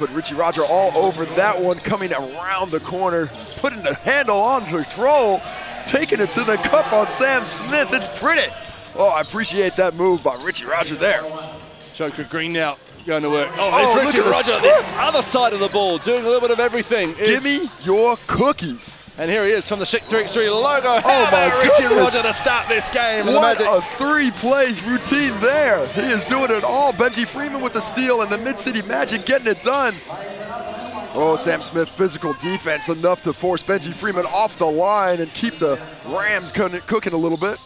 But Richie Roger all over that one, coming around the corner, putting the handle on control, taking it to the cup on Sam Smith. It's Britt. Oh, I appreciate that move by Richie Roger there. Joker Green now going to work. Oh, there's Richie Roger on the other side of the ball, doing a little bit of everything. Give me your cookies. And here he is from the Schick 3x3 logo. Oh my Richie goodness. Roger to start this game. What a three-plays routine there. He is doing it all. Benji Freeman with the steal and the Mid-City Magic getting it done. Oh, Sam Smith, physical defense enough to force Benji Freeman off the line and keep the Rams cooking a little bit.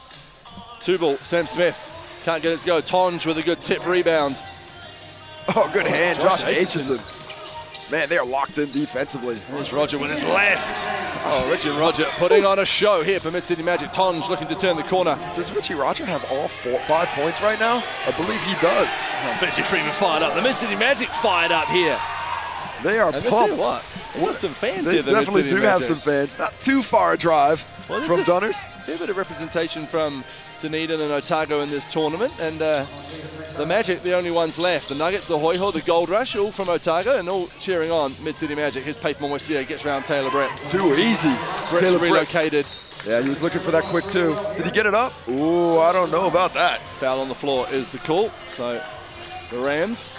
Two ball, Sam Smith. Can't get it to go. Tonj with a good tip rebound. Oh, good hand, Josh Aitchison. Man, they are locked in defensively. Here's Roger with his left. Oh, Richie Roger putting on a show here for Mid-City Magic. Tonj looking to turn the corner. Does Richie Roger have all 5 points right now? I believe he does. Oh, Benji Freeman fired up. The Mid-City Magic fired up here. They are pumped. What some fans they here. They definitely do have some fans. Not too far a drive from Dunners. Fair bit of representation from Dunedin and Otago in this tournament, and the Magic, the only ones left. The Nuggets, the Hoi Ho, the Gold Rush, all from Otago, and all cheering on Mid-City Magic. Here's Paith Momoisia, gets around Taylor Britt. Too easy. Britt's relocated. Yeah, he was looking for that quick two. Did he get it up? Ooh, I don't know about that. Foul on the floor is the call. So the Rams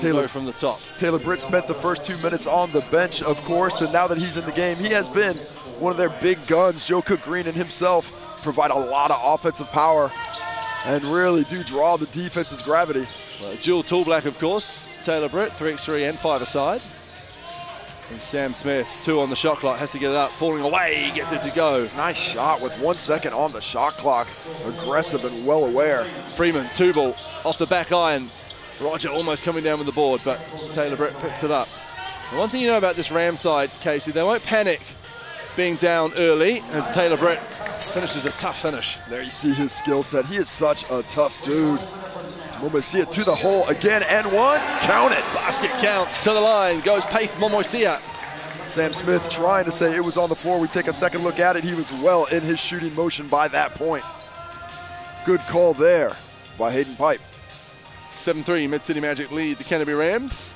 will go from the top. Taylor Britt spent the first 2 minutes on the bench, of course, and now that he's in the game, he has been one of their big guns. Joe Cook Green and himself provide a lot of offensive power and really do draw the defense's gravity. Well, Jewel Toolblack, of course. Taylor Britt, 3x3 and 5-a-side. And Sam Smith, 2 on the shot clock, has to get it up, falling away, he gets it to go. Nice shot with 1 second on the shot clock. Aggressive and well aware. Freeman, 2 ball, off the back iron. Roger almost coming down with the board, but Taylor Britt picks it up. And one thing you know about this Ram side, Casey, they won't panic being down early as Taylor Britt finishes a tough finish. There you see his skill set. He is such a tough dude. Momoisia to the hole again and one. Count it. Basket counts to the line. Goes Paith Momoisia. Sam Smith trying to say it was on the floor. We take a second look at it. He was well in his shooting motion by that point. Good call there by Hayden Pipe. 7-3, Mid-City Magic lead the Canterbury Rams.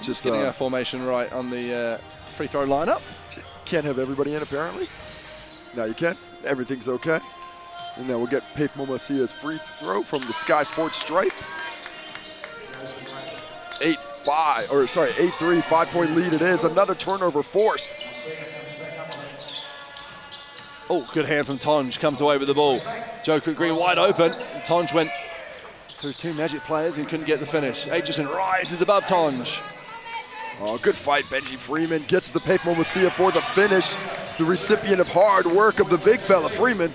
Just getting our formation right on the free throw lineup. Can't have everybody in, apparently. Now you can. Everything's okay. And then we'll get Paith Momosia's free throw from the Sky Sports stripe. 8-3, 5-point lead it is. Another turnover forced. Oh, good hand from Tonj, comes away with the ball. Joe Cook Green wide open. Tonj went through 2 Magic players and couldn't get the finish. Aitchison rises above Tonj. Oh, good fight. Benji Freeman gets the Paith Momoisia for the finish. The recipient of hard work of the big fella, Freeman.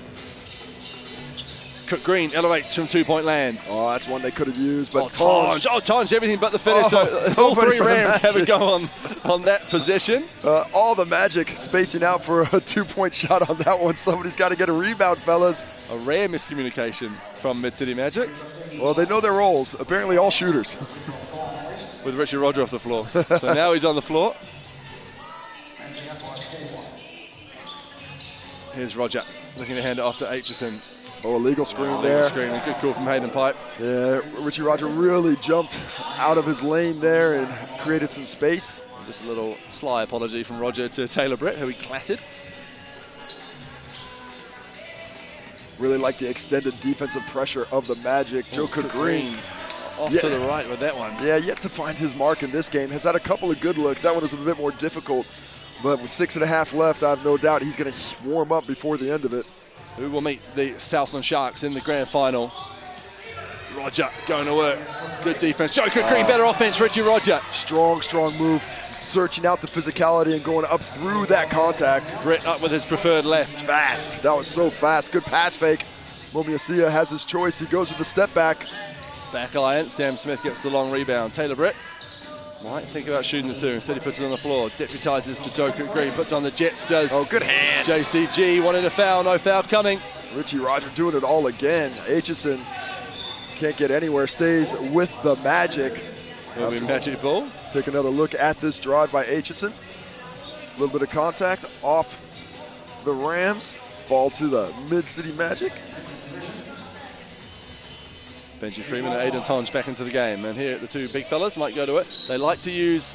Cook Green elevates from 2-point land. Oh, that's one they could have used, but Tonj, everything but the finish. So all 3 Rams have a go on that position. All the Magic spacing out for a 2-point shot on that one. Somebody's got to get a rebound, fellas. A rare miscommunication from Mid-City Magic. Well, they know their roles. Apparently all shooters. With Richie Roger off the floor. So now he's on the floor. Here's Roger looking to hand it off to Aitchison. Oh, a legal screen there. Screen, a good call from Hayden Pipe. Yeah, Richie Roger really jumped out of his lane there and created some space. Just a little sly apology from Roger to Taylor Britt, who he clattered. Really like the extended defensive pressure of the Magic. Joe Cook Green. Off to the right with that one. Yeah, yet to find his mark in this game. Has had a couple of good looks. That one was a bit more difficult. But with 6.5 left, I have no doubt he's going to warm up before the end of it. Who will meet the Southland Sharks in the grand final. Roger going to work. Good defense. Joe Cook Green, better offense, Richie Roger. Strong move. Searching out the physicality and going up through that contact. Britt up with his preferred left. Fast. That was so fast. Good pass fake. Momoisia has his choice. He goes with the step back. Back iron. Sam Smith gets the long rebound. Taylor Britt might think about shooting the 2. Instead he puts it on the floor. Deputizes to Joe Cook Green. Puts on the Jets. Does. Oh, good hand. JCG wanted a foul. No foul coming. Richie Roger doing it all again. Aitchison can't get anywhere. Stays with the Magic. Will be Magic ball. Take another look at this drive by Aitchison. A little bit of contact off the Rams. Ball to the Mid-City Magic. Benji Freeman and Aiden Tonge back into the game. And here the two big fellas might go to it. They like to use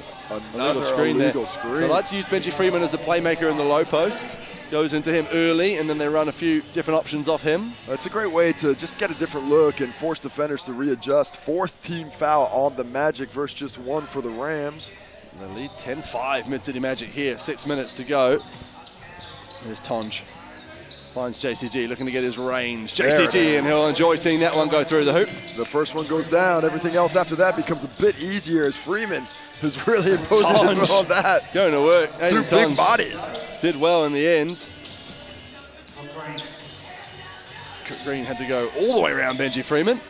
another illegal screen. They like to use Benji Freeman as the playmaker in the low post. Goes into him early, and then they run a few different options off him. It's a great way to just get a different look and force defenders to readjust. Fourth team foul on the Magic versus just one for the Rams. They lead 10-5 Mid-City Magic here. 6 minutes to go. There's Tonge. Finds JCG, looking to get his range. JCG, and he'll enjoy seeing that one go through the hoop. The first one goes down. Everything else after that becomes a bit easier as Freeman is really imposing his will on that. Going to work. Two big bodies. Did well in the end. Green had to go all the way around Benji Freeman.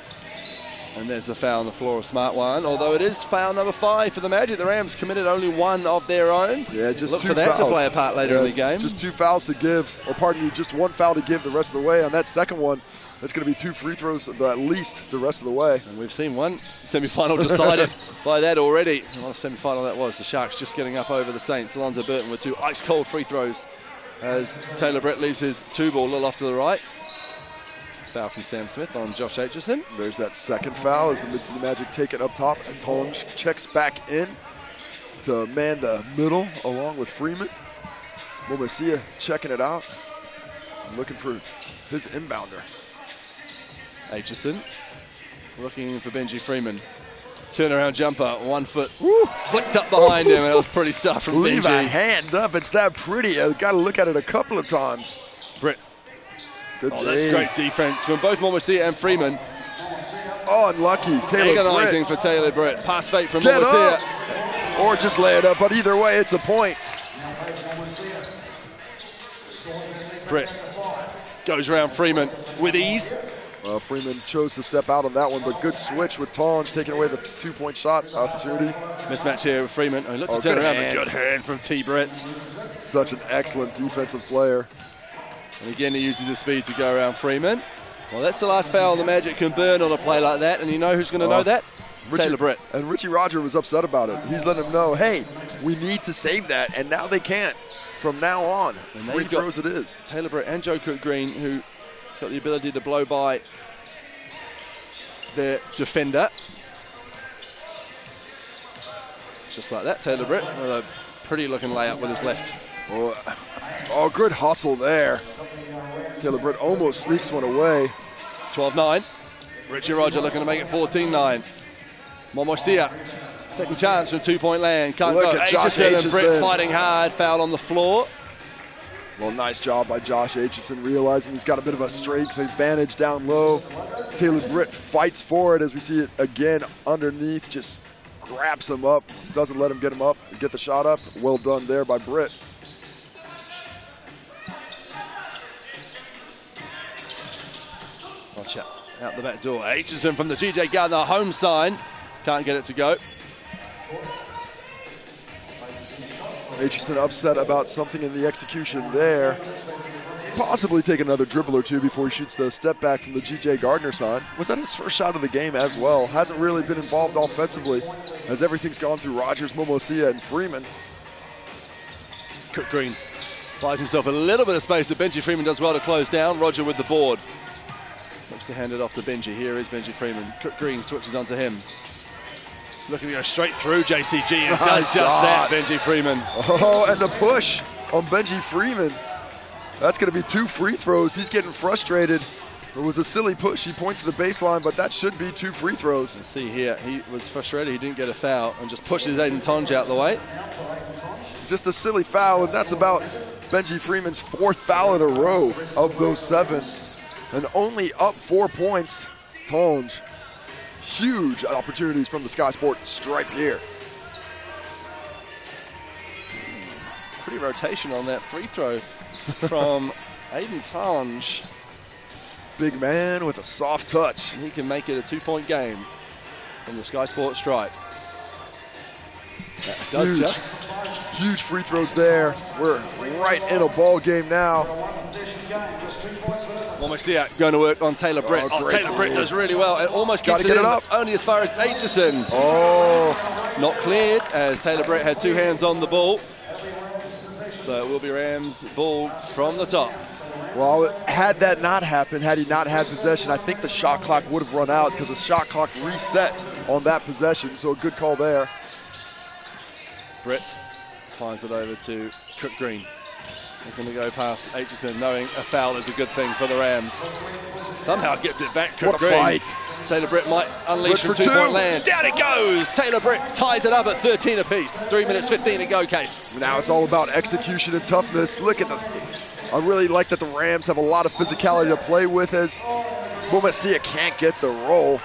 And there's the foul on the floor, a smart one. Although it is foul number 5 for the Magic. The Rams committed only one of their own. Yeah, just look two for that fouls to play a part later in the game. Just 2 fouls to give, or pardon me, just 1 foul to give the rest of the way. On that second one, it's going to be 2 free throws at least the rest of the way. And we've seen one semi-final decided by that already. And what a semi-final that was. The Sharks just getting up over the Saints. Alonzo Burton with 2 ice-cold free throws as Taylor Britt leaves his 2-ball a little off to the right. Foul from Sam Smith on Josh Aitchison. There's that second foul as the Mid-City Magic take it up top. And Tonge checks back in to man the middle along with Freeman. Momasia checking it out. Looking for his inbounder. Aitchison looking for Benji Freeman. Turnaround jumper, 1 foot, woo, flicked up behind him, and it was pretty stuff from Leave Benji. a hand up, it's that pretty. I've got to look at it a couple of times. Britt. Good that's great defense from both Momasia and Freeman. Oh, unlucky. Agonizing for Taylor Britt. Pass fake from Momasia. Or just lay it up, but either way, it's a point. Britt goes around Freeman with ease. Freeman chose to step out on that one, but good switch with Tonge taking away the 2-point shot opportunity. Mismatch here with Freeman. Oh, he looked to turn around, but good hand from T. Britt. Such an excellent defensive player. And again, he uses his speed to go around Freeman. Well, that's the last foul the Magic can burn on a play like that, and you know who's going to know that? Taylor Britt. And Richie Roger was upset about it. He's letting him know, hey, we need to save that, and now they can't. From now on, free throws it is. Taylor Britt and Joe Cook Green, who got the ability to blow by their defender. Just like that, Taylor Britt with a pretty looking layup with his left. Oh, good hustle there. Taylor Britt almost sneaks one away. 12-9. Richie Roger looking to make it 14-9. Momosia, second chance from 2-point land. Can't Look go. at Josh Aitchison and Britt Aitchison. fighting hard. Foul on the floor. Well, nice job by Josh Aitchison, realizing he's got a bit of a strength advantage down low. Taylor Britt fights for it as we see it again underneath, just grabs him up, doesn't let him get him up, get the shot up. Well done there by Britt. Watch out the back door. Aitchison from the GJ Gardner home sign. Can't get it to go. Aitchison upset about something in the execution there. Possibly take another dribble or two before he shoots the step back from the GJ Gardner side. Was that his first shot of the game as well? Hasn't really been involved offensively as everything's gone through Rogers, Momosia, and Freeman. Cook Green buys himself a little bit of space that Benji Freeman does well to close down. Roger with the board. Looks to hand it off to Benji. Here is Benji Freeman. Cook Green switches onto him. Looking to go straight through JCG and does just that, Benji Freeman. Oh, and the push on Benji Freeman. That's going to be 2 free throws. He's getting frustrated. It was a silly push. He points to the baseline, but that should be 2 free throws. Let's see here, he was frustrated. He didn't get a foul and just pushes Aiden Tonge out the way. Just a silly foul, and that's about Benji Freeman's 4th foul in a row of those 7. And only up 4 points. Tonge. Huge opportunities from the Sky Sports stripe here. Pretty rotation on that free throw from Aiden Tonge. Big man with a soft touch. He can make it a 2-point game from the Sky Sports stripe. That does just. Huge free throws there. We're right in a ball game now. Momosia going to work on Taylor Britt. Taylor Britt does really well. It almost gets it up only as far as Aitchison. Oh, not cleared as Taylor Britt had 2 hands on the ball. So it will be Rams ball from the top. Well, had that not happened, had he not had possession, I think the shot clock would have run out because the shot clock reset on that possession. So a good call there. Britt finds it over to Cook Green. They're going to go past Aitchison, knowing a foul is a good thing for the Rams. Somehow gets it back, Cook Green. What a fight. Taylor Britt might unleash from two-point land. Down it goes! Taylor Britt ties it up at 13 apiece. 3 minutes 15 to go, Case. Now it's all about execution and toughness. Look at this. I really like that the Rams have a lot of physicality to play with as Momasia can't get the roll.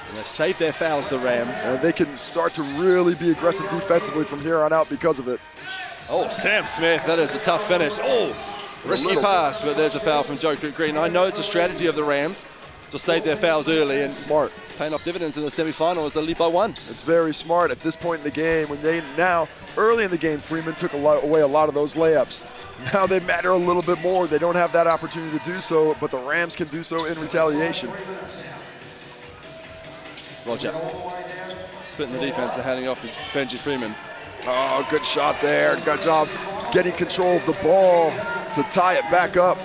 And they've saved their fouls, the Rams. And they can start to really be aggressive defensively from here on out because of it. Oh, Sam Smith, that is a tough finish. Oh, risky pass, but there's a foul from Joe Cook Green. I know it's a strategy of the Rams to save their fouls early, and smart. It's paying off dividends in the semifinal as they lead by 1. It's very smart at this point in the game. When they now, early in the game, Freeman took away a lot of those layups. Now they matter a little bit more. They don't have that opportunity to do so, but the Rams can do so in retaliation. Roger splitting the defense and handing off to Benji Freeman. Oh, good shot there. Good job getting control of the ball to tie it back up.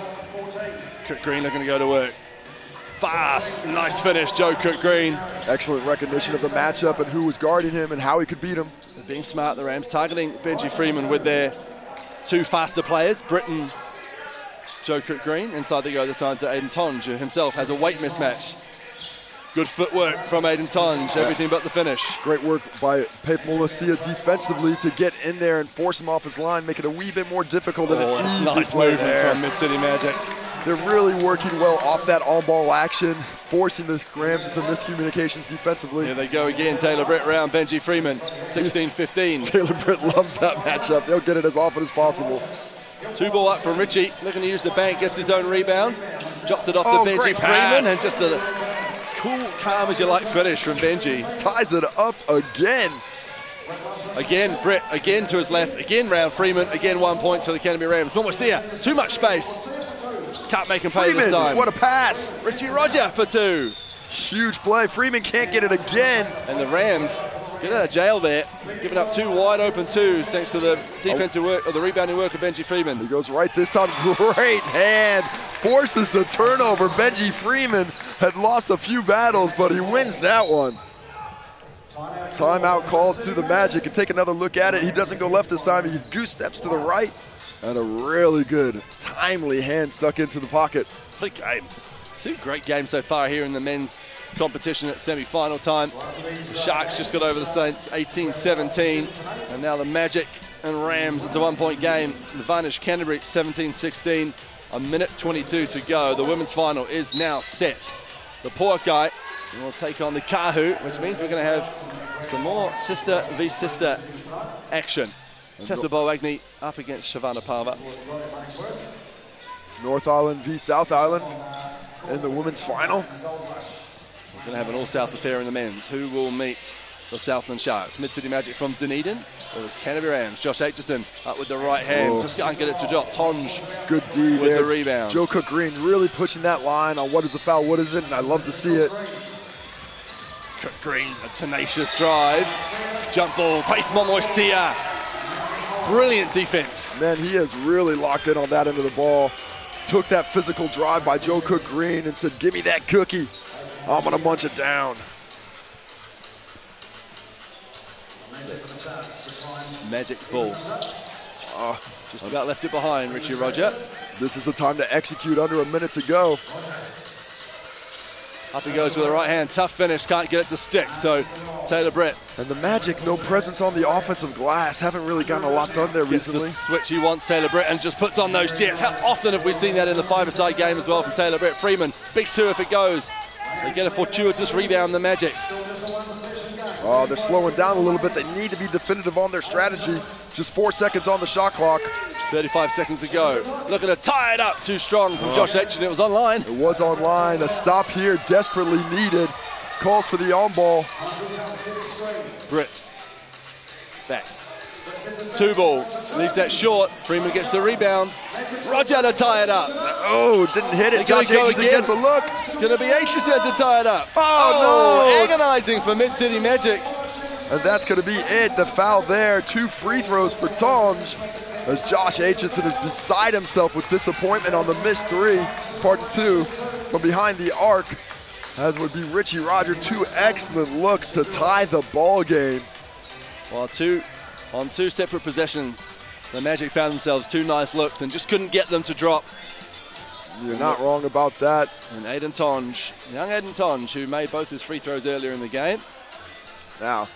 Cook Green looking to go to work. Fast, nice finish, Joe Cook Green. Excellent recognition of the matchup and who was guarding him and how he could beat him. They're being smart, the Rams, targeting Benji Freeman with their 2 faster players, Britt and Joe Cook Green. Inside they go this time to Aiden Tonge, who himself has a weight mismatch. Good footwork from Aiden Tonge, everything but the finish. Great work by Pape Momasia defensively to get in there and force him off his line, make it a wee bit more difficult than an easy nice play movement there. from Mid-City Magic. They're really working well off that on-ball action, forcing the Rams into miscommunications defensively. Here they go again, Taylor Britt around Benji Freeman, 16-15. Taylor Britt loves that matchup. They'll get it as often as possible. 2 ball up from Richie, looking to use the bank, gets his own rebound. Drops it off to Benji Freeman, and just a cool, calm as you like finish from Benji. Ties it up again. Again, Britt, again to his left, again round Freeman, again 1 point for the Canterbury Rams. Momasia, too much space. Can't make him pay Freeman, this time. what a pass. Richie Roger for 2. Huge play. Freeman can't get it again. And the Rams get out of jail there, giving up 2 wide open 2s thanks to the defensive work, or the rebounding work of Benji Freeman. He goes right this time. Great hand. Forces the turnover. Benji Freeman had lost a few battles, but he wins that one. Timeout called to the Magic, and take another look at it. He doesn't go left this time. He goose steps to the right. And a really good, timely hand stuck into the pocket. Good game. 2 great games so far here in the men's competition at semi-final time. The Sharks just got over the Saints 18-17. And now the Magic and Rams, it's a 1 point game. The Varnish Canterbury 17-16. A minute 22 to go. The women's final is now set. The Porkai will take on the Kahu, which means we're going to have some more sister v sister action. Tessa Boagni up against Shavana Palmer. North Island v South Island in the women's final. We're going to have an all-South affair in the men's. Who will meet the Southland Sharks? Mid-City Magic from Dunedin or the Canterbury Rams? Josh Aitchison up with the right hand. Just can't get it to drop. Tonge good D with there. The rebound. Joe Cook Green really pushing that line on what is a foul, what is it, and I love to see it. Cook Green, a tenacious drive. Jump ball, Pace Momoisia. Brilliant defense. Man, he has really locked in on that end of the ball. Took that physical drive by Joe Cook Green and said, give me that cookie. I'm going to munch it down. Magic ball. Just about left it behind, Richie Roger. This is the time to execute under a minute to go. Up he goes with the right hand. Tough finish. Can't get it to stick. So Taylor Britt. And the Magic, no presence on the offensive glass. Haven't really gotten a lot done there Gets recently. the switch he wants, Taylor Britt, and just puts on those jets. How often have we seen that in the five-a-side game as well from Taylor Britt? Freeman, big 2 if it goes. They get a fortuitous rebound, the Magic. Oh, they're slowing down a little bit. They need to be definitive on their strategy. Just 4 seconds on the shot clock. 35 seconds to go. Looking to tie it up. Too strong from Josh Aitchison. It was online. It was online. A stop here desperately needed. Calls for the on-ball. Britt. Back. 2 ball. Leaves that short. Freeman gets the rebound. Roger to tie it up. Oh, didn't hit it. Josh Aitchison gets a look. It's going to be Aitchison to tie it up. Oh, no. Agonizing for Mid-City Magic. And that's going to be it. The foul there. 2 free throws for Tonge. as Josh Aitchison is beside himself with disappointment on the missed three, part two, from behind the arc, as would be Richie Roger. Two excellent looks to tie the ball game. Well, on two separate possessions, the Magic found themselves two nice looks and just couldn't get them to drop. You're not wrong about that. And Aiden Tonge, young Aiden Tonge, who made both his free throws earlier in the game. Now,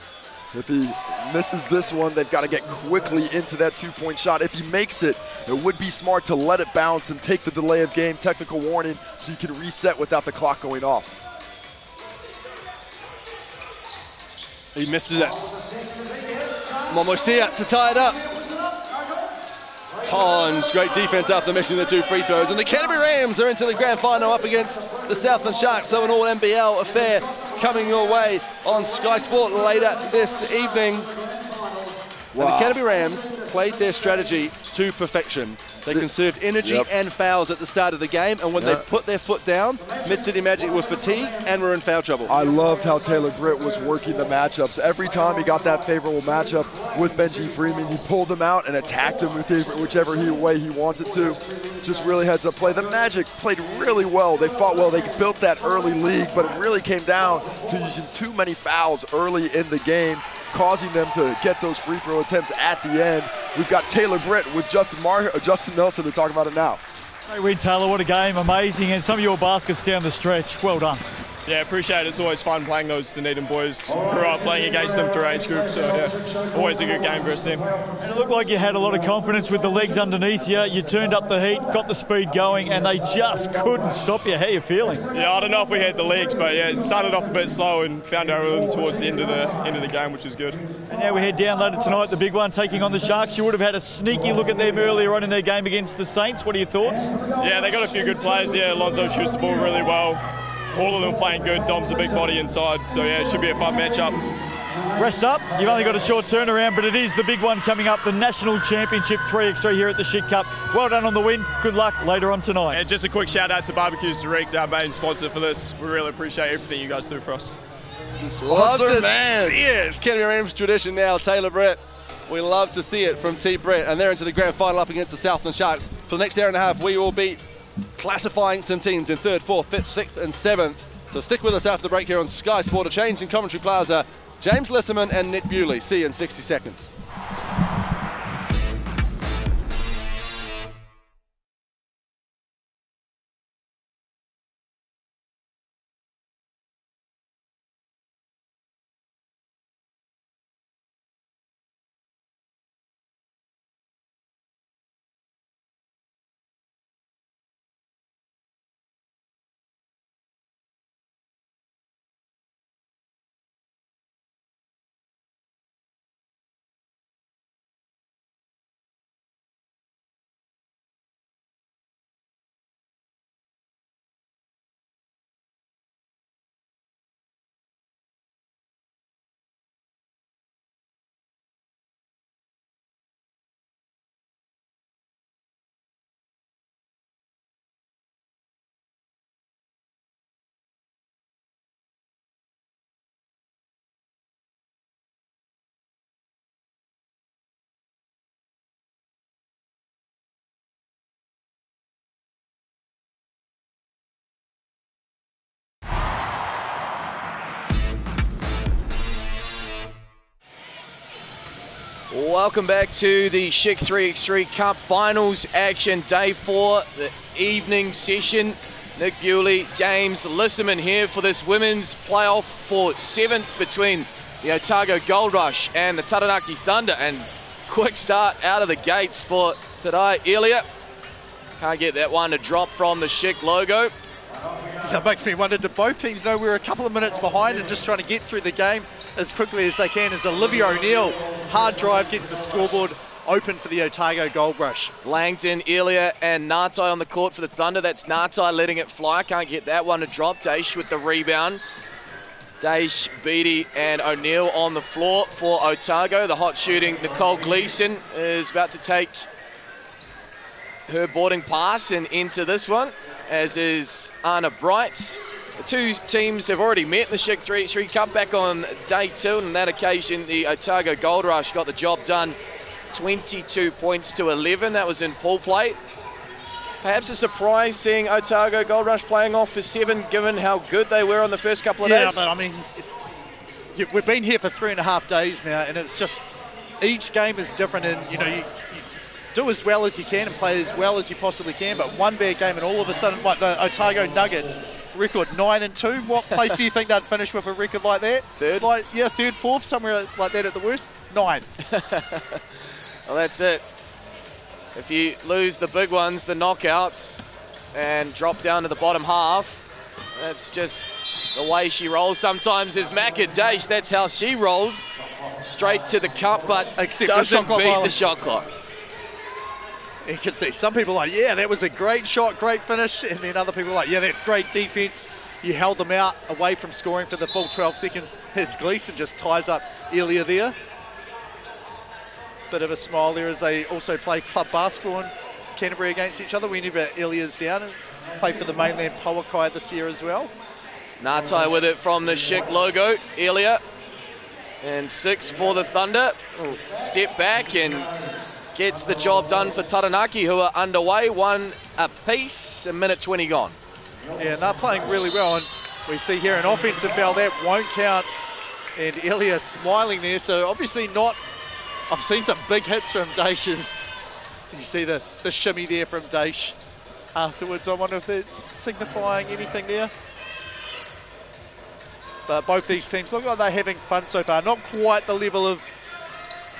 if he misses this one, they've got to get quickly into that two-point shot. If he makes it, it would be smart to let it bounce and take the delay of game technical warning so you can reset without the clock going off. He misses it. Momosia to tie it up. Tonge, great defense after missing the two free throws. And the Canterbury Rams are into the grand final up against the Southland Sharks. So an all-NBL affair coming your way on Sky Sport later this evening. Wow. And the Canterbury Rams played their strategy to perfection. They conserved energy and fouls at the start of the game, and when they put their foot down, Mid-City Magic were fatigued and were in foul trouble. I loved how Taylor Britt was working the matchups. Every time he got that favorable matchup with Benji Freeman, he pulled him out and attacked him with whichever way he wanted to. Just really heads up play. The Magic played really well. They fought well. They built that early lead, but it really came down to using too many fouls early in the game, causing them to get those free throw attempts at the end. We've got Taylor Britt with Justin Nelson to talk about it now. Great win, Taylor. What a game. Amazing. And some of your baskets down the stretch. Well done. Yeah, appreciate it. It's always fun playing those Dunedin boys. Grew up playing against them through age groups, so yeah, always a good game versus them. And it looked like you had a lot of confidence with the legs underneath you. You turned up the heat, got the speed going, and they just couldn't stop you. How are you feeling? Yeah, I don't know if we had the legs, but yeah, it started off a bit slow and found our rhythm towards the end of the game, which was good. And now we head down later tonight, the big one, taking on the Sharks. You would have had a sneaky look at them earlier on in their game against the Saints. What are your thoughts? Yeah, they got a few good players. Yeah, Alonzo shoots the ball really well. All of them playing good. Dom's a big body inside, so yeah, it should be a fun matchup. Rest up. You've only got a short turnaround, but it is the big one coming up, the National Championship 3x3 here at the Schick Cup. Well done on the win. Good luck later on tonight. And just a quick shout out to Barbecues Direct, our main sponsor for this. We really appreciate everything you guys do for us. Love to see it. It's Canterbury Rams tradition now. Taylor Britt. We love to see it from T. Britt, and they're into the grand final up against the Southland Sharks. For the next hour and a half, we will be classifying some teams in 3rd, 4th, 5th, 6th and 7th. So stick with us after the break here on Sky Sport. A change in Commentary Plaza. James Lisserman and Nick Bewley. See you in 60 seconds. Welcome back to the Schick 3x3 Cup Finals action, day 4, the evening session. Nick Bewley, James Lisserman here for this women's playoff for 7th between the Otago Gold Rush and the Taranaki Thunder. And quick start out of the gates for today. Earlier, can't get that one to drop from the Schick logo. That makes me wonder, do both teams know we're a couple of minutes behind and just trying to get through the game as quickly as they can, as Olivia O'Neill, hard drive, gets the scoreboard open for the Otago Gold Rush. Langton, Elia and Ngatai on the court for the Thunder. That's Ngatai letting it fly. Can't get that one to drop. Daesh with the rebound. Daesh, Beattie and O'Neill on the floor for Otago. The hot shooting Nicole Gleeson is about to take her boarding pass and into this one, as is Anna Bright. The two teams have already met in the Schick 3x3 Cup back on day 2, and on that occasion the Otago Gold Rush got the job done 22 points to 11. That was in pool play. Perhaps a surprise seeing Otago Gold Rush playing off for 7, given how good they were on the first couple of days. Yeah, but I mean, we've been here for 3.5 days now, and it's just each game is different, and you know you do as well as you can and play as well as you possibly can. But one bad game, and all of a sudden, like the Otago Nuggets record 9-2. What place do you think they'd finish with a record like that? Third. Like third, fourth, somewhere like that at the worst. 9. Well, that's it. If you lose the big ones, the knockouts, and drop down to the bottom half, that's just the way she rolls sometimes. Is Macadash, that's how she rolls. Straight to the cup, but Except doesn't the beat the shot clock. You can see some people are like, yeah, that was a great shot, great finish, and then other people are like, yeah, that's great defense. You held them out away from scoring for the full 12 seconds. As Gleeson just ties up Elia there. Bit of a smile there as they also play club basketball in Canterbury against each other whenever Elia's down, and play for the mainland Pauakai this year as well. Ngatai with it from the Schick logo, Elia. And 6 for the Thunder. Step back and gets the job done for Taranaki, who are underway. 1 apiece, a minute 20 gone. Yeah, they're playing really well, and we see here an offensive foul that won't count, and Elia smiling there, so obviously not. I've seen some big hits from Daish's. You see the shimmy there from Daish afterwards. I wonder if it's signifying anything there. But both these teams look like they're having fun so far. Not quite the level of,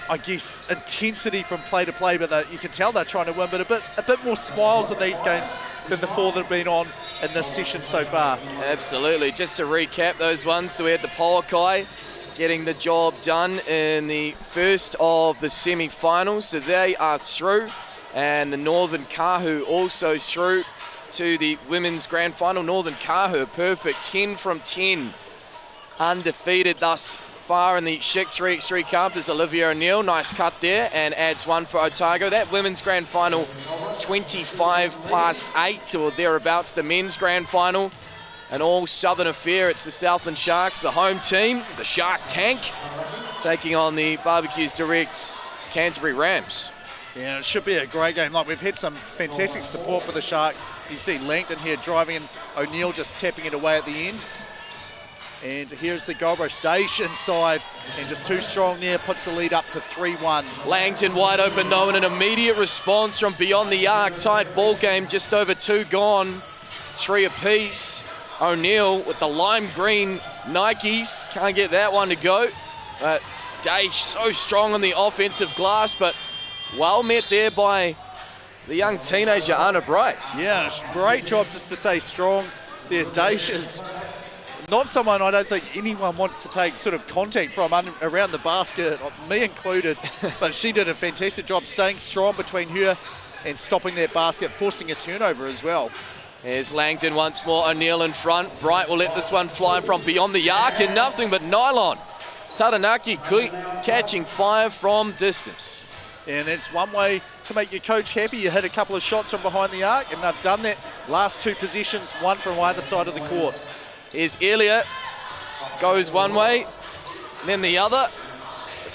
I guess, intensity from play to play, but you can tell they're trying to win, but a bit more smiles in these games than the 4 that have been on in this session so far. Absolutely. Just to recap those ones, so we had the Pauakai getting the job done in the first of the semi-finals, so they are through, and the Northern Kahu also through to the women's grand final. Northern Kahu, perfect, 10 from 10, undefeated thus far in the Schick 3x3 Cup. There's Olivia O'Neill, nice cut there, and adds 1 for Otago. That women's grand final, 25 past 8 or thereabouts, the men's grand final. An all-southern affair. It's the Southland Sharks, the home team, the Shark Tank, taking on the Barbecues Direct Canterbury Rams. Yeah, it should be a great game. Like, we've had some fantastic support for the Sharks. You see Langton here driving in, O'Neill just tapping it away at the end. And here's the Gold Rush. Daish inside, and just too strong there, puts the lead up to 3-1. Langton wide open though, and an immediate response from beyond the arc. Tight ball game, just over 2 gone, 3 apiece. O'Neill with the lime green Nikes, can't get that one to go. But Daish so strong on the offensive glass, but well met there by the young teenager Anna Bright. Yeah, great job just to stay strong there. Daish is not someone I don't think anyone wants to take sort of contact from around the basket, me included, but she did a fantastic job staying strong between her and stopping that basket, forcing a turnover as well. Here's Langton once more, O'Neill in front. Bright will let this one fly from beyond the arc, and nothing but nylon. Taranaki catching fire from distance. And that's one way to make your coach happy. You hit a couple of shots from behind the arc, and they've done that. Last 2 positions, 1 from either side of the court. Here's Elia, goes one way, then the other.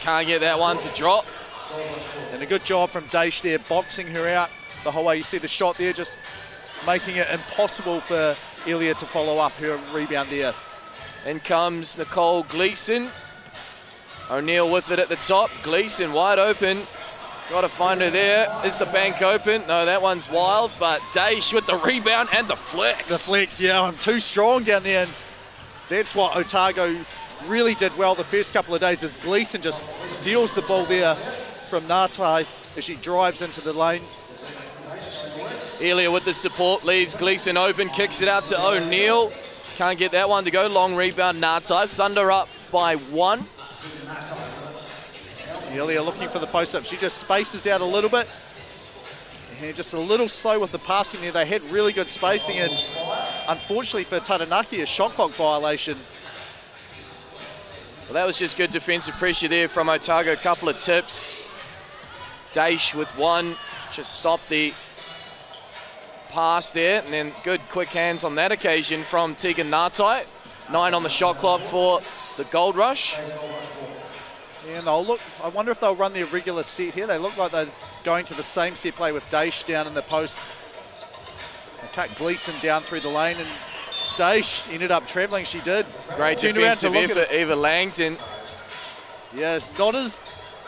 Can't get that one to drop. And a good job from Daish there, boxing her out the whole way. You see the shot there, just making it impossible for Elia to follow up her rebound there. In comes Nicole Gleeson. O'Neill with it at the top. Gleeson wide open. Got to find her there. Is the bank open? No, that one's wild, but Daish with the rebound and the flex. The flex, yeah, I'm too strong down there, and that's what Otago really did well the first couple of days, as Gleeson just steals the ball there from Ngatai as she drives into the lane. Elia with the support, leaves Gleeson open, kicks it out to O'Neill. Can't get that one to go. Long rebound, Ngatai. Thunder up by 1. Elia looking for the post-up. She just spaces out a little bit. And just a little slow with the passing there. They had really good spacing, and unfortunately for Taranaki, a shot clock violation. Well, that was just good defensive pressure there from Otago. A couple of tips. Daish with 1. Just stopped the pass there, and then good quick hands on that occasion from Tegan Ngatai. 9 on the shot clock for the Gold Rush. And they'll look, I wonder if they'll run their regular set here. They look like they're going to the same set play with Daesh down in the post. They cut Gleeson down through the lane, and Daesh ended up travelling. She did. Great Turned around to defensive look at effort, Eva Langton. Yeah, not as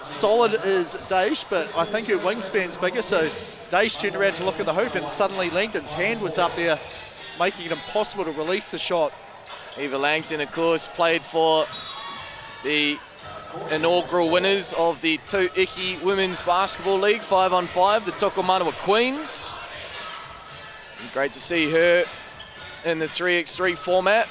solid as Daesh, but I think her wingspan's bigger, so Daesh turned around to look at the hoop, and suddenly Langton's hand was up there, making it impossible to release the shot. Eva Langton, of course, played for the inaugural winners of the Iki Women's Basketball League 5-on-5, the Tokomanawa Queens. And great to see her in the 3x3 format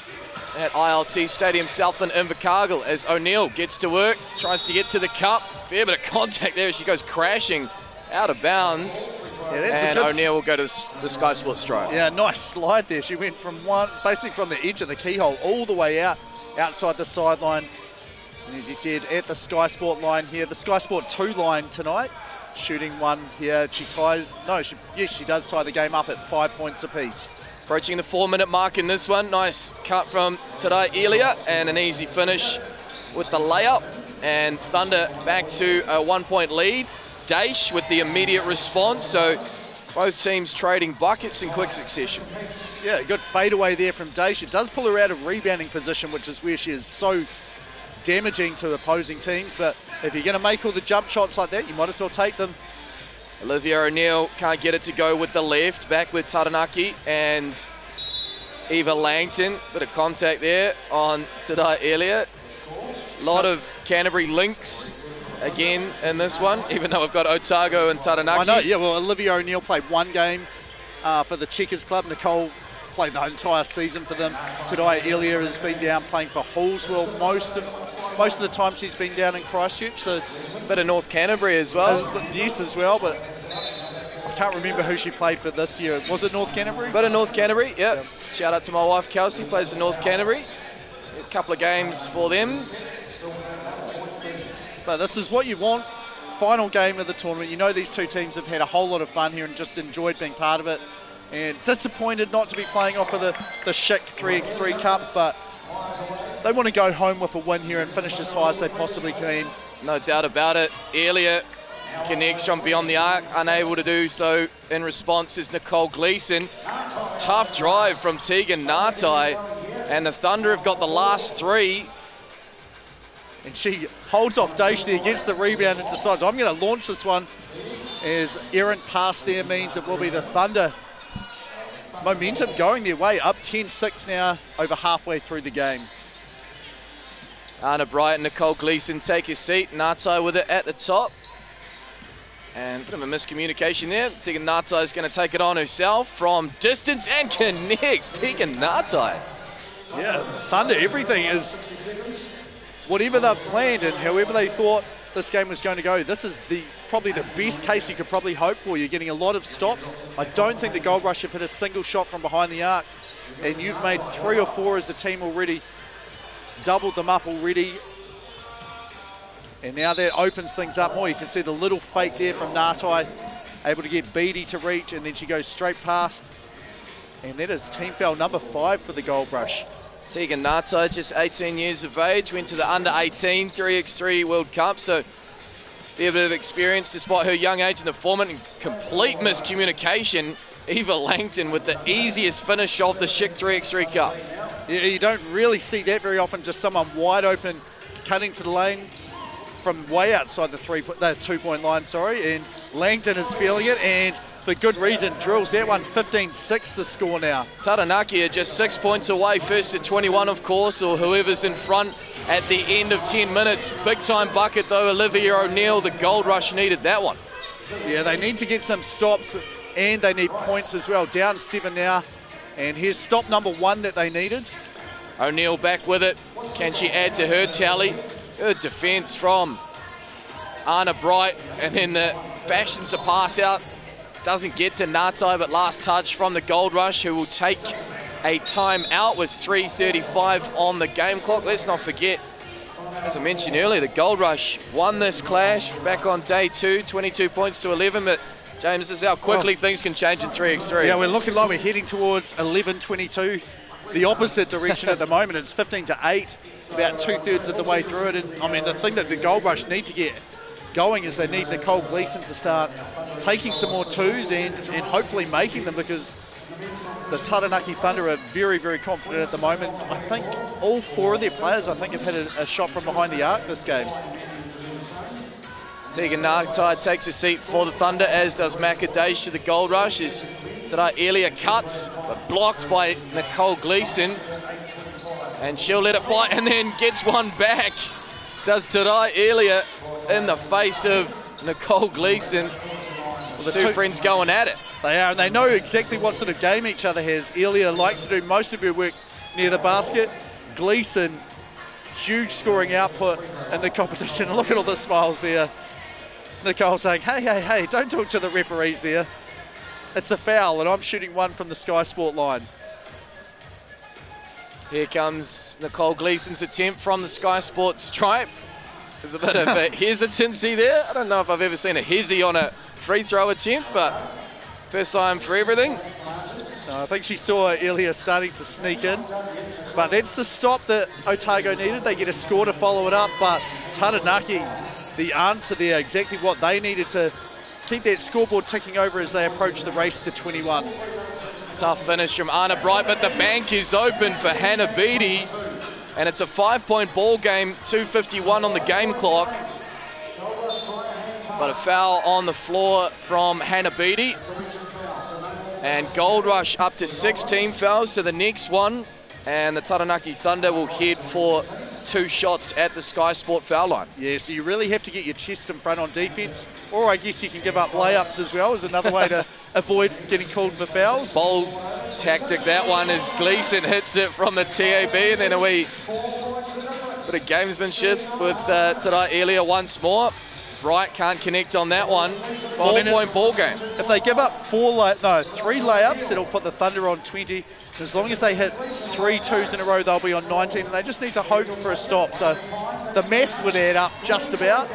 at ILT Stadium, Southland, Invercargill, as O'Neill gets to work, tries to get to the cup. Fair bit of contact there as she goes crashing out of bounds. Yeah, that's and a good O'Neill will go to the Sky Sports stripe. Yeah, nice slide there. She went from basically from the edge of the keyhole all the way out, outside the sideline. And as you said, at the Sky Sport line here, the Sky Sport 2 line tonight, shooting one here. She does tie the game up at 5 points apiece. Approaching the 4-minute mark in this one. Nice cut from Tadai Elia and an easy finish with the layup. And Thunder back to a 1-point lead. Daesh with the immediate response. So both teams trading buckets in quick succession. Yeah, good fadeaway there from Daesh. It does pull her out of rebounding position, which is where she is so damaging to opposing teams. But if you're going to make all the jump shots like that, you might as well take them. Olivia O'Neill can't get it to go with the left. Back with Taranaki and Eva Langton. Bit of contact there on Tadai Elia. A lot of Canterbury links again in this one, even though we've got Otago and Taranaki. I know, yeah, well, Olivia O'Neill played one game for the Checkers Club. Nicole played the entire season for them. Tadai Elia has been down playing for Hallswell most of the time she's been down in Christchurch. So bit of North Canterbury as well. Yes, as well, but I can't remember who she played for this year. Was it North Canterbury? Bit of North Canterbury, yep. Shout out to my wife Kelsey, plays for North Canterbury. A couple of games for them. But this is what you want. Final game of the tournament. You know these two teams have had a whole lot of fun here and just enjoyed being part of it. And disappointed not to be playing off of the Schick 3x3 Cup, but they want to go home with a win here and finish as high as they possibly can. No doubt about it. Elia connects from beyond the arc, unable to do so. In response is Nicole Gleeson. Tough drive from Tegan Ngatai, and the Thunder have got the last three. And she holds off Daesh there, gets the rebound and decides, I'm going to launch this one. As errant pass there means it will be the Thunder. Momentum going their way, up 10-6 now, over halfway through the game. Anna Bright and Nicole Gleeson take his seat. Ngatai with it at the top. And a bit of a miscommunication there. Tegan Ngatai is going to take it on herself from distance and connects. Tegan Ngatai. Yeah, Thunder, everything is whatever they've planned and however they thought this game was going to go. This is probably the best case you could probably hope for. You're getting a lot of stops. I don't think the Gold Rush have hit a single shot from behind the arc, and you've made 3 or 4 as a team already, doubled them up already. And now that opens things up more. You can see the little fake there from Ngatai, able to get Beattie to reach, and then she goes straight past. And that is team foul number 5 for the Gold Rush. Tegan Ngatai, just 18 years of age, went to the under-18 3x3 World Cup, so fair bit of experience despite her young age in the format, and complete miscommunication. Eva Langton with the easiest finish of the Schick 3x3 Cup. Yeah, you don't really see that very often, just someone wide open cutting to the lane from way outside the 2-point line, and Langton is feeling it, and for good reason, drills that one. 15-6 the score now. Taranaki are just 6 points away, first to 21 of course, or whoever's in front at the end of 10 minutes. Big time bucket though, Olivia O'Neill, the Gold Rush needed that one. Yeah, they need to get some stops and they need points as well. Down 7 now, and here's stop number 1 that they needed. O'Neill back with it. Can she add to her tally? Good defense from Anna Bright, and then the fashions a pass out. Doesn't get to Ngatai, but last touch from the Gold Rush, who will take a time out with 3:35 on the game clock. Let's not forget, as I mentioned earlier, the Gold Rush won this clash back on day 2, 22 points to 11, but James, this is how quickly things can change in 3x3. Yeah, we're looking like we're heading towards 11-22 the opposite direction at the moment. It's 15-8, about 2/3 of the way through it. And I mean, the thing that the Gold Rush need to get going is they need Nicole Gleeson to start taking some more twos and hopefully making them, because the Taranaki Thunder are very, very confident at the moment. I think all 4 of their players, I think, have hit a shot from behind the arc this game. Tegan Nagtai takes a seat for the Thunder, as does Makadaisha, the Gold Rush. As Tarai Elia cuts, but blocked by Nicole Gleeson. And she'll let it fly and then gets one back. Does Tarai Elia in the face of Nicole Gleeson. The two friends going at it. They are, and they know exactly what sort of game each other has. Elia likes to do most of her work near the basket. Gleeson, huge scoring output in the competition. Look at all the smiles there. Nicole saying, hey, don't talk to the referees there. It's a foul, and I'm shooting one from the Sky Sport line. Here comes Nicole Gleeson's attempt from the Sky Sport stripe. There's a bit of a hesitancy there. I don't know if I've ever seen a hesi on a free throw attempt, but first time for everything. I think she saw Elia starting to sneak in, but that's the stop that Otago needed. They get a score to follow it up, but Taranaki, the answer there, exactly what they needed to keep that scoreboard ticking over as they approach the race to 21. Tough finish from Anna Bright, but the bank is open for Hannah Beattie, and it's a 5-point ball game, 2:51 on the game clock. But a foul on the floor from Hannah Beattie. And Gold Rush up to 16 fouls to the next one. And the Taranaki Thunder will head for 2 shots at the Sky Sport foul line. Yeah, so you really have to get your chest in front on defense. Or I guess you can give up layups as well, is another way to avoid getting called for fouls. Bold tactic that one, as Gleeson hits it from the TAB, and then a wee bit of gamesmanship with Tarai Elia once more. Bright can't connect on that one. 4-point ball game. If they give up 3 layups, it'll put the Thunder on 20. As long as they hit 3 twos in a row, they'll be on 19. And they just need to hope for a stop. So the math would add up just about.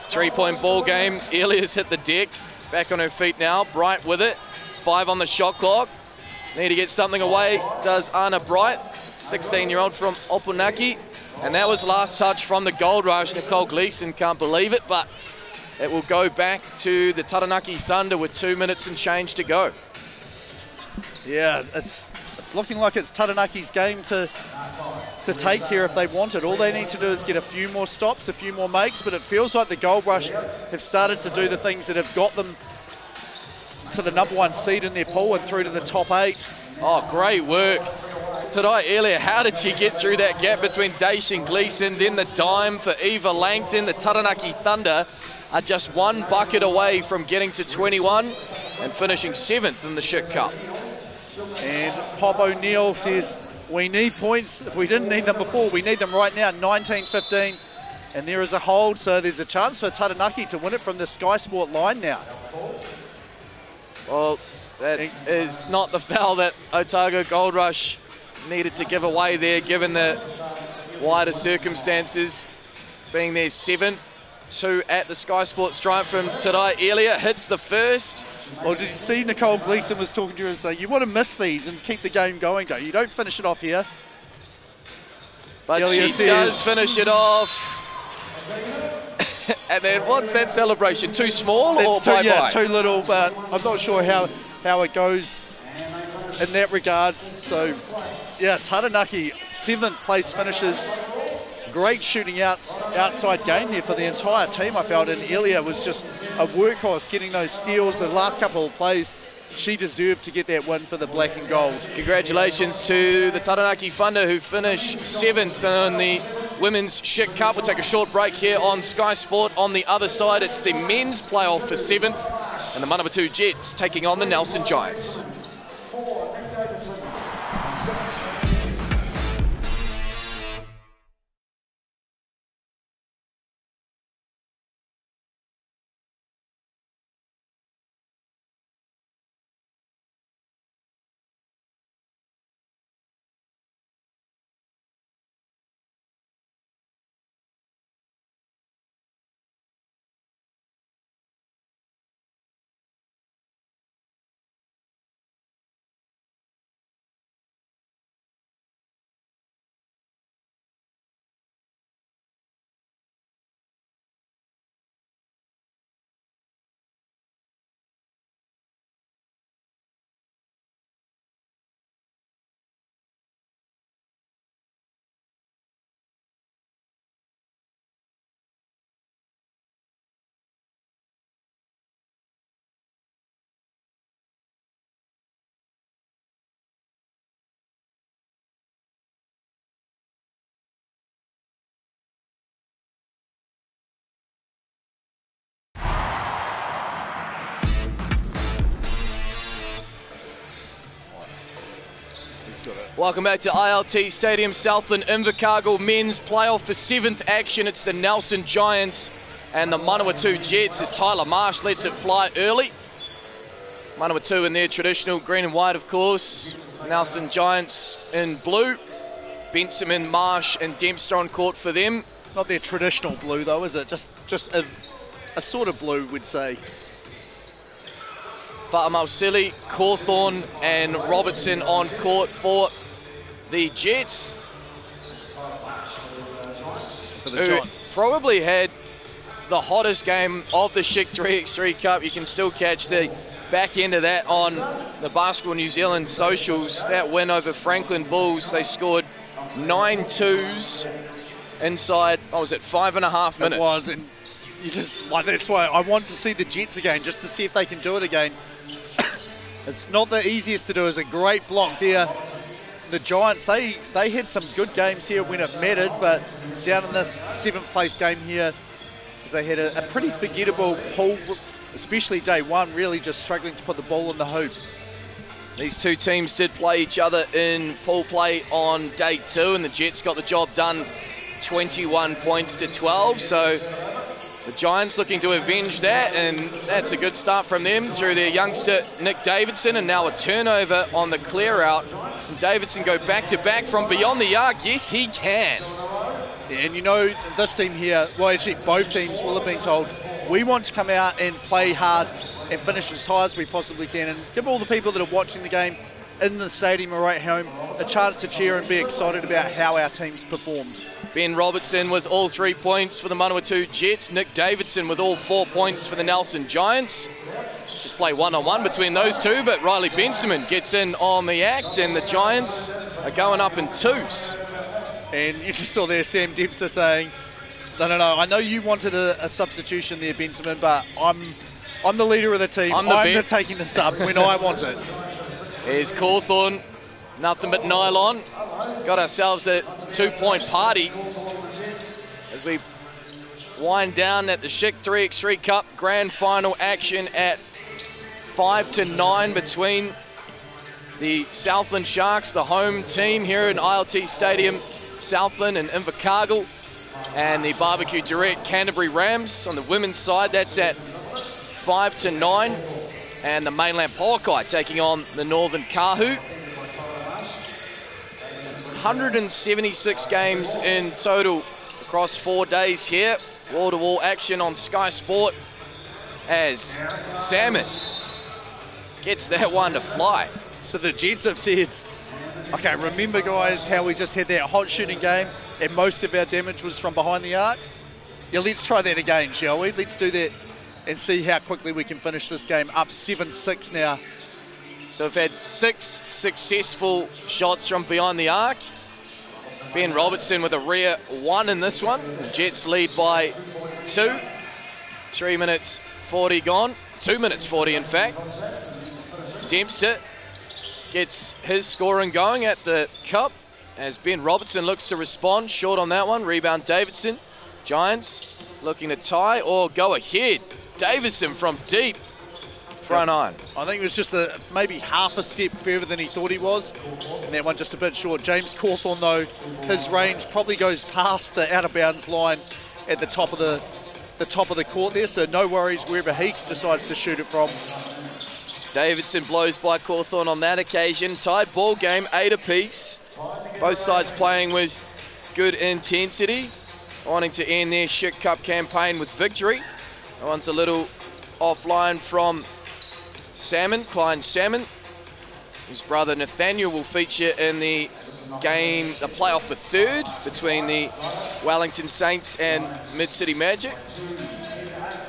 3-point ball game. Elia's hit the deck. Back on her feet now. Bright with it. 5 on the shot clock. Need to get something away. Does Anna Bright, 16-year-old from Opunaki. And that was last touch from the Gold Rush. Nicole Gleeson can't believe it, but it will go back to the Taranaki Thunder with 2 minutes and change to go. Yeah, it's looking like it's Taranaki's game to take here if they want it. All they need to do is get a few more stops, a few more makes, but it feels like the Gold Rush have started to do the things that have got them to the #1 seed in their pool and through to the top 8. Oh, great work. Tarai Elia, how did she get through that gap between Daesh and Gleeson? Then the dime for Eva Langton. The Taranaki Thunder are just 1 bucket away from getting to 21 and finishing 7th in the Schick Cup. And Pop O'Neill says, we need points. If we didn't need them before, we need them right now. 19-15. And there is a hold, so there's a chance for Taranaki to win it from the Sky Sport line now. Well, that is not the foul that Otago Gold Rush needed to give away there, given the wider circumstances. Being their 7th, 2 at the Sky Sport stripe from Tarai Elia. Hits the first. Well, did you see Nicole Gleeson was talking to her and saying, you want to miss these and keep the game going, don't you? You don't finish it off here. But Elia she does finish it off. And then what's that celebration? Too small or bye-bye? Yeah, too little, but I'm not sure how it goes in that regards. So, yeah, Taranaki, 7th place finishes. Great shooting outside game there for the entire team, I felt, and Elia was just a workhorse getting those steals. The last couple of plays, she deserved to get that win for the black and gold. Congratulations to the Taranaki Thunder, who finished 7th in the Women's Schick Cup. We'll take a short break here on Sky Sport. On the other side, it's the men's playoff for 7th, and the Manawatu 2 Jets taking on the Nelson Giants. Welcome back to ILT Stadium, Southland Invercargill men's playoff for 7th action. It's the Nelson Giants and the Manawatu Jets as Tyler Marsh lets it fly early. Manawatu in their traditional green and white, of course. Nelson Giants in blue. Benson, Marsh and Dempster on court for them. Not their traditional blue though, is it? Just a sort of blue, we'd say. Fa'amausili, Cawthorn and Robertson on court for the Jets. Who probably had the hottest game of the Schick 3x3 Cup. You can still catch the back end of that on the Basketball New Zealand socials. That win over Franklin Bulls, they scored 9 twos inside, what was it, 5.5 minutes? It was, and you just, like, that's why I want to see the Jets again, just to see if they can do it again. It's not the easiest to do. It's a great block there. The Giants, they had some good games here when it mattered, but down in this 7th place game here, they had a pretty forgettable pool, especially day one, really just struggling to put the ball in the hoop. These two teams did play each other in pool play on day 2, and the Jets got the job done 21 points to 12, so the Giants looking to avenge that, and that's a good start from them through their youngster Nick Davidson, and now a turnover on the clear out. And Davidson go back-to-back from beyond the arc. Yes, he can. Yeah, and you know, this team here, well, actually both teams will have been told, we want to come out and play hard and finish as high as we possibly can, and give all the people that are watching the game in the stadium or at home a chance to cheer and be excited about how our team's performed. Ben Robertson with all 3 points for the Manawatu Jets. Nick Davidson with all 4 points for the Nelson Giants. Just play one-on-one between those two, but Riley Benjamin gets in on the act, and the Giants are going up in twos. And you just saw there Sam Dempster saying, no, I know you wanted a substitution there, Benjamin, but I'm the leader of the team. I'm taking the sub when I want it. Here's Cawthorn, nothing but nylon. Got ourselves a 2-point party as we wind down at the Schick 3x3 Cup Grand Final action at 5-9 between the Southland Sharks, the home team here in ILT Stadium, Southland and Invercargill, and the Barbecue Direct Canterbury Rams on the women's side. That's at 5-9, and the Mainland Polokai taking on the Northern Kahu. 176 games in total across 4 days here. Wall-to-wall action on Sky Sport as Salmon gets that one to fly. So the Jets have said, okay, remember guys how we just had that hot shooting game and most of our damage was from behind the arc? Yeah, let's try that again, shall we? Let's do that and see how quickly we can finish this game up 7-6 now. So we've had 6 successful shots from behind the arc. Ben Robertson with a rare 1 in this one. The Jets lead by 2. 3 minutes 40 gone. 2 minutes 40 in fact. Dempster gets his scoring going at the cup as Ben Robertson looks to respond. Short on that one. Rebound Davidson. Giants looking to tie or go ahead. Davison from deep. Front iron. I think it was just maybe half a step further than he thought he was. And that one just a bit short. James Cawthorn, though, his range probably goes past the out-of-bounds line at the top of the court there. So no worries wherever he decides to shoot it from. Davidson blows by Cawthorn on that occasion. Tied ball game, 8 apiece. Both sides playing with good intensity. Wanting to end their Schick Cup campaign with victory. That one's a little offline from Klein Salmon. His brother Nathaniel will feature in the game, the playoff for 3rd between the Wellington Saints and Mid-City Magic.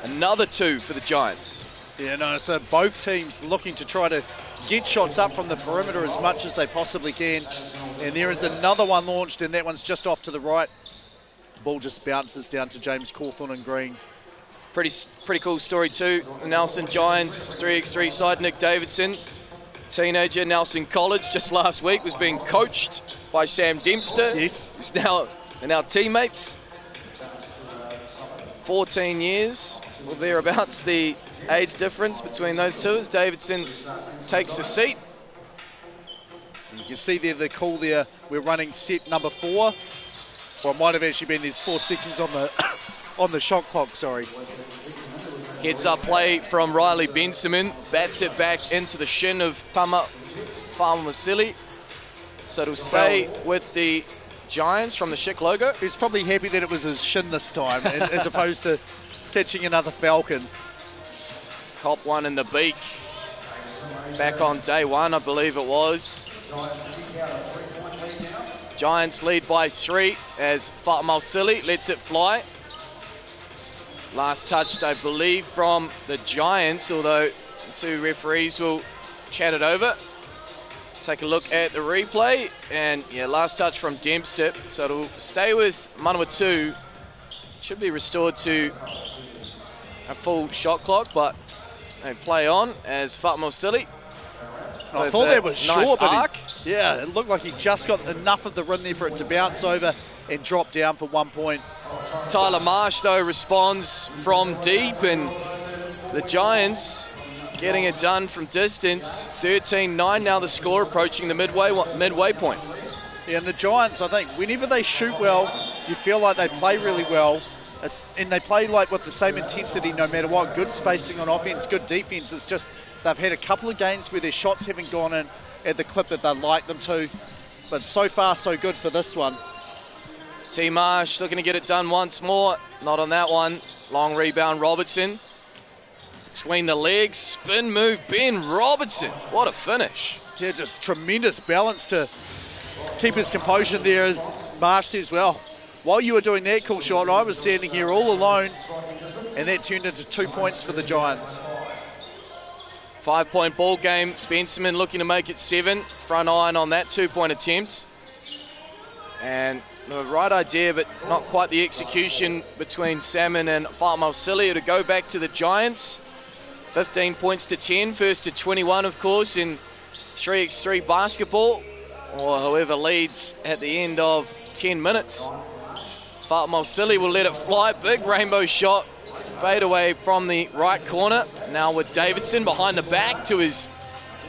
Another 2 for the Giants. Yeah, no, so both teams looking to try to get shots up from the perimeter as much as they possibly can. And there is another one launched, and that one's just off to the right. The ball just bounces down to James Cawthorn in green. Pretty cool story too. The Nelson Giants 3x3 side, Nick Davidson, teenager, Nelson College, just last week was being coached by Sam Dempster. Yes. They're now teammates. 14 years, or thereabouts, the age difference between those two as Davidson takes a seat. And you can see there the call there. We're running set number 4. Well, it might have actually been there's 4 seconds on the on the shot clock. Sorry. Heads up play from Riley Benjamin. Bats it back into the shin of Tama Fa'amausili. So it'll stay with the Giants from the Schick logo. He's probably happy that it was his shin this time, as opposed to catching another Falcon. Cop one in the beak. Back on day 1, I believe it was. Giants lead by 3 as Fa'amausili lets it fly. Last touched, I believe, from the Giants, although the 2 referees will chat it over. Let's take a look at the replay, and yeah, last touch from Dempster, so it'll stay with Manawatu. Should be restored to a full shot clock, but they play on as Fa'amausili. I thought that was nice short, but arc. yeah, it looked like he just got enough of the rim there for it to bounce over and drop down for 1 point. Tyler Marsh, though, responds from deep, and the Giants getting it done from distance. 13-9 now the score, approaching the midway point. Yeah, and the Giants, I think, whenever they shoot well, you feel like they play really well. And they play like with the same intensity no matter what. Good spacing on offense, good defense. It's just they've had a couple of games where their shots haven't gone in at the clip that they'd like them to. But so far, so good for this one. T. Marsh looking to get it done once more. Not on that one. Long rebound, Robertson. Between the legs, spin move, Ben Robertson. What a finish. Yeah, just tremendous balance to keep his composure there, as Marsh says, well, while you were doing that cool shot, I was standing here all alone, and that turned into 2 points for the Giants. 5-point ball game. Benjamin looking to make it 7. Front iron on that 2-point attempt. And the right idea, but not quite the execution between Salmon and Fa'amausili to go back to the Giants. 15 points to 10, first to 21, of course, in 3x3 basketball, or whoever leads at the end of 10 minutes. Fa'amausili will let it fly. Big rainbow shot. Fade away from the right corner. Now with Davidson behind the back to his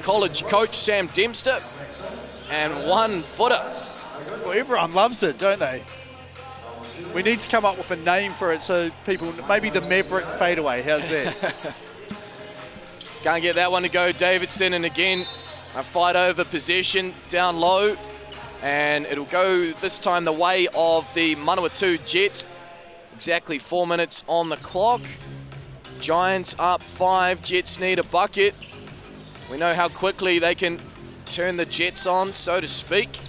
college coach, Sam Dempster. And 1-footer. Well, everyone loves it, don't they? We need to come up with a name for it so people, maybe the Maverick fadeaway. How's that? Can't get that one to go. Davidson, and again, a fight over possession down low. And it'll go this time the way of the Manawatu Jets. Exactly 4 minutes on the clock. Giants up 5. Jets need a bucket. We know how quickly they can turn the Jets on, so to speak.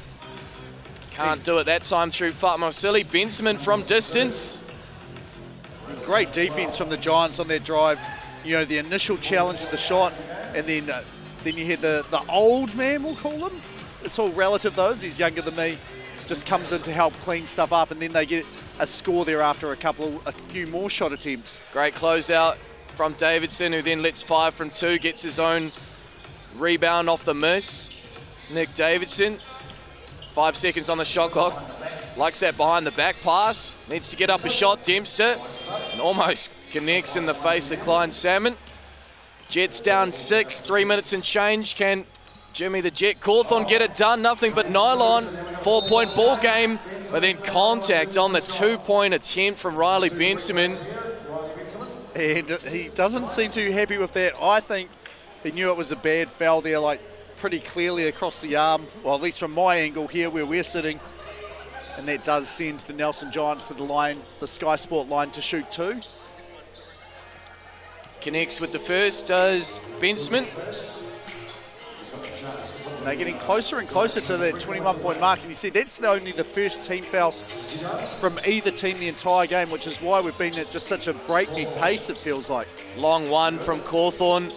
Can't do it that time through Fa'amausili. Benjamin from distance. Great defense from the Giants on that drive. You know, the initial challenge of the shot, and then you had the old man, we'll call him. It's all relative, though. He's younger than me. Just comes in to help clean stuff up, and then they get a score there after a few more shot attempts. Great closeout from Davidson, who then lets 5 from 2, gets his own rebound off the miss. Nick Davidson, 5 seconds on the shot clock. Likes that behind the back pass. Needs to get up a shot, Dempster. And almost connects in the face of Klein Salmon. Jets down 6, 3 minutes and change. Can Jimmy the Jet Cawthorn get it done? Nothing but nylon. 4-point ball game. But then contact on the 2-point attempt from Riley Benjamin. And he doesn't seem too happy with that. I think he knew it was a bad foul there, like pretty clearly across the arm. Well, at least from my angle here where we're sitting. And that does send the Nelson Giants to the line, the Sky Sport line, to shoot 2. Connects with the first, does Benjamin. And they're getting closer and closer to that 21-point mark. And you see, that's only the first team foul from either team the entire game, which is why we've been at just such a breakneck pace, it feels like. Long one from Cawthorn.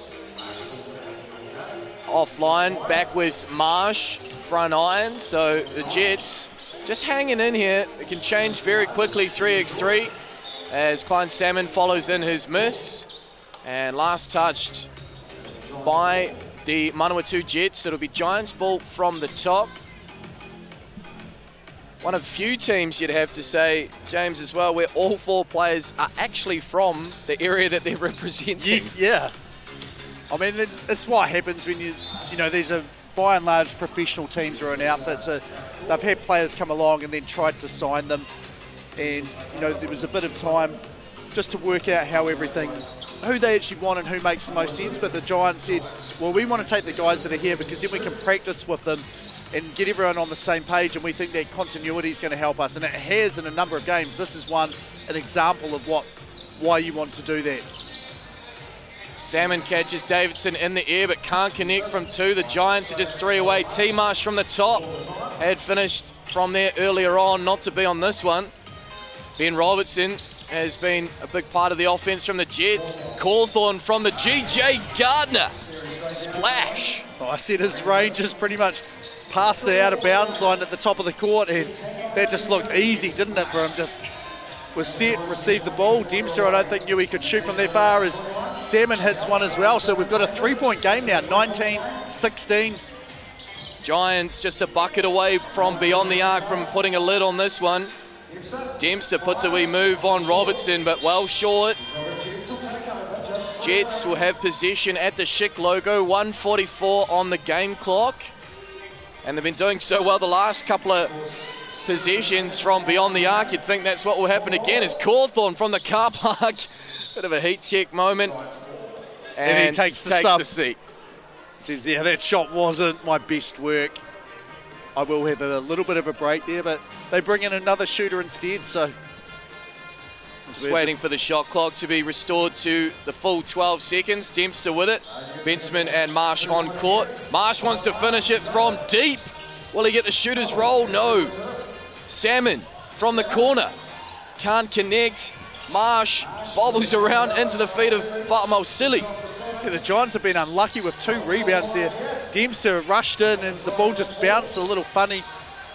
Offline, back with Marsh, front iron. So the Jets just hanging in here. It can change very quickly, 3x3, as Klein Salmon follows in his miss. And last touched by the Manawatu Jets. It'll be Giants ball from the top. One of few teams, you'd have to say, James, as well, where all 4 players are actually from the area that they're representing. Yes, yeah. I mean, it's what happens when you know, there's a by and large, professional teams are in outfits. They've had players come along and then tried to sign them. And, you know, there was a bit of time just to work out who they actually want and who makes the most sense. But the Giants said, well, we want to take the guys that are here because then we can practice with them and get everyone on the same page, and we think that continuity is going to help us. And it has in a number of games. This is an example of why you want to do that. Salmon catches Davidson in the air but can't connect from two. The Giants are just 3 away. T-Marsh from the top had finished from there earlier on, not to be on this one. Ben Robertson has been a big part of the offense from the Jets. Cawthorn from the GJ Gardner. Splash. Oh, I said his range is pretty much past the out of bounds line at the top of the court, and that just looked easy, didn't it, for him? Just was set, received the ball. Dempster, I don't think knew he could shoot from that far, as Salmon hits one as well. So we've got a 3-point game now, 19-16. Giants just a bucket away from beyond the arc from putting a lid on this one. Dempster puts a wee move on Robertson, but well short. Jets will have possession at the Schick logo, 1:44 on the game clock. And they've been doing so well the last couple of possessions from beyond the arc. You'd think that's what will happen again, as Cawthorn from the car park. Bit of a heat check moment. And he takes the seat. Says, yeah, that shot wasn't my best work. I will have a little bit of a break there, but they bring in another shooter instead, so. Just waiting for the shot clock to be restored to the full 12 seconds. Dempster with it. Bensman and Marsh on court. Marsh wants to finish it from deep. Will he get the shooter's roll? No. Salmon from the corner. Can't connect. Marsh bobbles around into the feet of Fa'amausili. Yeah, the Giants have been unlucky with 2 rebounds there. Dempster rushed in and the ball just bounced a little funny.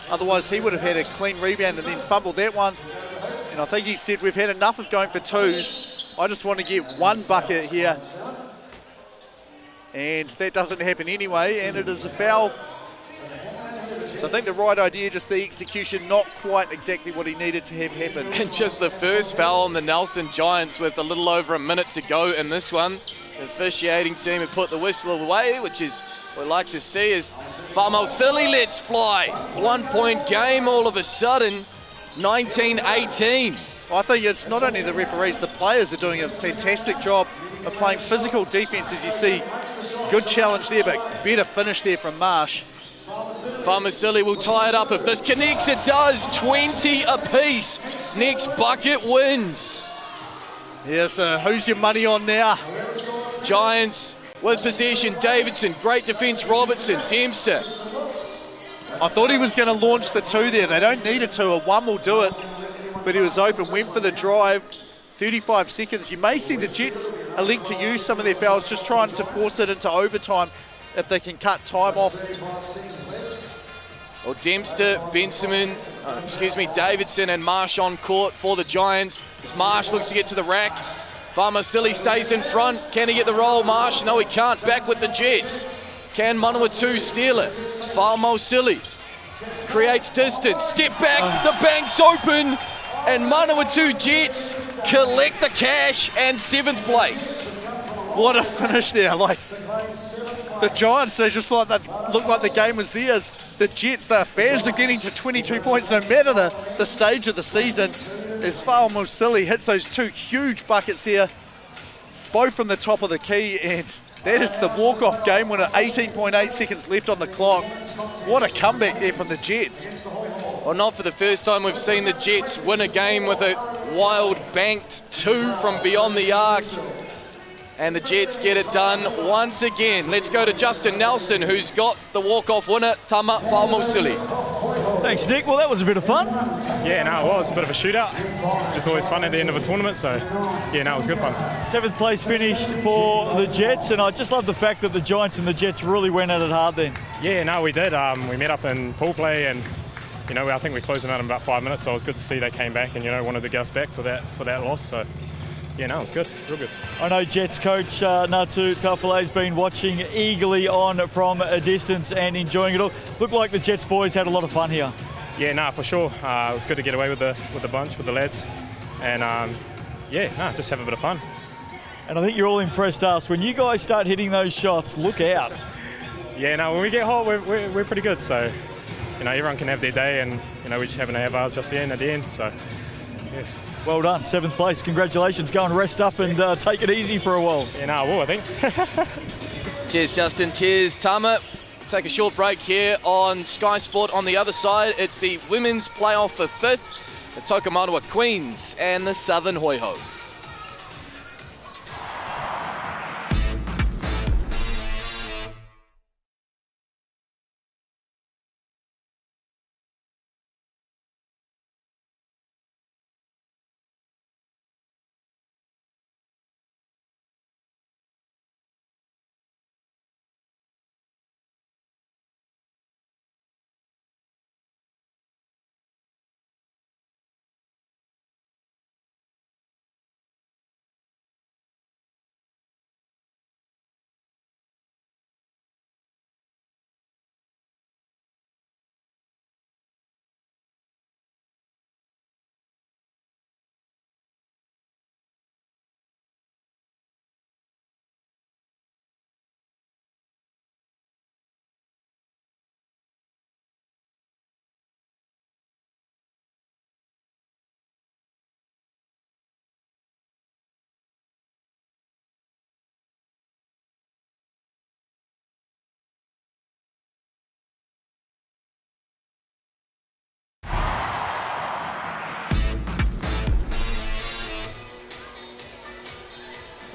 Otherwise, he would have had a clean rebound and then fumbled that one. And I think he said, we've had enough of going for 2s. I just want to get 1 bucket here. And that doesn't happen anyway, and it is a foul. So I think the right idea, just the execution, not quite exactly what he needed to have happen. And just the first foul on the Nelson Giants with a little over a minute to go in this one. The officiating team have put the whistle away, which is what we'd like to see, as Fa'amausili lets fly. 1-point game all of a sudden, 19-18. I think it's not only the referees, the players are doing a fantastic job of playing physical defence, as you see. Good challenge there, but better finish there from Marsh. Fa'amausili will tie it up if this connects. It does. 20 apiece. Next bucket wins. Yeah, so who's your money on now? Giants with possession. Davidson, great defence. Robertson, Dempster. I thought he was going to launch the 2 there. They don't need a 2, a 1 will do it. But he was open, went for the drive. 35 seconds. You may see the Jets elect to use some of their fouls, just trying to force it into overtime if they can cut time off. Well, Dempster, Davidson and Marsh on court for the Giants. As Marsh looks to get to the rack. Fa'amausili stays in front. Can he get the roll? Marsh, no he can't. Back with the Jets. Can Manawatu steal it? Fa'amausili creates distance. Step back, the bank's open. And Manawatu Jets collect the cash and 7th place. What a finish there. Like, the Giants, they just looked like the game was theirs. The Jets, their fans are getting to 22 points no matter the stage of the season. As Fa'amausili hits those 2 huge buckets there, both from the top of the key, and that is the walk-off game winner. 18.8 seconds left on the clock. What a comeback there from the Jets. Well, not for the first time we've seen the Jets win a game with a wild banked 2 from beyond the arc. And the Jets get it done once again. Let's go to Justin Nelson, who's got the walk-off winner, Tama Fa'amausili. Thanks, Nick. Well, that was a bit of fun. Yeah, no, it was a bit of a shootout. Just always fun at the end of a tournament, so yeah, no, it was good fun. 7th place finish for the Jets, and I just love the fact that the Giants and the Jets really went at it hard then. Yeah, no, we did. We met up in pool play, and you know, I think we closed them out in about 5 minutes, so it was good to see they came back and, you know, wanted to get us back for that loss. So yeah, no, it was good, real good. I know Jets coach Natu Taufale's been watching eagerly on from a distance and enjoying it all. Looked like the Jets boys had a lot of fun here. Yeah, no, for sure. It was good to get away with the bunch, with the lads, and yeah, no, just have a bit of fun. And I think you're all impressed us. When you guys start hitting those shots, look out. yeah, no, when we get hot, we're pretty good. So, you know, everyone can have their day, and you know, we're just having to have ours just at the end. So, yeah. Well done, 7th place. Congratulations. Go and rest up and take it easy for a while. Yeah, no, I will, I think. Cheers, Justin. Cheers, Tama. Take a short break here on Sky Sport. On the other side, it's the women's playoff for 5th, the Tokomanawa Queens and the Southern Hoiho.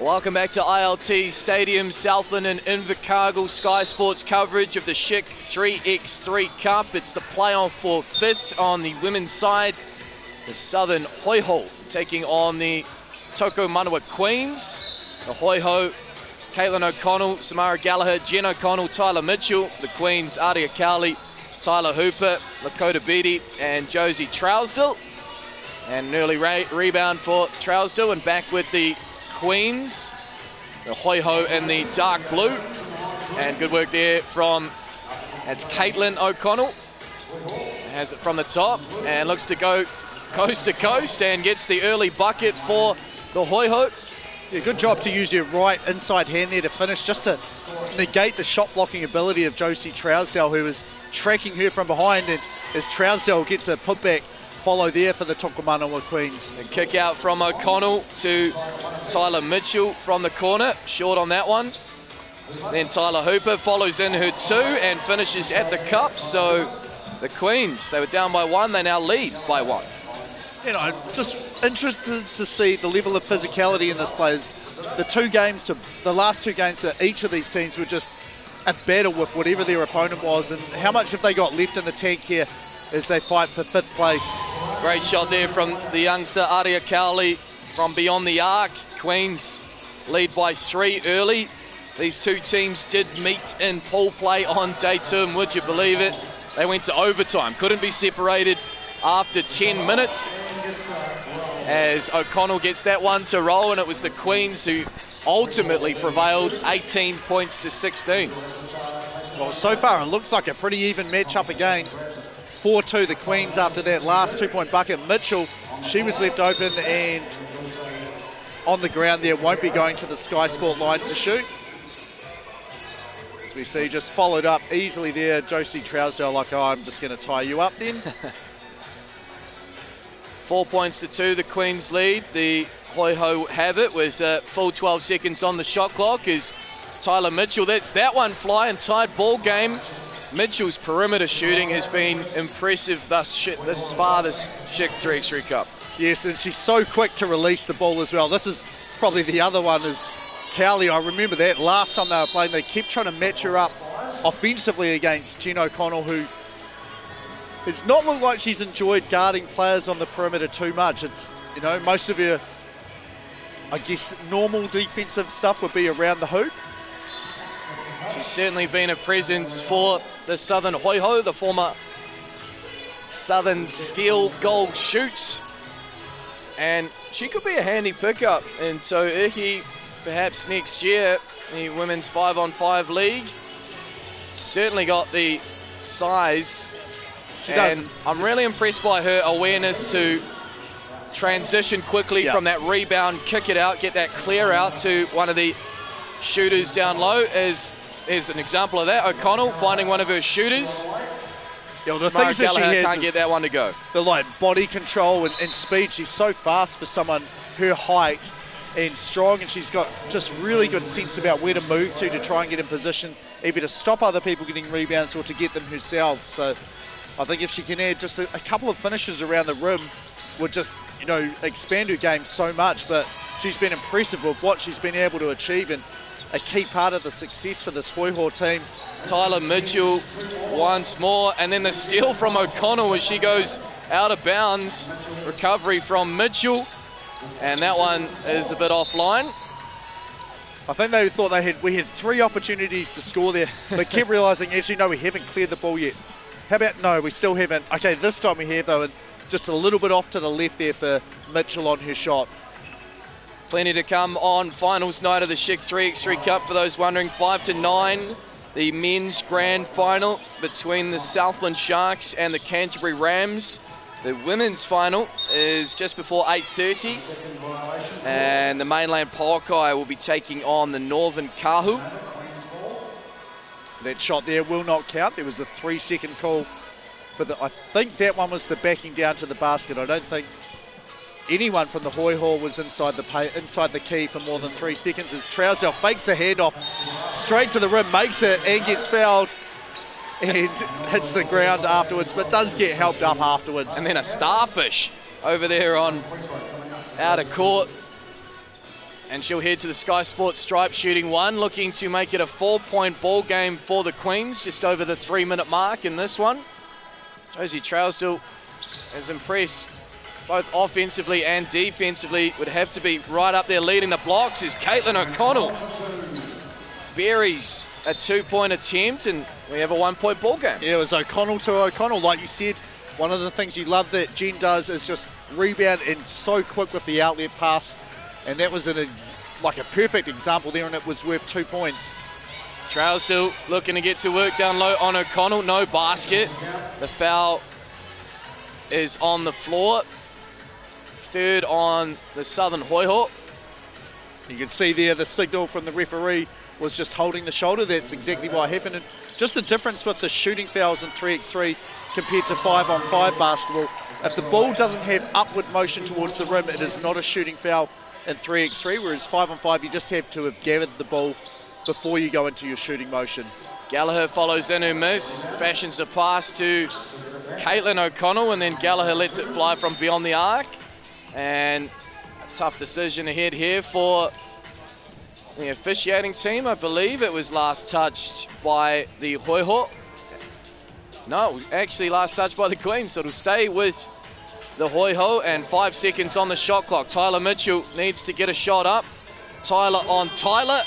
Welcome back to ILT Stadium, Southland and Invercargill. Sky Sports coverage of the Schick 3x3 Cup. It's the playoff for 5th on the women's side. The Southern Hoiho taking on the Tokomanawa Queens. The Hoiho, Caitlin O'Connell, Samara Gallagher, Jen O'Connell, Tyler Mitchell. The Queens, Aria Cowley, Tyler Hooper, Lakota Beatty and Josie Trousdale. And an early rebound for Trousdale, and back with the Queens, the Hoiho in the dark blue, and good work there from, that's Caitlin O'Connell, has it from the top and looks to go coast to coast and gets the early bucket for the Hoiho. Yeah, good job to use your right inside hand there to finish, just to negate the shot blocking ability of Josie Trousdale, who was tracking her from behind, and as Trousdale gets a putback follow there for the Tokomanawa Queens. A kick out from O'Connell to Tyler Mitchell from the corner, short on that one. Then Tyler Hooper follows in her 2 and finishes at the cup. So the Queens, they were down by 1, they now lead by 1. You know, just interested to see the level of physicality in this players. The last two games to each of these teams were just a battle with whatever their opponent was, and how much have they got left in the tank here as they fight for 5th place. Great shot there from the youngster Aria Cowley from beyond the arc. Queens lead by 3 early. These two teams did meet in pool play on day 2, and would you believe it, they went to overtime. Couldn't be separated after 10 minutes as O'Connell gets that one to roll, and it was the Queens who ultimately prevailed 18 points to 16. Well, so far it looks like a pretty even matchup again. 4-2 the Queens after that last 2-point bucket. Mitchell, she was left open and on the ground there, won't be going to the Sky Sport line to shoot. As we see, just followed up easily there, Josie Trousdale, like, oh, I'm just going to tie you up then. 4 points to 2, the Queens lead. The Hoiho have it with full 12 seconds on the shot clock as Tyler Mitchell, that's that one fly, and tied ball game. Mitchell's perimeter shooting has been impressive this far, this Schick 3x3 Cup. Yes, and she's so quick to release the ball as well. This is probably the other one, is Cowley. I remember that last time they were playing, they kept trying to match her up offensively against Jen O'Connell, who has not looked like she's enjoyed guarding players on the perimeter too much. It's, you know, most of her, I guess, normal defensive stuff would be around the hoop. She's certainly been a presence for the Southern Hoiho, the former Southern Steel Gold Shoots. And she could be a handy pickup. And so Iki, perhaps next year, the Women's 5-on-5 League, certainly got the size. And I'm really impressed by her awareness to transition quickly from that rebound, kick it out, get that clear out to one of the shooters down low, as there's an example of that. O'Connell finding one of her shooters. Yeah, well, the Samara things that she Gallagher has can't is get that one to go. the like body control and speed. She's so fast for someone her height and strong, and she's got just really good sense about where to move to try and get in position, either to stop other people getting rebounds or to get them herself. So I think if she can add just a couple of finishes around the rim, would just, you know, expand her game so much. But she's been impressive with what she's been able to achieve, and a key part of the success for this Hoiho team. Tyler Mitchell once more, and then the steal from O'Connell as she goes out of bounds. Recovery from Mitchell, and that one is a bit offline. I think they thought we had 3 opportunities to score there, but kept realising, actually, no, we haven't cleared the ball yet. How about, no, we still haven't. Okay, this time we have, though, and just a little bit off to the left there for Mitchell on her shot. Plenty to come on finals night of the Schick 3x3 Cup. For those wondering, 5 to 9, the men's grand final between the Southland Sharks and the Canterbury Rams. The women's final is just before 8:30, and the mainland Pokai will be taking on the Northern Kahu. That shot there will not count. There was a 3-second call, but I think that one was the backing down to the basket. I don't think anyone from the Hoiho was inside the key for more than 3 seconds, as Trousdale fakes the handoff straight to the rim, makes it and gets fouled and hits the ground afterwards, but does get helped up afterwards. And then a starfish over there on outer court. And she'll head to the Sky Sports stripe, shooting 1, looking to make it a 4-point ball game for the Queens, just over the 3-minute mark in this one. Josie Trousdale has impressed both offensively and defensively. Would have to be right up there leading the blocks is Caitlin O'Connell. Buries a 2-point attempt, and we have a 1-point ball game. Yeah, it was O'Connell to O'Connell. Like you said, one of the things you love that Jen does is just rebound and so quick with the outlet pass. And that was like a perfect example there, and it was worth 2 points. Trousdale looking to get to work down low on O'Connell. No basket. The foul is on the floor. Third on the Southern Hoiho. You can see there the signal from the referee was just holding the shoulder. That's exactly what happened. And just the difference with the shooting fouls in 3x3 compared to 5-on-5 basketball. If the ball doesn't have upward motion towards the rim, it is not a shooting foul in 3x3, whereas 5-on-5 you just have to have gathered the ball before you go into your shooting motion. Gallagher follows in her miss, fashions a pass to Caitlin O'Connell, and then Gallagher lets it fly from beyond the arc. And a tough decision ahead here for the officiating team. I believe it was last touched by the Hoiho. No, it was actually last touched by the Queens, so it'll stay with the Hoiho, and 5 seconds on the shot clock. Tyler Mitchell needs to get a shot up. Tyler on Tyler,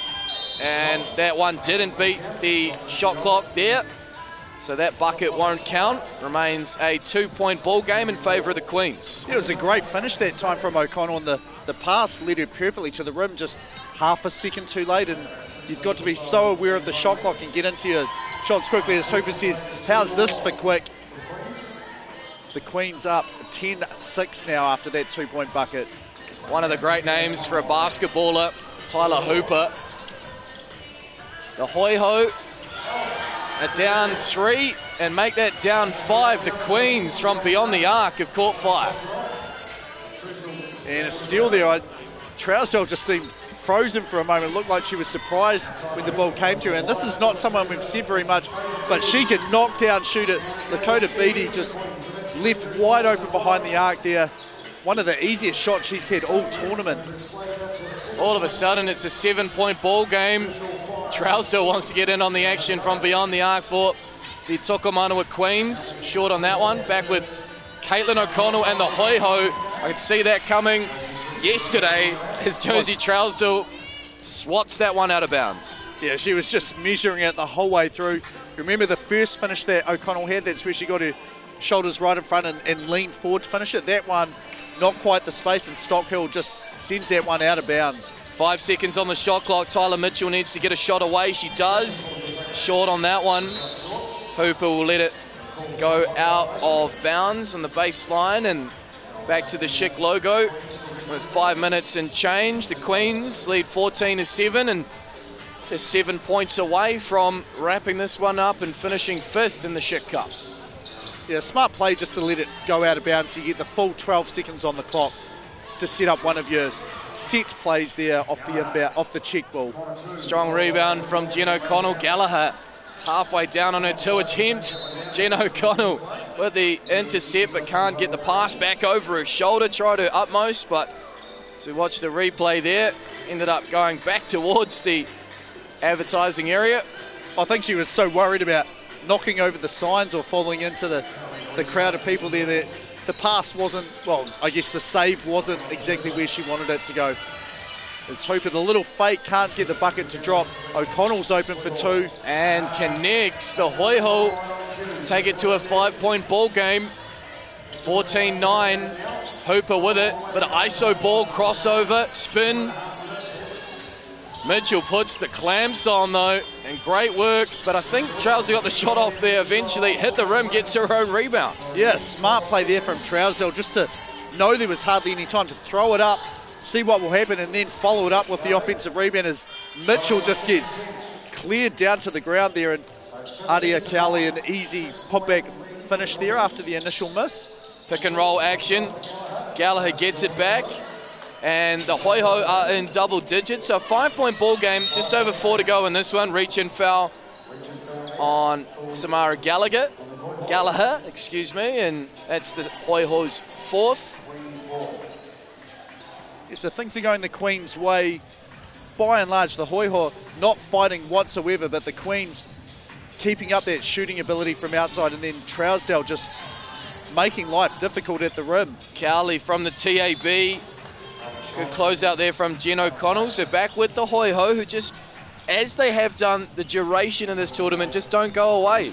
and that one didn't beat the shot clock there, so that bucket won't count. Remains a 2-point ball game in favour of the Queens. Yeah, it was a great finish that time from O'Connell, and the pass led her perfectly to the rim, just half a second too late, and you've got to be so aware of the shot clock and get into your shots quickly. As Hooper says, how's this for quick? The Queens up 10-6 now after that 2-point bucket. One of the great names for a basketballer, Tyler Hooper. The Hoiho are down 3 and make that down 5. The Queens from beyond the arc have caught 5. And a steal there. Trousdale just seemed frozen for a moment. Looked like she was surprised when the ball came to her. And this is not someone we've said very much, but she can knock down, shoot it. Lakota Beattie just left wide open behind the arc there. One of the easiest shots she's had all tournament. All of a sudden, it's a 7-point ball game. Trousdale wants to get in on the action from beyond the arc for the Tokomanawa Queens. Short on that one. Back with Caitlin O'Connell and the Hoiho. I could see that coming yesterday as Josie Trousdale swats that one out of bounds. Yeah, she was just measuring it the whole way through. Remember the first finish that O'Connell had? That's where she got her shoulders right in front and leaned forward to finish it. That one, not quite the space, and Stockhill just sends that one out of bounds. 5 seconds on the shot clock. Tyler Mitchell needs to get a shot away. She does. Short on that one. Hooper will let it go out of bounds on the baseline and back to the Schick logo. With 5 minutes and change, the Queens lead 14-7, and Just 7 points away from wrapping this one up and finishing 5th in the Schick Cup. Yeah, smart play just to let it go out of bounds so you get the full 12 seconds on the clock to set up one of your set plays there off the inbound, off the check ball. Strong rebound from Jen O'Connell. Gallagher halfway down on her 2 attempt. Jen O'Connell with the intercept but can't get the pass back over her shoulder. Tried her utmost, but as we watch the replay there, ended up going back towards the advertising area. I think she was so worried about knocking over the signs or falling into the crowd of people there that the pass wasn't, well, I guess the save wasn't exactly where she wanted it to go. It's Hooper, the little fake, can't get the bucket to drop. O'Connell's open for 2. And connects. The Hoiho take it to a 5-point ball game. 14-9. Hooper with it, but an ISO ball, crossover, spin. Mitchell puts the clamps on though, and great work, but I think Trousdale got the shot off there eventually, hit the rim, gets her own rebound. Yeah, smart play there from Trousdale, just to know there was hardly any time to throw it up, see what will happen, and then follow it up with the offensive rebound as Mitchell just gets cleared down to the ground there, and Adia Cowley an easy pop-back finish there after the initial miss. Pick and roll action, Gallagher gets it back, and the Hoiho are in double digits. A 5-point ball game, just over 4 to go in this one. Reach and foul on Samara Gallagher, and that's the Hoiho's 4th. Yeah, so things are going the Queen's way. By and large, the Hoiho not fighting whatsoever, but the Queens keeping up that shooting ability from outside, and then Trousdale just making life difficult at the rim. Cowley from the TAB. Good close out there from Jen O'Connell. So back with the Hoiho, who just, as they have done the duration of this tournament, just don't go away.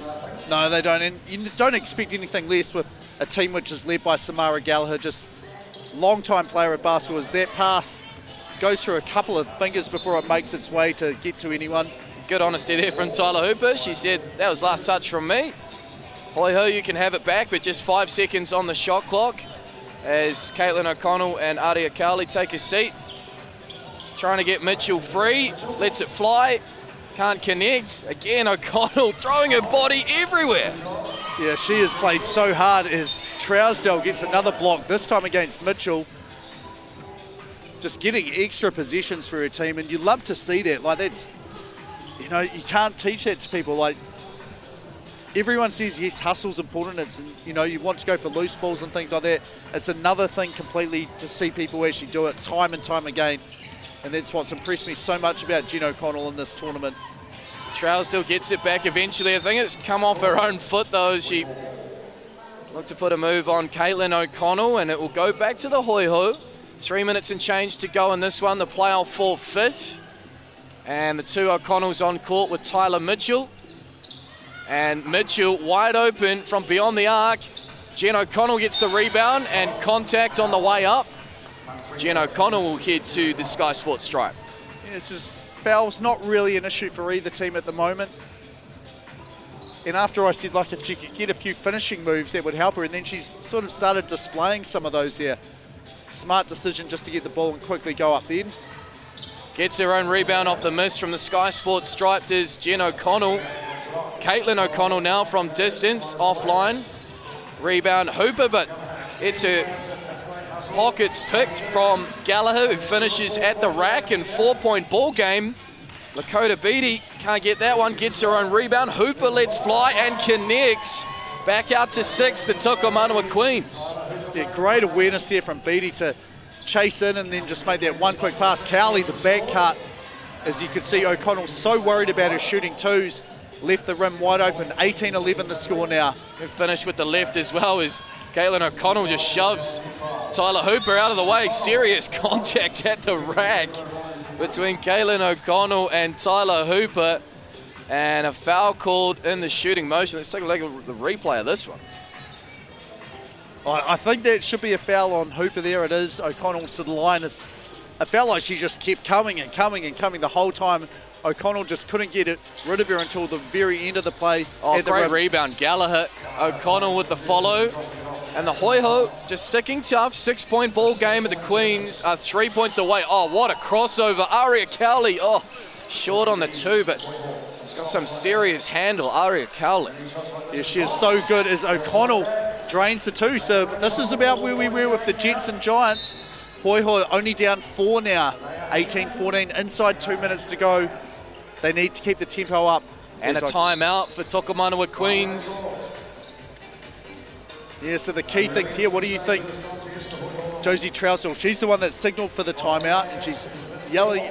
No, they don't. And you don't expect anything less with a team which is led by Samara Gallagher, just long-time player at basketball. As that pass goes through a couple of fingers before it makes its way to get to anyone. Good honesty there from Tyler Hooper. She said, that was last touch from me. Hoiho, you can have it back, but just 5 seconds on the shot clock as Caitlin O'Connell and Adia Cowley take a seat. Trying to get Mitchell free, lets it fly, can't connect. Again, O'Connell throwing her body everywhere. Yeah, she has played so hard as Trousdale gets another block, this time against Mitchell. Just getting extra possessions for her team, and you love to see that. Like, that's, you know, you can't teach that to people. Like, everyone says, yes, hustle's important. It's, you know, you want to go for loose balls and things like that. It's another thing completely to see people actually do it time and time again. And that's what's impressed me so much about Jen O'Connell in this tournament. Trousdale gets it back eventually. I think it's come off her own foot, though, as she looked to put a move on Caitlin O'Connell, and it will go back to the Hoiho. 3 minutes and change to go in this one. The playoff for 5th. And the 2 O'Connells on court with Tyler Mitchell. And Mitchell wide open from beyond the arc. Jen O'Connell gets the rebound and contact on the way up. Jen O'Connell will head to the Sky Sports stripe. Yeah, it's just foul's not really an issue for either team at the moment. And after I said, like, if she could get a few finishing moves, that would help her. And then she's sort of started displaying some of those there. Smart decision just to get the ball and quickly go up then. Gets her own rebound off the miss from the Sky Sports stripe is Jen O'Connell. Caitlin O'Connell now from distance, offline. Rebound Hooper, but it's her pockets picked from Gallagher, who finishes at the rack, and 4-point ball game. Lakota Beatty can't get that one, gets her own rebound. Hooper lets fly and connects. Back out to 6, the Tukumanawa Queens. Yeah, great awareness there from Beatty to chase in and then just make that one quick pass. Cowley, the back cut. As you can see, O'Connell so worried about her shooting twos. Left the rim wide open, 18-11 the score now. And finish with the left as well as Caitlin O'Connell just shoves Tyler Hooper out of the way. Serious contact at the rack between Caitlin O'Connell and Tyler Hooper. And a foul called in the shooting motion. Let's take a look at the replay of this one. I think that should be a foul on Hooper there. It is. O'Connell's to the line. It's a foul like she just kept coming and coming and coming the whole time. O'Connell just couldn't get rid of her until the very end of the play. Oh, great rebound. Gallagher, O'Connell with the follow. And the Hoiho just sticking tough. 6-point ball game at the Queens are 3 points away. Oh, what a crossover. Aria Cowley, oh, Short on the 2, but she's got some serious handle, Aria Cowley. Yeah, she is so good as O'Connell drains the 2. So this is about where we were with the Jets and Giants. Hoi Hoi only down 4 now, 18-14, inside 2 minutes to go. They need to keep the tempo up. And a timeout for Tokomanawa Queens. Yeah, so the key things here, what do you think? Josie Trousdale, she's the one that signalled for the timeout, and she's yelling,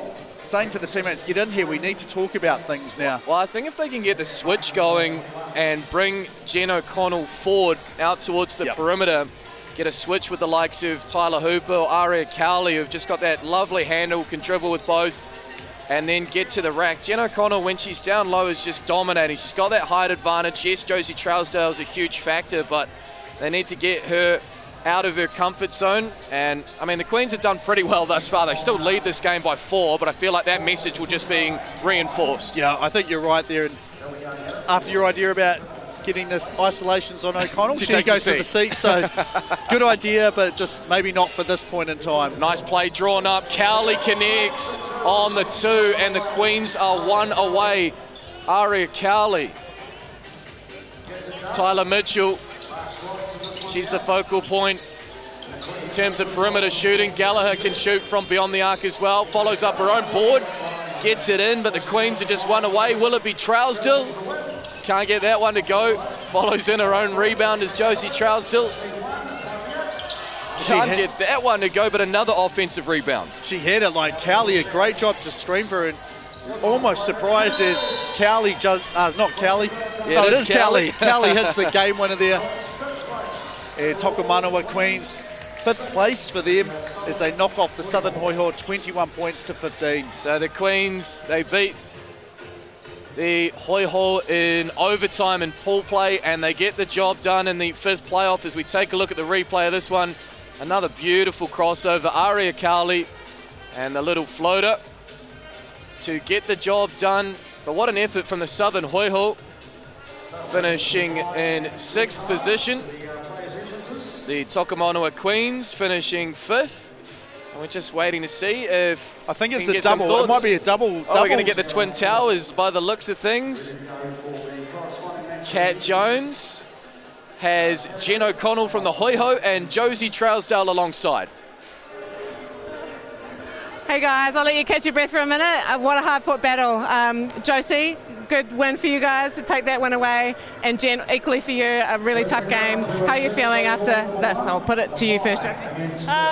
saying to the teammates, get in here, we need to talk about things now. Well, I think if they can get the switch going and bring Jen O'Connell forward out towards the perimeter, get a switch with the likes of Tyler Hooper or Aria Cowley, who've just got that lovely handle, can dribble with both, and then get to the rack. Jen O'Connell, when she's down low, is just dominating. She's got that height advantage. Yes, Josie Trousdale is a huge factor, but they need to get her out of her comfort zone. And, I mean, the Queens have done pretty well thus far. They still lead this game by 4, but I feel like that message will just be reinforced. Yeah, I think you're right there. And after your idea about getting this isolations on O'Connell, she goes to the seat. So good idea, but just maybe not for this point in time. Nice play drawn up. Cowley connects on the 2, and the Queens are 1 away. Aria Cowley. Tyler Mitchell. She's the focal point in terms of perimeter shooting. Gallagher can shoot from beyond the arc as well. Follows up her own board. Gets it in, but the Queens are just 1 away. Will it be Trousdale? Can't get that one to go. Follows in her own rebound as Josie Trousdale. Can't get that one to go, but another offensive rebound. She had it like Cowley, a great job to screen for her, and almost surprised as Cowley, not Cowley. Yeah, no, it is Cowley. Cowley hits the game winner there. And Tokomanawa Queens, 5th place for them as they knock off the Southern Hoi Hoi 21 points to 15. So the Queens, they beat the Hoi Hoi in overtime and pool play, and they get the job done in the 5th playoff. As we take a look at the replay of this one, another beautiful crossover. Aria Cowley and the little floater to get the job done. But what an effort from the Southern Hoi Hoi, finishing in 6th position. The Tokomanawa Queens finishing 5th. And we're just waiting to see if I think it's a double. It might be a double. Oh, we're going to get the Twin Towers by the looks of things. Kat Jones has Jen O'Connell from the Hoi Hoi and Josie Trousdale alongside. Hey guys, I'll let you catch your breath for a minute. What a hard-fought battle. Josie, good win for you guys to take that one away. And Jen, equally for you, a really tough game. How are you feeling after this? I'll put it to you first, Josie.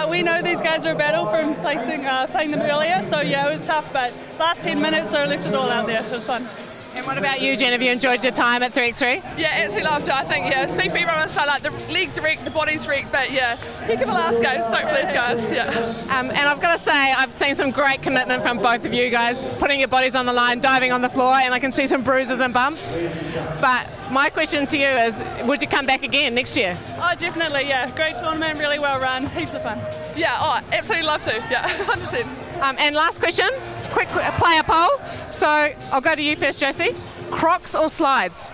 We know these guys are a battle from playing them earlier, so yeah, it was tough, but last 10 minutes, so left it all out there. It was fun. And what about you, Jen? Have you enjoyed your time at 3x3? Yeah, absolutely loved it. I think, yeah, speak for everyone on the side, like the legs are wrecked, the body's wrecked, but yeah, heck of a last game. Stoked for these guys, yeah. And I've got to say, I've seen some great commitment from both of you guys, putting your bodies on the line, diving on the floor, and I can see some bruises and bumps. But my question to you is, would you come back again next year? Oh, definitely, yeah. Great tournament, really well run, heaps of fun. Yeah, oh, absolutely love to, yeah, 100%. And last question, quick player poll. So I'll go to you first, Josie. Crocs or slides?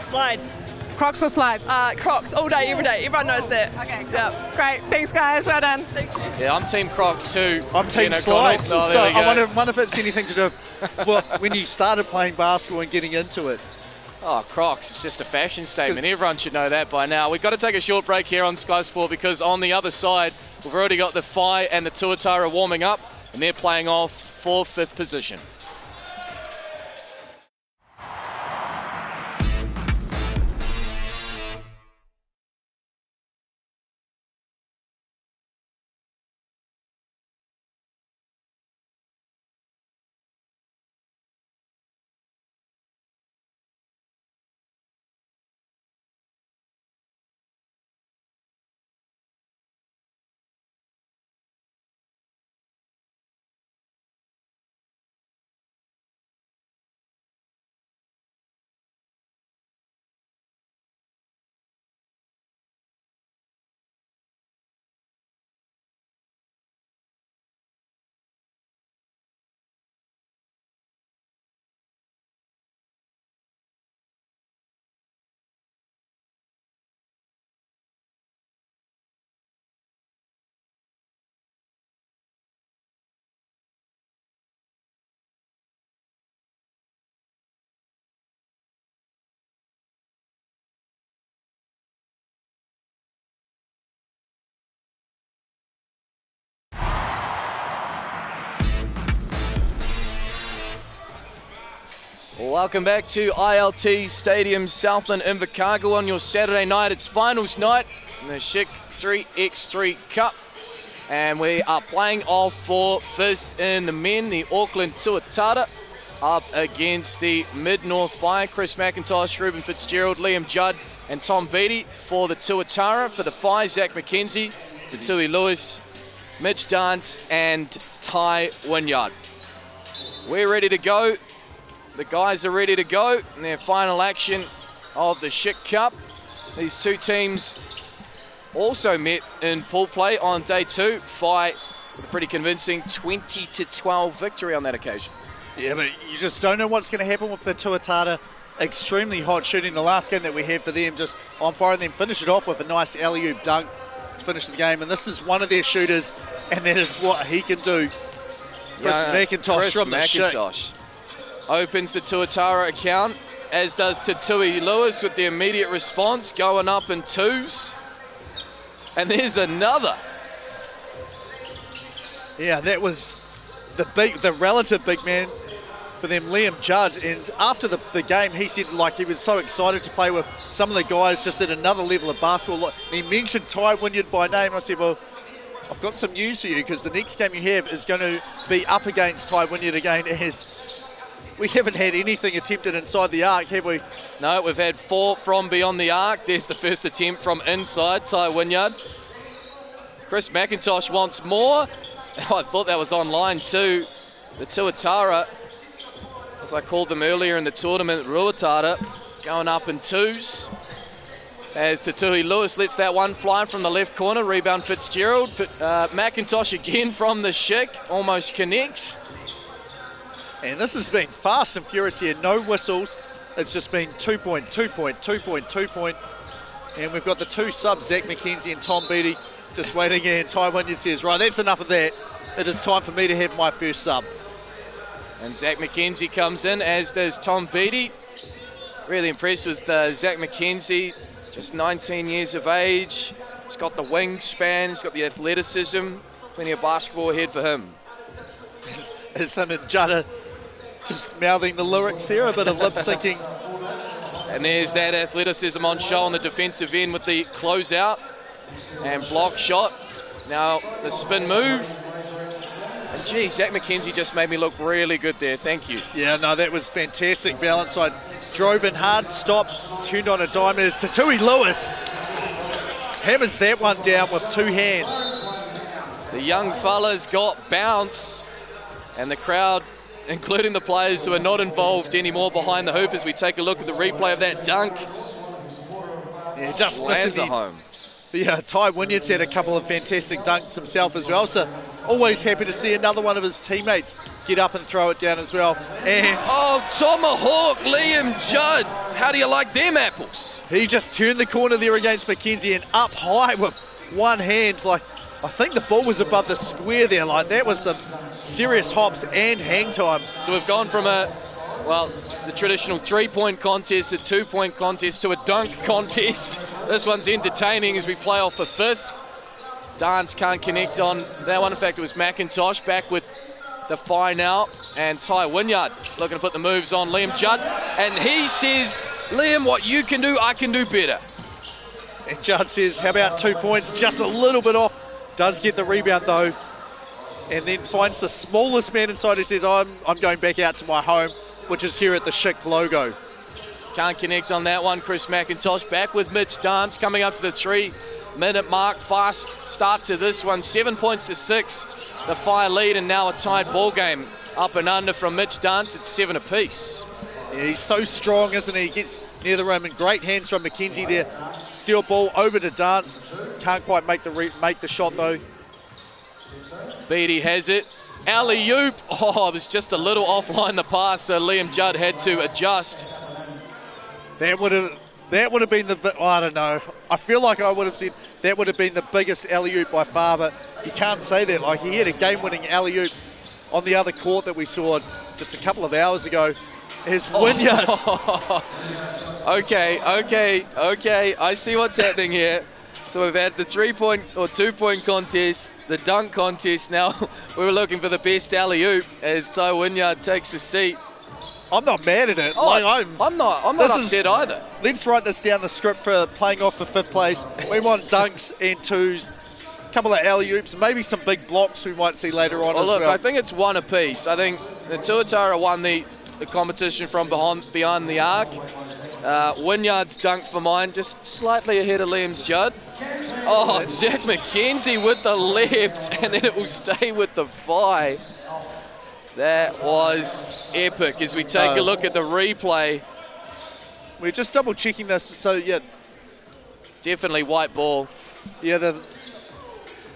Slides. Crocs or slides? Crocs, all day, every day. Everyone knows that. Okay, cool. Yeah. Great. Thanks, guys. Well done. Thank you. Yeah, I'm Team Crocs too. I'm Team Slides. So I wonder if it's anything to do with when you started playing basketball and getting into it. Oh, Crocs, it's just a fashion statement. Everyone should know that by now. We've got to take a short break here on Sky Sport because on the other side, we've already got the Phi and the Tuatara warming up, and they're playing off for 5th position. Welcome back to ILT Stadium, Southland, Invercargill on your Saturday night. It's finals night in the Schick 3x3 Cup. And we are playing off for 5th in the men, the Auckland Tuatara, up against the Mid-North Fire. Chris McIntosh, Reuben Fitzgerald, Liam Judd and Tom Beattie for the Tuatara. For the Fire, Zach McKenzie, Tatui Lewis, Mitch Dance and Ty Wynyard. We're ready to go. The guys are ready to go in their final action of the Schick Cup. These two teams also met in pool play on day 2. Fight with a pretty convincing 20-12 victory on that occasion. Yeah, but you just don't know what's going to happen with the Tuatara. Extremely hot shooting. The last game that we had for them, just on fire, and then finish it off with a nice alley-oop dunk to finish the game. And this is one of their shooters, and that is what he can do. Chris McIntosh from the Schick opens the Tuatara account, as does Tatui Lewis with the immediate response, going up in 2s. And there's another. Yeah, that was the relative big man for them, Liam Judd. And after the game, he said like he was so excited to play with some of the guys just at another level of basketball. And he mentioned Ty Wynyard by name. I said, well, I've got some news for you, because the next game you have is going to be up against Ty Wynyard again, as we haven't had anything attempted inside the arc, have we? No, we've had 4 from beyond the arc. There's the first attempt from inside, Ty Wynyard. Chris McIntosh wants more. I thought that was online too. The Tuatara, as I called them earlier in the tournament, Ruatara, going up in 2s. As Tatui Lewis lets that one fly from the left corner. Rebound Fitzgerald. McIntosh again from the Schick. Almost connects. And this has been fast and furious here. No whistles. It's just been 2-point, 2-point, 2-point, 2-point. And we've got the 2 subs, Zach McKenzie and Tom Beattie, just waiting in. Ty Wynyard says, right, that's enough of that. It is time for me to have my first sub. And Zach McKenzie comes in, as does Tom Beattie. Really impressed with Zach McKenzie. Just 19 years of age. He's got the wingspan, he's got the athleticism. Plenty of basketball ahead for him. As him and Judd just mouthing the lyrics there, a bit of lip syncing. And there's that athleticism on show on the defensive end with the closeout and block shot. Now the spin move. And gee, Zach McKenzie just made me look really good there. Thank you. Yeah, no, that was fantastic balance. I drove in hard, stopped, turned on a dime. As Tatui Lewis hammers that one down with 2 hands. The young fella's got bounce, and the crowd, including the players who are not involved anymore behind the hoop, as we take a look at the replay of that dunk. Yeah, just slams it home. Yeah, Ty Wynyard's had a couple of fantastic dunks himself as well, so always happy to see another one of his teammates get up and throw it down as well. And oh, tomahawk, Liam Judd. How do you like them apples? He just turned the corner there against McKenzie and up high with one hand. Like, I think the ball was above the square there. Like, that was some serious hops and hang time. So we've gone from the traditional 3-point contest, a 2-point contest, to a dunk contest. This one's entertaining as we play off for 5th. Dance can't connect on that one. In fact, it was McIntosh back with the fire now. And Ty Wynyard looking to put the moves on Liam Judd. And he says, Liam, what you can do, I can do better. And Judd says, how about 2 points? Just a little bit off. Does get the rebound though. And then finds the smallest man inside who says, I'm going back out to my home, which is here at the Schick logo. Can't connect on that one. Chris McIntosh back with Mitch Dance coming up to the 3-minute mark. Fast start to this one. 7 points to 6. The Fire lead, and now a tied ball game. Up and under from Mitch Dance. It's 7 apiece. Yeah, he's so strong, isn't he? He gets near the rim, and great hands from McKenzie there. Steal ball over to Dance. Can't quite make the shot though. Beattie has it. Alley-oop. Oh, it was just a little offline the pass, so Liam Judd had to adjust. That would have been I don't know. I feel like I would have said that would have been the biggest alley-oop by far, but you can't say that. Like, he had a game-winning alley-oop on the other court that we saw just a couple of hours ago. His Wynyard. Okay. I see what's happening here. So we've had the 3-point or 2-point contest, the dunk contest. Now we were looking for the best alley-oop as Ty Wynyard takes a seat. I'm not mad at it. Oh, Like, I'm not upset either. Let's write this down the script for playing off for 5th place. We want dunks and 2s, a couple of alley-oops, maybe some big blocks we might see later on Well, as look, well. I think it's one apiece. I think the Tuatara won the competition from behind the arc. Wynyard's dunk for mine, just slightly ahead of Liam's Judd. Oh, Jack McKenzie with the left, and then it will stay with the 5. That was epic as we take a look at the replay. We're just double checking this, so yeah. Definitely white ball. Yeah, the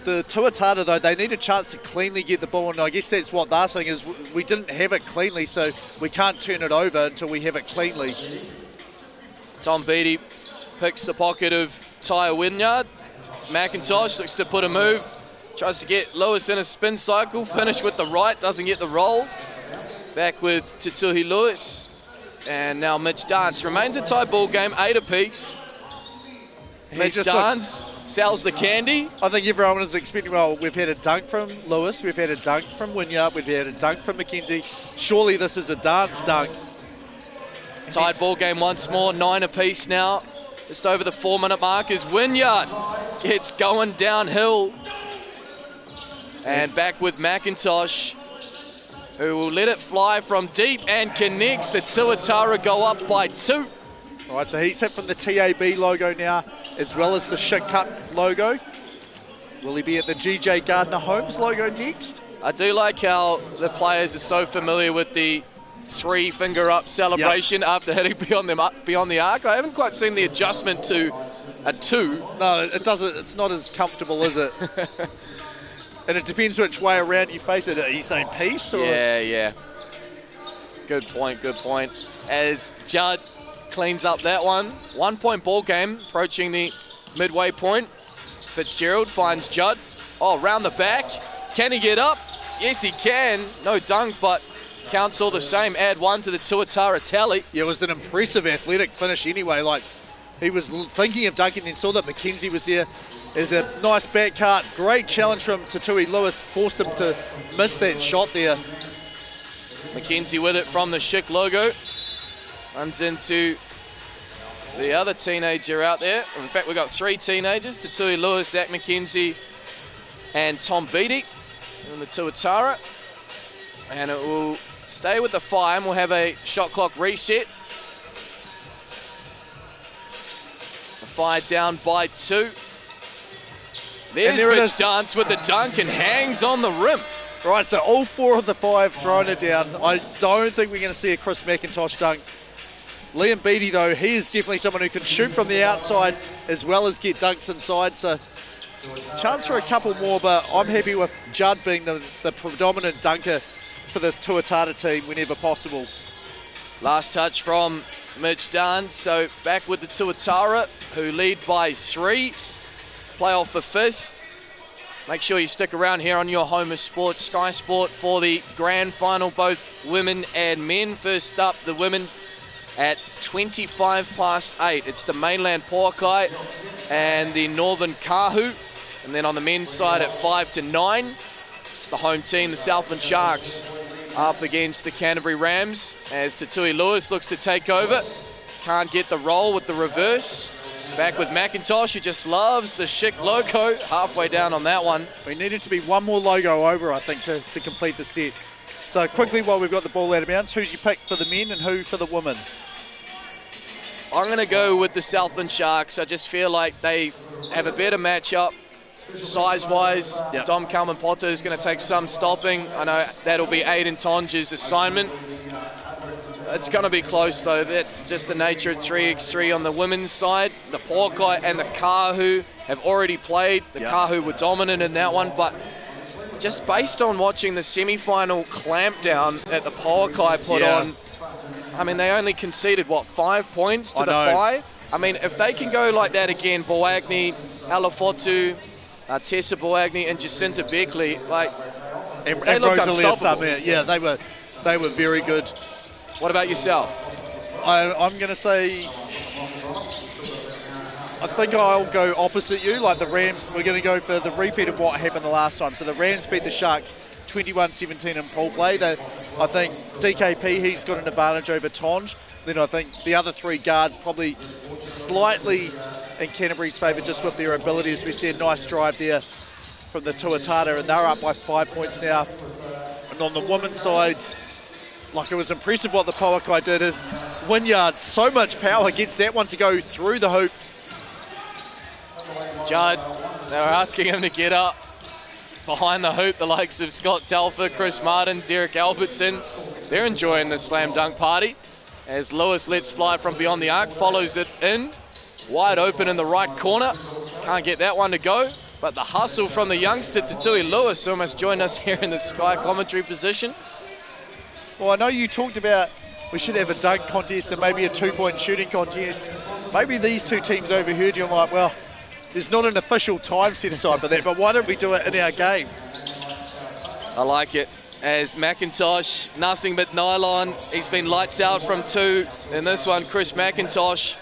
Tuatara, though, they need a chance to cleanly get the ball, and I guess that's what they're saying is we didn't have it cleanly, so we can't turn it over until we have it cleanly. Tom Beattie picks the pocket of Ty Wynyard. McIntosh looks to put a move. Tries to get Lewis in a spin cycle. Finish with the right. Doesn't get the roll. Back with Tutuhi Lewis. And now Mitch Dance. Remains a tie ball game. 8 apiece. Mitch Dance sells the candy. I think everyone was expecting, well, we've had a dunk from Lewis. We've had a dunk from Wynyard. We've had a dunk from McKenzie. Surely this is a Dance dunk. Tied ball game once more, 9 apiece now. Just over the 4-minute mark as Wynyard gets going downhill. And back with McIntosh, who will let it fly from deep and connects. The Tuatara go up by 2. All right, so he's hit from the TAB logo now, as well as the Schick Cup logo. Will he be at the GJ Gardner Homes logo next? I do like how the players are so familiar with the 3-finger up celebration after hitting beyond the arc. I haven't quite seen the adjustment to a 2. No, it doesn't. It's not as comfortable, is it? And it depends which way around you face it. Are you saying peace? Or? Yeah. Good point. As Judd cleans up that one. 1-point ball game approaching the midway point. Fitzgerald finds Judd. Oh, round the back. Can he get up? Yes, he can. No dunk, but counts all the same. Add 1 to the Tuatara tally. Yeah, it was an impressive athletic finish anyway. Like, he was thinking of dunking and saw that McKenzie was there. There's a nice back cart. Great challenge from Tutuhi Lewis. Forced him to miss that shot there. McKenzie with it from the Schick logo. Runs into the other teenager out there. In fact, we've got 3 teenagers. Tutuhi Lewis, Zach McKenzie, and Tom Beattie in the Tuatara. And it will stay with the 5. We'll have a shot clock reset. The 5 down by 2. There's Mitch Dance with the dunk and hangs on the rim. Right, so all 4 of the 5 throwing it down. I don't think we're going to see a Chris McIntosh dunk. Liam Beattie, though, he is definitely someone who can shoot from the outside as well as get dunks inside. So chance for a couple more, but I'm happy with Judd being the predominant dunker for this Tuatara team whenever possible. Last touch from Mitch Dance. So back with the Tuatara, who lead by 3. Playoff for 5th. Make sure you stick around here on your home of sports, Sky Sport, for the grand final, both women and men. First up, the women at 8:25. It's the mainland Poakai and the northern Kahu. And then on the men's side at 5 to 9, it's the home team, the Southland Sharks, up against the Canterbury Rams as Tutuhi Lewis looks to take over. Can't get the roll with the reverse. Back with McIntosh, who just loves the Schick logo. Halfway down on that one. We needed to be one more logo over, I think, to complete the set. So quickly, while we've got the ball out of bounds, who's your pick for the men and who for the women? I'm going to go with the Southland Sharks. I just feel like they have a better matchup size-wise. Yep. Dom Kalman-Potter is going to take some stopping. I know that'll be Aiden Tonge's assignment. It's going to be close, though. That's just the nature of 3x3 on the women's side. The Poakai and the Kahu have already played. The Kahu were dominant in that one, but just based on watching the semi-final clampdown that the Poakai put on, I mean, they only conceded, 5 points to the 5? I mean, if they can go like that again, Boagni, Alafotu, Tessa Boagni, and Jacinta Beckley, they looked unstoppable. Yeah, they were very good. What about yourself? I'm going to say, I think I'll go opposite you. Like the Rams, we're going to go for the repeat of what happened the last time. So the Rams beat the Sharks 21-17 in pool play. I think DKP, he's got an advantage over Tonge. Then I think the other three guards probably slightly in Canterbury's favour just with their ability. As we see a nice drive there from the Tuatara, and they're up by 5 points now. And on the women's side, like, it was impressive what the Poakai did. Is Wynyard, so much power, gets that one to go through the hoop. Judd, they were asking him to get up behind the hoop. The likes of Scott Telfer, Chris Martin, Derek Albertson, they're enjoying the slam dunk party. As Lewis lets fly from beyond the arc, follows it in, wide open in the right corner. Can't get that one to go, but the hustle from the youngster Tatui Lewis almost joined us here in the Sky commentary position. Well, I know you talked about we should have a dunk contest and maybe a two-point shooting contest. Maybe these two teams overheard you and like, well, there's not an official time set aside for that, but why don't we do it in our game? I like it. As McIntosh, nothing but nylon. He's been lights out from two. In this one, Chris McIntosh.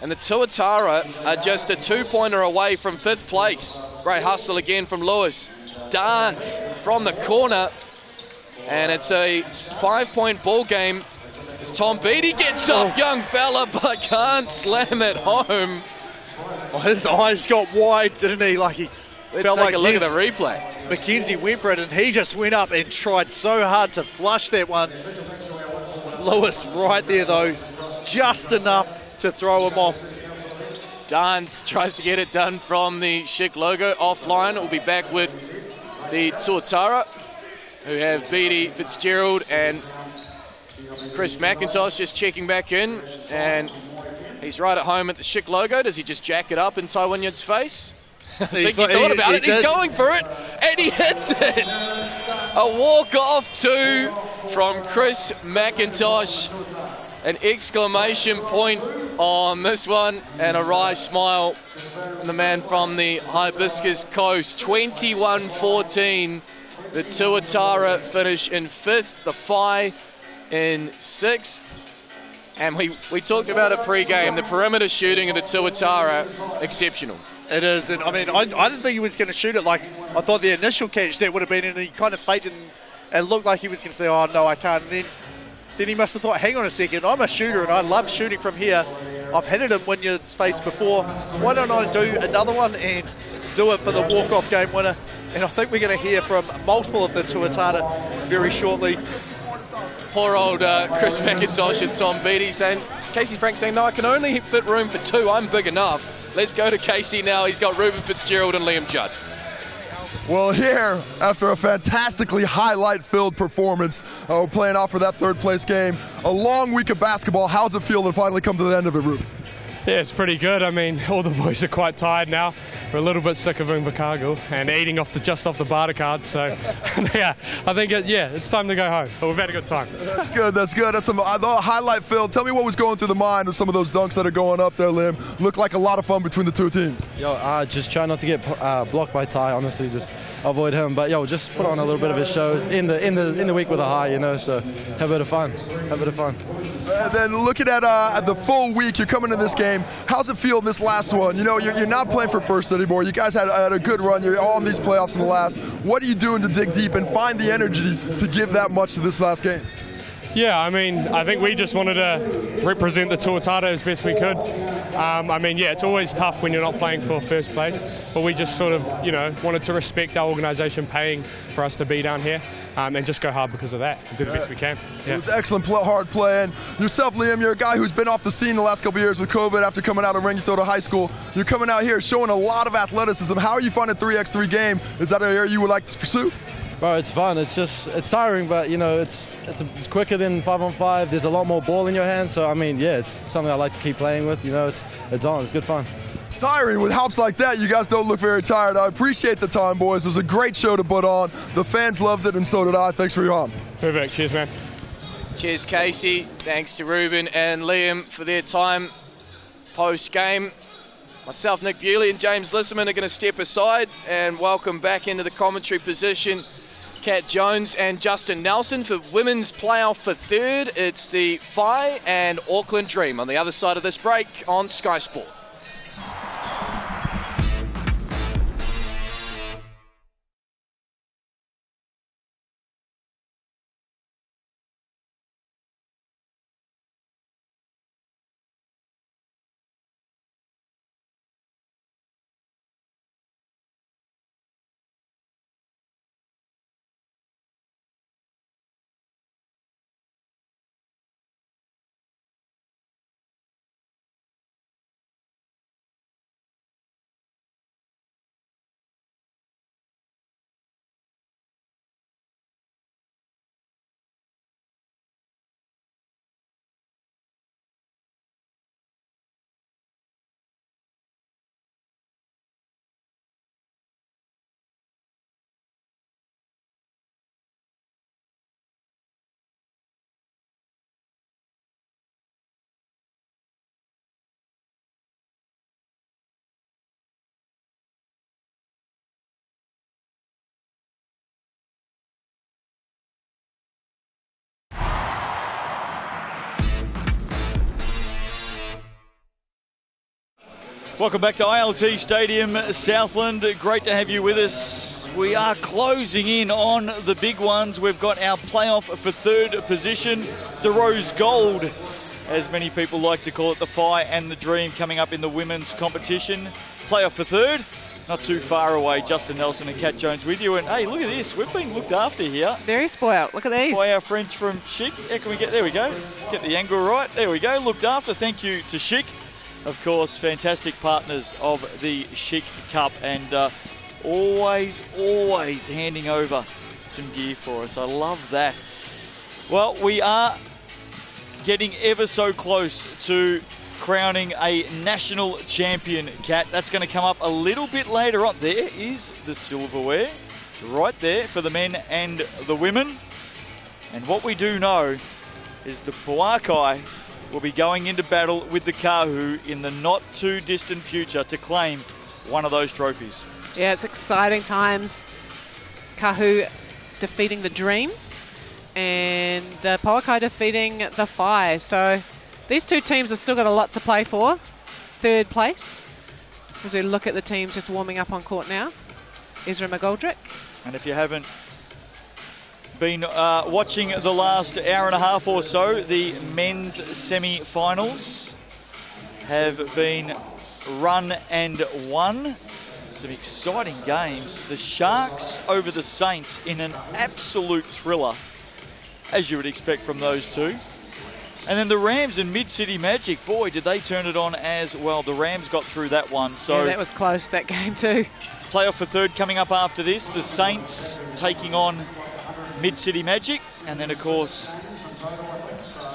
And the Tuatara are just a two-pointer away from 5th place. Great hustle again from Lewis. Dance from the corner. And it's a 5-point ball game as Tom Beattie gets up, young fella, but can't slam it home. Well, his eyes got wide, didn't he? Like he Let's felt take like a look at the replay. Mackenzie went for it, and he just went up and tried so hard to flush that one. Lewis right there, though, just enough to throw him off. Dance tries to get it done from the Schick logo offline. We'll be back with the Tuatara, who have Beattie, Fitzgerald, and Chris McIntosh just checking back in. And he's right at home at the Schick logo. Does he just jack it up in Tai Wynyard's face? I think he thought about it. He's going for it, and he hits it. A walk-off two from Chris McIntosh. An exclamation point on this one, and a wry smile from the man from the Hibiscus Coast. 21-14. The Tuatara finish in 5th, the Phi in 6th. And we talked about it pre-game. The perimeter shooting of the Tuatara, exceptional. It is, and I mean, I didn't think he was going to shoot it. Like, I thought the initial catch that would have been, and he kind of faked it and looked like he was going to say, oh, no, I can't. And then he must have thought, hang on a second, I'm a shooter, and I love shooting from here. I've hit it in Wynyard's face before. Why don't I do another one and do it for the walk-off game winner? And I think we're going to hear from multiple of the Tuatara very shortly. Poor old Chris McIntosh and Tom Beattie saying, Casey Frank saying, no, I can only fit room for 2. I'm big enough. Let's go to Casey now. He's got Reuben Fitzgerald and Liam Judd. Well, here, after a fantastically highlight-filled performance, we're playing off for that 3rd place game. A long week of basketball. How's it feel to finally come to the end of it, Reuben? Yeah, it's pretty good. I mean, all the boys are quite tired now. We're a little bit sick of Invercargill and eating just off the barter card. So, yeah, I think, it's time to go home. But we've had a good time. That's good. That's good. That's some highlight film. Tell me what was going through the mind of some of those dunks that are going up there, Lim. Looked like a lot of fun between the two teams. Just try not to get blocked by Ty. Honestly, just avoid him. But just put on a little bit of a show in the week with a high, So have a bit of fun. And then looking at the full week, you're coming to this game. How's it feel in this last one? You're not playing for first anymore. You guys had a good run. You're all in these playoffs in the last. What are you doing to dig deep and find the energy to give that much to this last game? Yeah, I mean, I think we just wanted to represent the Tuatara as best we could. It's always tough when you're not playing for first place, but we just sort of, wanted to respect our organisation paying for us to be down here and just go hard because of that and do the best we can. Yeah. It was excellent hard play. And yourself, Liam, you're a guy who's been off the scene the last couple of years with COVID after coming out of Rangitoto High School. You're coming out here showing a lot of athleticism. How are you finding 3x3 game? Is that an area you would like to pursue? Bro, it's fun. It's tiring, but it's quicker than 5-on-5. There's a lot more ball in your hands, so it's something I like to keep playing with. It's on. It's good fun. Tiring with helps like that. You guys don't look very tired. I appreciate the time, boys. It was a great show to put on. The fans loved it, and so did I. Thanks for your help. Perfect. Cheers, man. Cheers, Casey. Thanks to Reuben and Liam for their time post-game. Myself, Nick Bewley, and James Lisserman are going to step aside and welcome back into the commentary position Kat Jones and Justin Nelson for women's playoff for 3rd. It's the Phi and Auckland Dream on the other side of this break on Sky Sport. Welcome back to ILT Stadium, Southland. Great to have you with us. We are closing in on the big ones. We've got our playoff for third position, the Rose Gold, as many people like to call it, the Fi and the Dream coming up in the women's competition. Playoff for third, not too far away. Justin Nelson and Kat Jones with you. And hey, look at this. We've been looked after here. Very spoiled. Look at these. By our friends from Schick. How can we get, there we go. Get the angle right. There we go. Looked after. Thank you to Schick. Of course, fantastic partners of the Schick Cup. And always handing over some gear for us. I love that. Well, we are getting ever so close to crowning a national champion, Kat. That's going to come up a little bit later on. There is the silverware right there for the men and the women. And what we do know is the Puakai will be going into battle with the Kahu in the not too distant future to claim one of those trophies. Yeah, it's exciting times. Kahu defeating the Dream and the Puakai defeating the Fi. So these two teams have still got a lot to play for. Third place, as we look at the teams just warming up on court now. Ezra McGoldrick. And if you haven't been watching the last hour and a half or so, the men's semi-finals have been run and won. Some exciting games. The Sharks over the Saints in an absolute thriller, as you would expect from those two. And then the Rams and Mid-City Magic, boy, did they turn it on as well. The Rams got through that one. So yeah, that was close, that game too. Playoff for third coming up after this. The Saints taking on Mid-City Magic. And then, of course,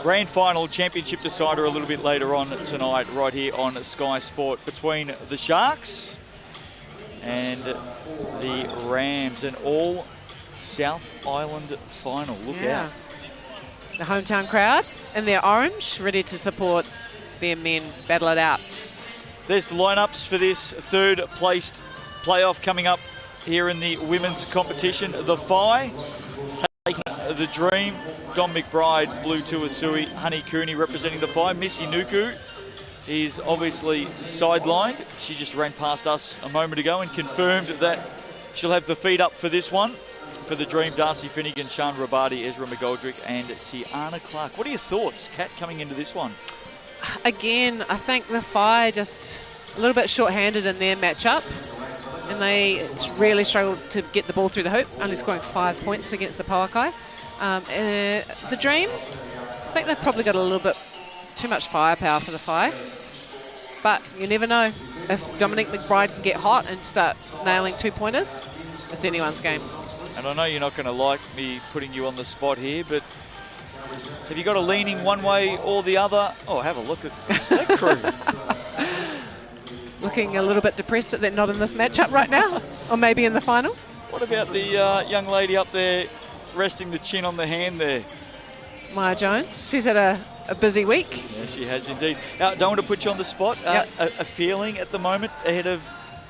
grand final championship decider a little bit later on tonight, right here on Sky Sport, between the Sharks and the Rams. An all South Island final. Look out. The hometown crowd in their orange, ready to support their men battle it out. There's the lineups for this third placed playoff coming up here in the women's competition. The Fi taking the Dream. Dom McBride, Blue Tuasui, Honey Cooney representing the Fi. Missy Nuku is obviously sidelined. She just ran past us a moment ago and confirmed that she'll have the feet up for this one. For the Dream, Darcy Finnegan, Sean Rabadi, Ezra McGoldrick and Tiana Clark. What are your thoughts, Kat, coming into this one? Again, I think the Fi just a little bit short-handed in their matchup, and they really struggled to get the ball through the hoop, only scoring 5 points against the Puakai. The Dream, I think they've probably got a little bit too much firepower for the Fi, but you never know. If Dominique McBride can get hot and start nailing 2-pointers, it's anyone's game. And I know you're not going to like me putting you on the spot here, but have you got a leaning one way or the other? Oh, have a look at that crew. Looking a little bit depressed that they're not in this matchup right now, or maybe in the final. What about the young lady up there resting the chin on the hand there? Maya Jones. She's had a busy week. Yeah, she has indeed. Now, don't want to put you on the spot. Yep. A feeling at the moment ahead of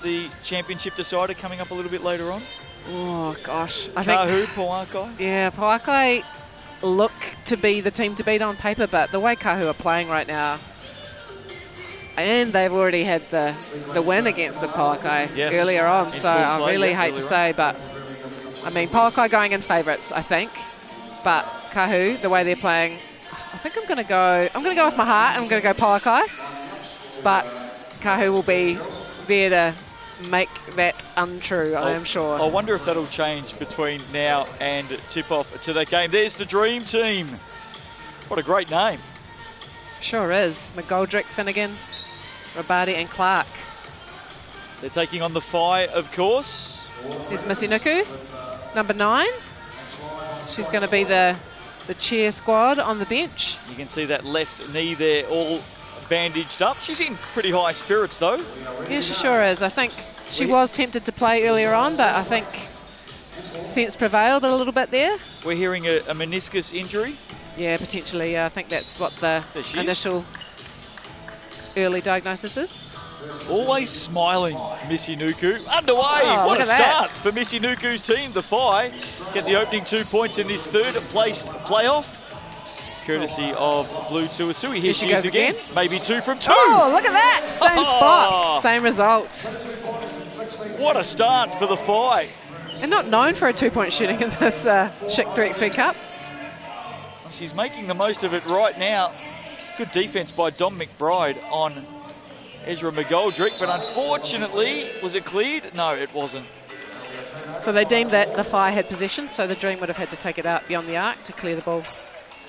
the championship decider coming up a little bit later on? Oh, gosh. I Kahu, think Puakai? Yeah, Puakai look to be the team to beat on paper, but the way Kahu are playing right now, and they've already had the win against the Puakai earlier on, so I really hate to say, but I mean, Puakai going in favourites, I think, but Kahu, the way they're playing, I think I'm going to go with my heart, I'm going to go Puakai, but Kahu will be there to make that untrue, I am sure. I wonder if that'll change between now and tip-off to that game. There's the Dream Team. What a great name. Sure is. McGoldrick, Finnegan, Rabadi and Clark. They're taking on the Fi, of course. There's Missy Nuku, number 9. She's going to be the cheer squad on the bench. You can see that left knee there all bandaged up. She's in pretty high spirits, though. Yeah, she sure is. I think she was tempted to play earlier on, but I think sense prevailed a little bit there. We're hearing a meniscus injury. Yeah, potentially. I think that's what the initial early diagnosis is. Always smiling, Missy Nuku. Underway! Oh, what a start that. for Missy Nuku's team. The Fi get the opening 2 points in this third placed playoff. courtesy of Blue Tuasui. Here she goes again. Maybe 2 from 2. Oh, look at that. Same spot, same result. What a start for the Phi. And not known for a 2-point shooting in this Schick 3x3 Cup. She's making the most of it right now. Good defense by Dom McBride on Ezra McGoldrick, but unfortunately, was it cleared? No, it wasn't. So they deemed that the Phi had possession, so the Dream would have had to take it out beyond the arc to clear the ball.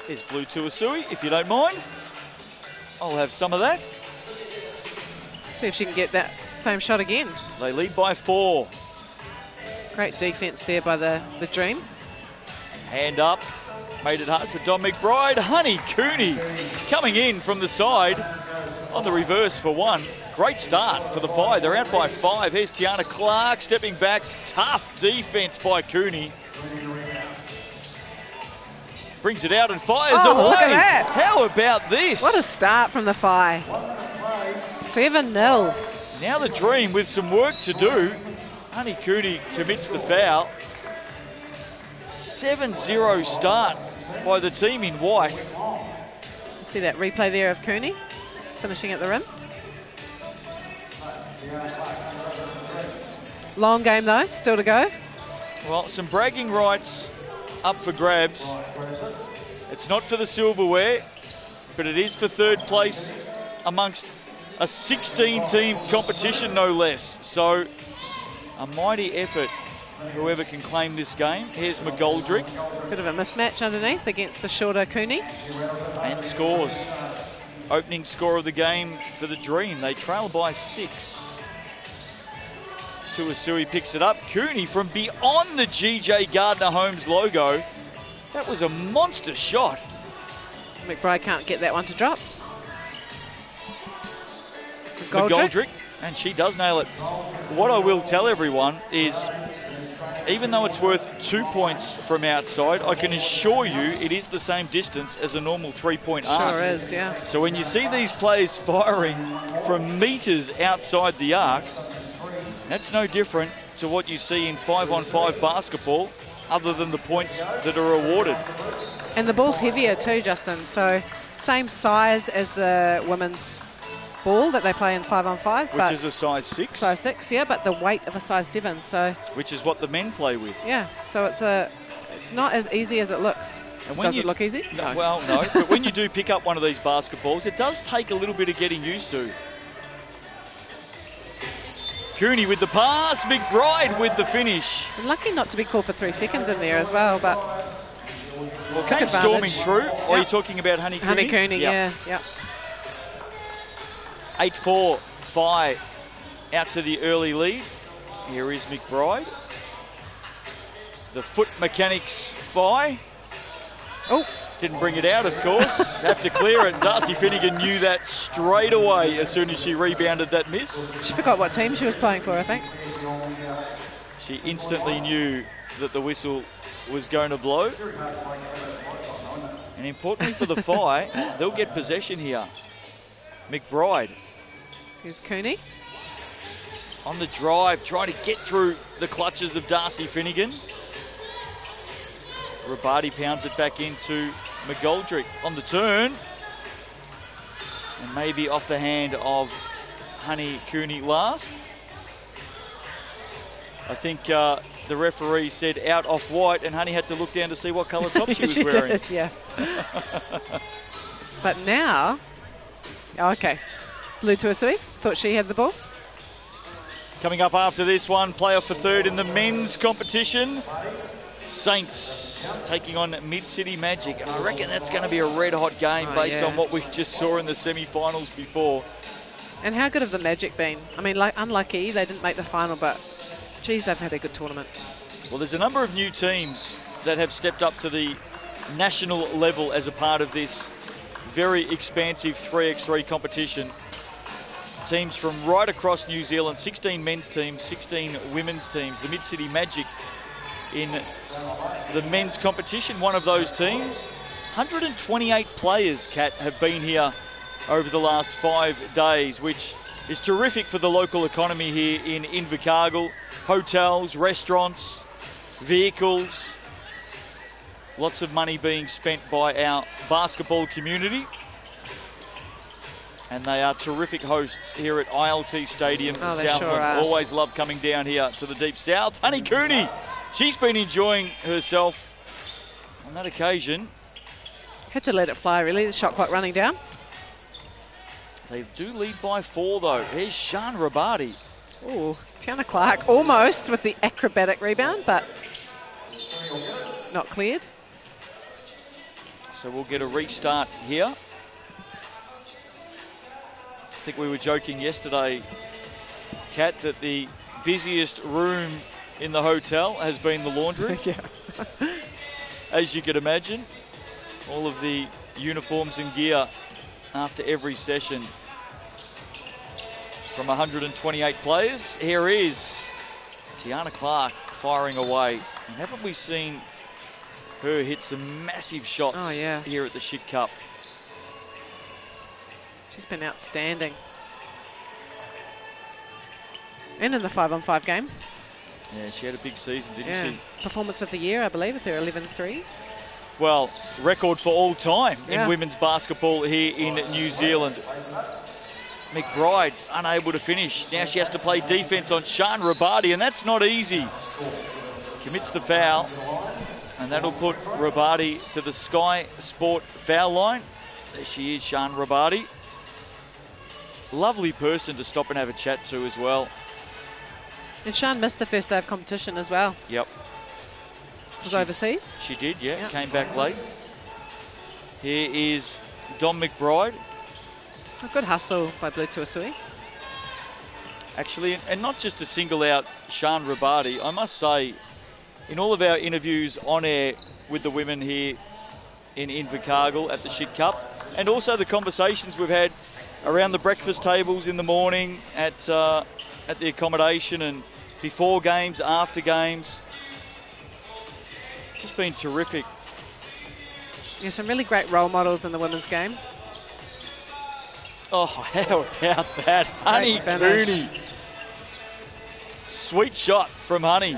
Here's Blue Tuasui, if you don't mind. I'll have some of that. See if she can get that same shot again. They lead by 4. Great defense there by the Dream. Hand up. Made it hard for Dom McBride. Honey Cooney coming in from the side on the reverse for 1. Great start for the Phi. They're out by 5. Here's Tiana Clark stepping back. Tough defense by Cooney. Brings it out and fires away. Look at that. How about this? What a start from the Phi. 7-0. Now the Dream with some work to do. Honey Cooney commits the foul. 7-0 start by the team in white. See that replay there of Cooney finishing at the rim. Long game though, still to go. Well, some bragging rights up for grabs. It's not for the silverware, but it is for 3rd place amongst a 16-team competition, no less. So a mighty effort, whoever can claim this game. Here's McGoldrick. Bit of a mismatch underneath against the shorter Cooney. And scores. Opening score of the game for the Dream. They trail by 6. Tuasui picks it up. Cooney from beyond the GJ Gardner Homes logo. That was a monster shot. McBride can't get that one to drop. McGoldrick. And she does nail it. What I will tell everyone is, even though it's worth 2 points from outside, I can assure you it is the same distance as a normal 3-point arc. Sure is, yeah. So when you see these players firing from metres outside the arc, that's no different to what you see in 5-on-5 basketball, other than the points that are awarded. And the ball's heavier too, Justin. So same size as the women's ball that they play in 5-on-5. Which is a size 6. Size 6, yeah, but the weight of a size 7. So which is what the men play with. Yeah, so it's not as easy as it looks. And when Does it look easy? No. Well, no. But when you do pick up one of these basketballs, it does take a little bit of getting used to. Cooney with the pass, McBride with the finish. I'm lucky not to be called for 3 seconds in there as well, but well, came storming through. Yep. Or are you talking about Honey Cooney? Honey Cooney, yeah. 8-4, Phi out to the early lead. Here is McBride. The foot mechanics Phi. Oh. Didn't bring it out, of course. Have to clear it. Darcy Finnegan knew that straight away as soon as she rebounded that miss. She forgot what team she was playing for, I think. She instantly knew that the whistle was going to blow. And importantly for the Phi, they'll get possession here. McBride. Here's Cooney. On the drive, trying to get through the clutches of Darcy Finnegan. Rabadi pounds it back into McGoldrick on the turn. And maybe off the hand of Honey Cooney last. I think the referee said out off white, and Honey had to look down to see what colour top she was wearing. Did, yeah. But now, okay. Blue Tuasui, thought she had the ball. Coming up after this one, playoff for 3rd in the men's competition. Saints taking on Mid-City Magic, and I reckon that's going to be a red-hot game based on what we just saw in the semi-finals before. And how good have the Magic been? I mean, like, unlucky they didn't make the final, but geez, they've had a good tournament. Well, there's a number of new teams that have stepped up to the national level as a part of this very expansive 3x3 competition. Teams from right across New Zealand, 16 men's teams, 16 women's teams. The Mid-City Magic in the men's competition, one of those teams. 128 players, Kat, have been here over the last 5 days, which is terrific for the local economy here in Invercargill. Hotels, restaurants, vehicles. Lots of money being spent by our basketball community. And they are terrific hosts here at ILT Stadium. Oh, they Southland sure are. always love coming down here to the deep south. Honey Cooney, she's been enjoying herself on that occasion. Had to let it fly, really. The shot clock running down. They do lead by 4, though. Here's Sean Rabati. Ooh, Tiana Clark almost with the acrobatic rebound, but not cleared. So we'll get a restart here. I think we were joking yesterday, Kat, that the busiest room in the hotel has been the laundry. Yeah. As you could imagine, all of the uniforms and gear after every session. From 128 players, here is Tiana Clark firing away. And haven't we seen her hit some massive shots here at the Schick Cup? She's been outstanding. And in the 5-on-5 game. Yeah, she had a big season, didn't she? Performance of the year, I believe, with her 11 threes. Well, record for all time Yeah. in women's basketball here in New Zealand. McBride unable to finish. Now she has to play defense on Sean Rabati, and that's not easy. Commits the foul, and that'll put Rabati to the Sky Sport foul line. There she is, Sean Rabati. Lovely person to stop and have a chat to as well. And Sean missed the first day of competition as well. Yep. Was overseas. She did, yeah. Came back late. Here is Dom McBride. A good hustle by Blue Tuasui. Actually, and not just to single out Sean Rabati, I must say, in all of our interviews on air with the women here in Invercargill at the Schick Cup, and also the conversations we've had around the breakfast tables in the morning at the accommodation and before games, after games, just been terrific. Yeah, some really great role models in the women's game. Oh, how about that? Honey Cooney. Sweet shot from Honey.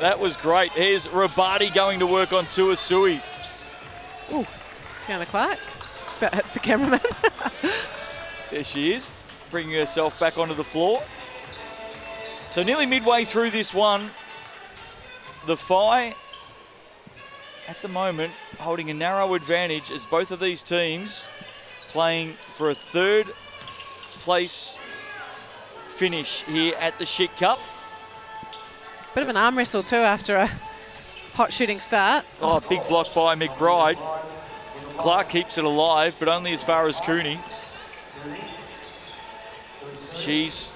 That was great. Here's Rabati going to work on Tuasui. Ooh, Tiana Clark. Just about hits the cameraman. There she is, bringing herself back onto the floor. So nearly midway through this one, the Phi, at the moment, holding a narrow advantage as both of these teams playing for a third place finish here at the Schick Cup. Bit of an arm wrestle too after a hot shooting start. Oh, big block by McBride. Clark keeps it alive, but only as far as Cooney. She's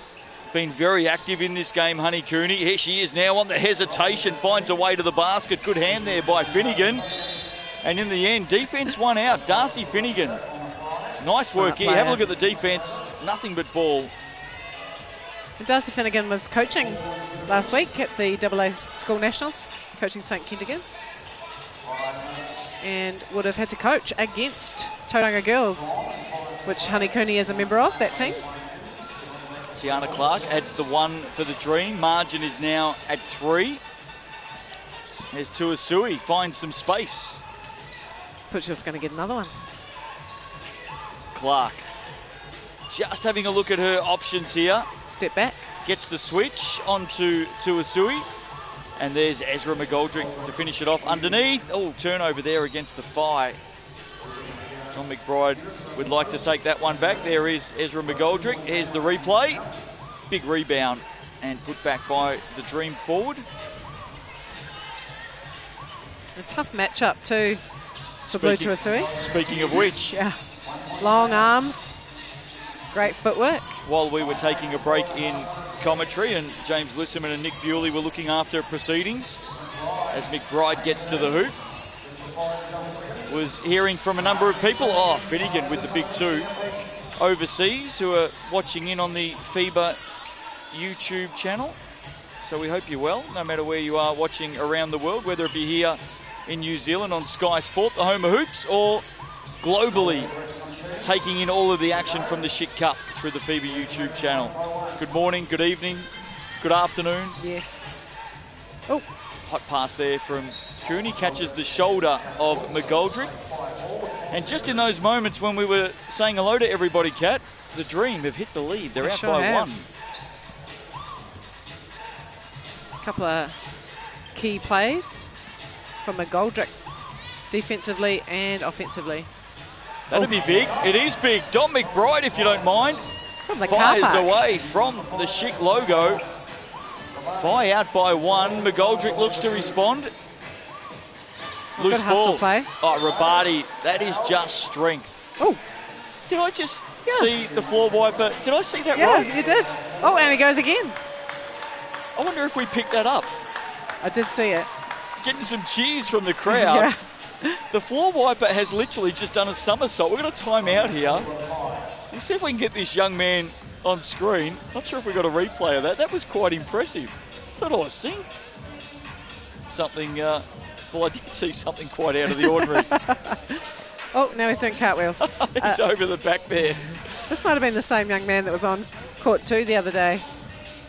been very active in this game, Honey Cooney. Here she is now on the hesitation, finds a way to the basket. Good hand there by Finnegan. And in the end, defense won out. Darcy Finnegan. Nice work here. Have a look at the defense. Nothing but ball. And Darcy Finnegan was coaching last week at the AA School Nationals, coaching St Kentigern. And would have had to coach against Tauranga Girls, which Honey Cooney is a member of, that team. Tiana Clark adds the one for the Dream. Margin is now at 3. There's Tuasui, finds some space. Thought she was going to get another one. Clark just having a look at her options here. Step back. Gets the switch onto Tuasui. And there's Ezra McGoldrick to finish it off underneath. Oh, turnover there against the Phi. John McBride would like to take that one back. There is Ezra McGoldrick. Here's the replay. Big rebound and put back by the Dream forward. A tough matchup too for Blue Tuasui. Speaking of which. Yeah. Long arms. Great footwork. While we were taking a break in commentary and James Lisserman and Nick Bewley were looking after proceedings as McBride gets to the hoop. Was hearing from a number of people. Oh, Finnegan with the big 2 overseas who are watching in on the FIBA YouTube channel. So we hope you're well, no matter where you are watching around the world, whether it be here in New Zealand on Sky Sport, the home of hoops, or globally taking in all of the action from the Schick Cup through the FIBA YouTube channel. Good morning, good evening, good afternoon. Yes. Oh, Hot pass there from Cooney, catches the shoulder of McGoldrick. And just in those moments when we were saying hello to everybody, Kat, the Dream have hit the lead. They're out by 1. A couple of key plays from McGoldrick, defensively and offensively. That'd be big. It is big. Dom McBride, if you don't mind, From the fires car park. away from the Schick logo. Fire out by 1. McGoldrick looks to respond. Loose Good hustle ball. play. Oh, Rabati, that is just strength. Oh, Did I just see the floor wiper? Did I see that yeah, wrong? you did. Oh, and he goes again. I wonder if we picked that up. I did see it. Getting some cheers from the crowd. Yeah. The floor wiper has literally just done a somersault. We're going to time out here. We'll see if we can get this young man on screen. Not sure if we got a replay of that. That was quite impressive. Thought I was seeing something. Well, I did see something quite out of the ordinary. Oh, now he's doing cartwheels. He's over the back there. This might have been the same young man that was on court 2 the other day,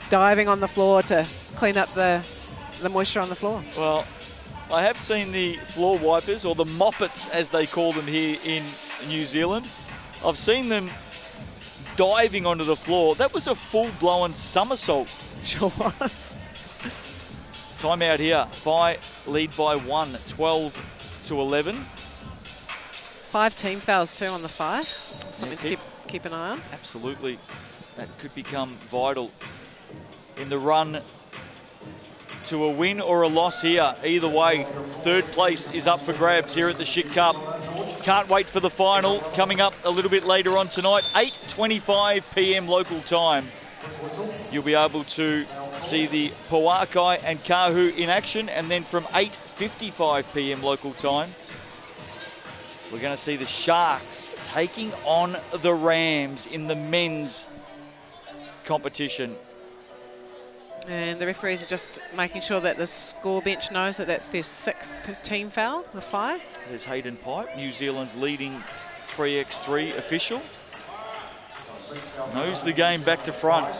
diving on the floor to clean up the moisture on the floor. Well, I have seen the floor wipers, or the moppets as they call them here in New Zealand. I've seen them diving onto the floor. That was a full-blown somersault. Sure was. Time out here. Phi lead by 1, 12-11. 5 team fouls too on the 5. Something to keep an eye on. Absolutely. That could become vital in the run to a win or a loss here. Either way, 3rd place is up for grabs here at the Schick Cup. Can't wait for the final coming up a little bit later on tonight, 8:25 p.m. local time. You'll be able to see the Pauakai and Kahu in action, and then from 8:55 p.m. local time, we're going to see the Sharks taking on the Rams in the men's competition. And the referees are just making sure that the score bench knows that that's their 6th team foul, the 5. There's Hayden Pipe, New Zealand's leading 3x3 official. Knows the game back to front.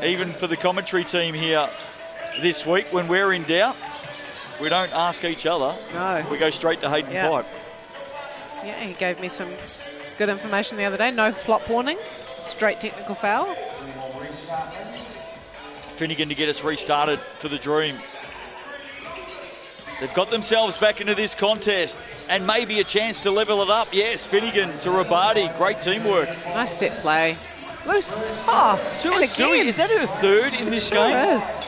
Even for the commentary team here this week, when we're in doubt, we don't ask each other. No. We go straight to Hayden Pipe. Yeah, he gave me some good information the other day. No flop warnings, straight technical foul. Finnegan to get us restarted for the Dream. They've got themselves back into this contest and maybe a chance to level it up. Yes, Finnegan to Rabati. Great teamwork. Nice set play. Loose. Oh, Tuasui, is that her 3rd in this game? Is.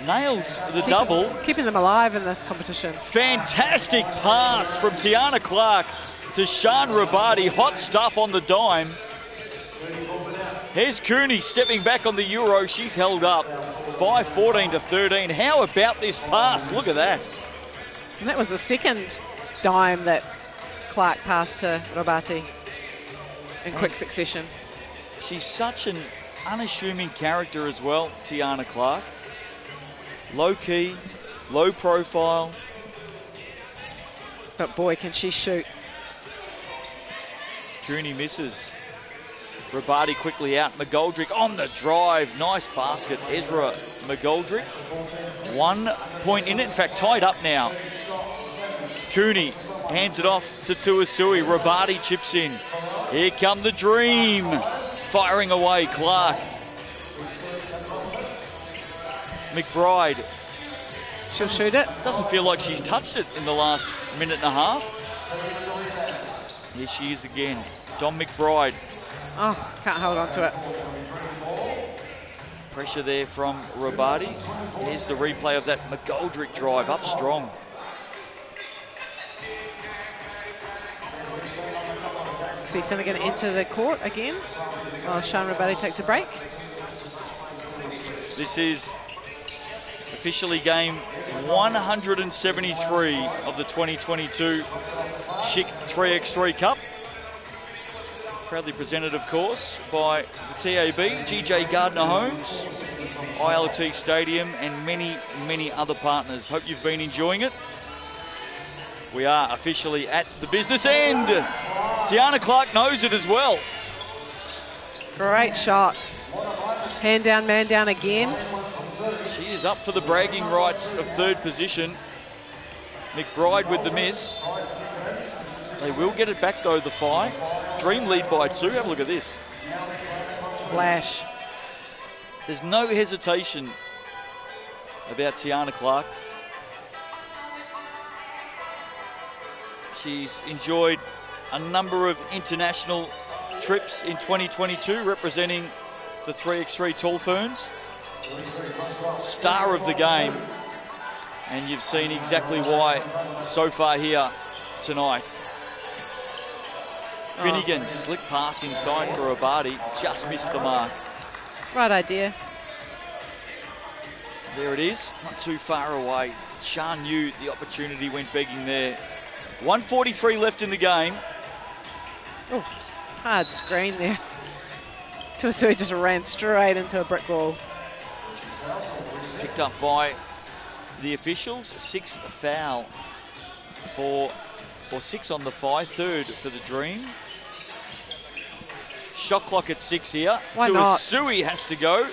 Nails the double. Keeping them alive in this competition. Fantastic pass from Tiana Clark to Sean Rabati. Hot stuff on the dime. Here's Cooney stepping back on the Euro. She's held up. 5-14-13. How about this pass? Look at that. And that was the 2nd dime that Clark passed to Rabati in quick succession. She's such an unassuming character as well, Tiana Clark. Low key, low profile. But boy, can she shoot. Cooney misses. Rabati quickly out. McGoldrick on the drive. Nice basket. Ezra McGoldrick. 1 point in it. In fact, tied up now. Cooney hands it off to Tuasui. Rabati chips in. Here come the Dream. Firing away, Clark. McBride. She'll shoot it. Doesn't feel like she's touched it in the last minute and a half. Here she is again. Dom McBride. Oh, can't hold on to it. Pressure there from Rabati. Here's the replay of that McGoldrick drive, up strong. See Finnegan enter the court again while Sean Rabati takes a break. This is officially game 173 of the 2022 Schick 3x3 Cup. Proudly presented, of course, by the TAB, GJ Gardner Homes, ILT Stadium, and many, many other partners. Hope you've been enjoying it. We are officially at the business end. Tiana Clark knows it as well. Great shot. Hand down, man down again. She is up for the bragging rights of third position. McBride with the miss. They will get it back though, the Phi. Dream lead by 2. Have a look at this. Splash. There's no hesitation about Tiana Clark. She's enjoyed a number of international trips in 2022 representing the 3x3 Tall Ferns. Star of the game. And you've seen exactly why so far here tonight. Finnegan, slick pass inside for Abadi, just missed the mark. Right idea. There it is, not too far away. Shan knew the opportunity went begging there. 1:43 left in the game. Oh, hard screen there. Tuasui just ran straight into a brick wall. Picked up by the officials. 6th foul for, or 6 on the Phi, 3rd for the Dream. Shot clock at 6 here. Why not? Tuasui has to go.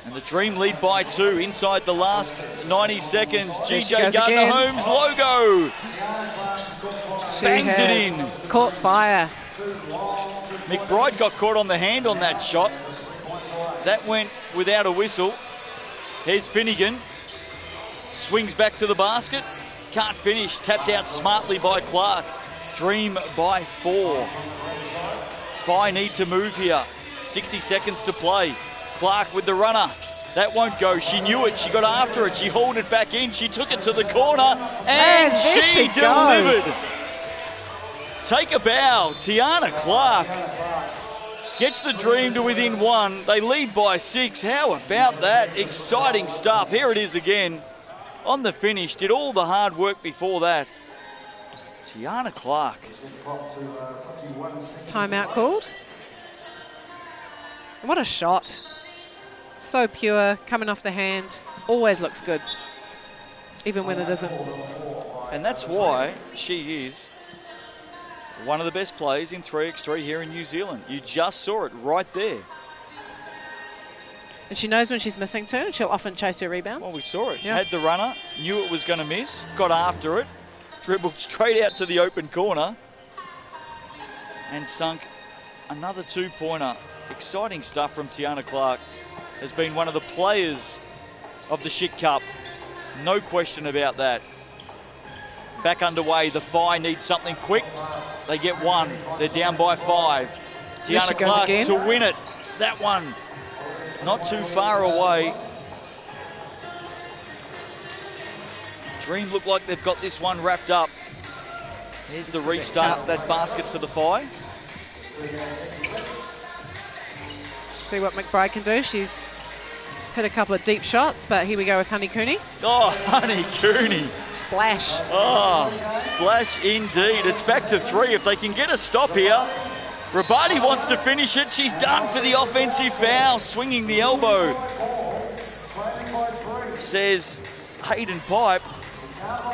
And the Dream lead by 2 inside the last 90 seconds. GJ Gardner-Holmes logo. Bangs it in. Caught fire. McBride got caught on the hand on that shot. That went without a whistle. Here's Finnegan. Swings back to the basket. Can't finish. Tapped out smartly by Clark. Dream by 4. Phi need to move here. 60 seconds to play. Clark with the runner. That won't go. She knew it. She got after it. She hauled it back in. She took it to the corner. And she delivered. Goes. Take a bow. Tiana Clark gets the Dream to within 1. They lead by 6. How about that? Exciting stuff. Here it is again. On the finish. Did all the hard work before that. Tiana Clark. Timeout called. What a shot. So pure, coming off the hand. Always looks good, even when it isn't. And that's why she is one of the best players in 3x3 here in New Zealand. You just saw it right there. And she knows when she's missing too, and she'll often chase her rebounds. Well, we saw it. Yeah. Had the runner, knew it was going to miss, got after it, dribbled straight out to the open corner, and sunk another 2-pointer. Exciting stuff from Tiana Clark. Has been one of the players of the Schick Cup. No question about that. Back underway. The Phi needs something quick. They get 1. They're down by 5. Tiana Clark to win it. That one not too far away. Dream look like they've got this one wrapped up. Here's the restart. That basket for the Phi. See what McBride can do. She's hit a couple of deep shots, but here we go with Honey Cooney. Oh, Honey Cooney. Splash. Oh, splash indeed. It's back to 3. If they can get a stop here. Rabadi wants to finish it. She's done for the offensive foul, swinging the elbow. Says Hayden Pipe.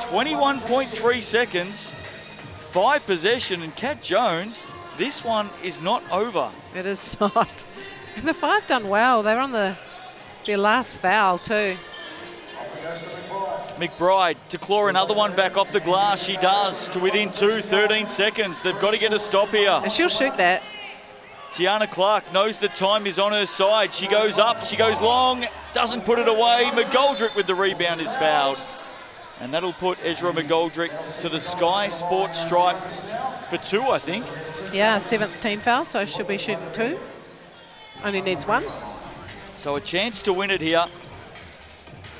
21.3 seconds. 5 possession, and Kat Jones, this one is not over. It is not. And the 5 done well. They're on their last foul too. McBride to claw another one back off the glass. She does, to within 2, 13 seconds. They've got to get a stop here. And she'll shoot that. Tiana Clark knows that time is on her side. She goes up, she goes long, doesn't put it away. McGoldrick with the rebound is fouled. And that'll put Ezra McGoldrick to the Sky Sports stripe for 2, I think. Yeah, 7th team foul, so she'll be shooting 2. Only needs 1. So a chance to win it here.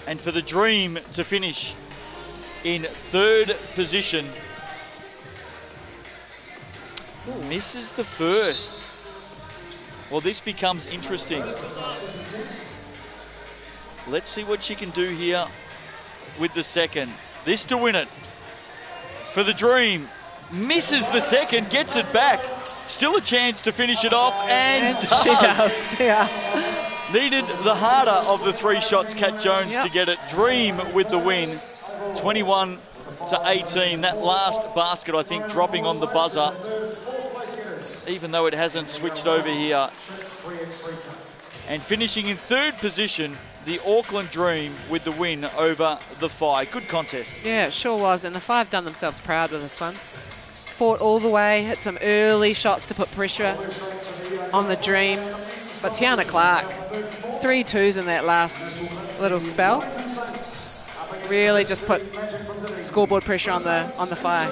And for the Dream to finish in 3rd position. Misses the first. Well, this becomes interesting. Let's see what she can do here with the second. This to win it. For the Dream. Misses the second, gets it back. Still a chance to finish it off, and does. She does, yeah. Needed the harder of the 3 shots, Kat Jones, to get it. Dream with the win, 21-18. That last basket, I think, dropping on the buzzer, even though it hasn't switched over here. And finishing in third position, the Auckland Dream with the win over the Fi. Good contest. Yeah, it sure was. And the Fi have done themselves proud with this one. Fought all the way, hit some early shots to put pressure on the Dream. But Tiana Clark, 3 twos in that last little spell. Really just put scoreboard pressure on the Fi.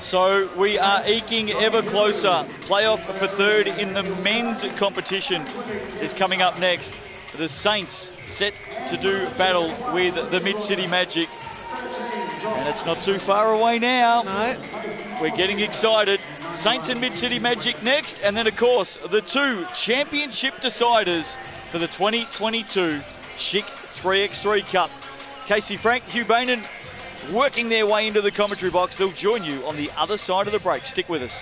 So we are eking ever closer. Playoff for third in the men's competition is coming up next. The Saints set to do battle with the Mid-City Magic. And it's not too far away now. No. We're getting excited. Saints and Mid-City Magic next. And then, of course, the 2 championship deciders for the 2022 Schick 3x3 Cup. Casey Frank, Hugh Bainan, working their way into the commentary box. They'll join you on the other side of the break. Stick with us.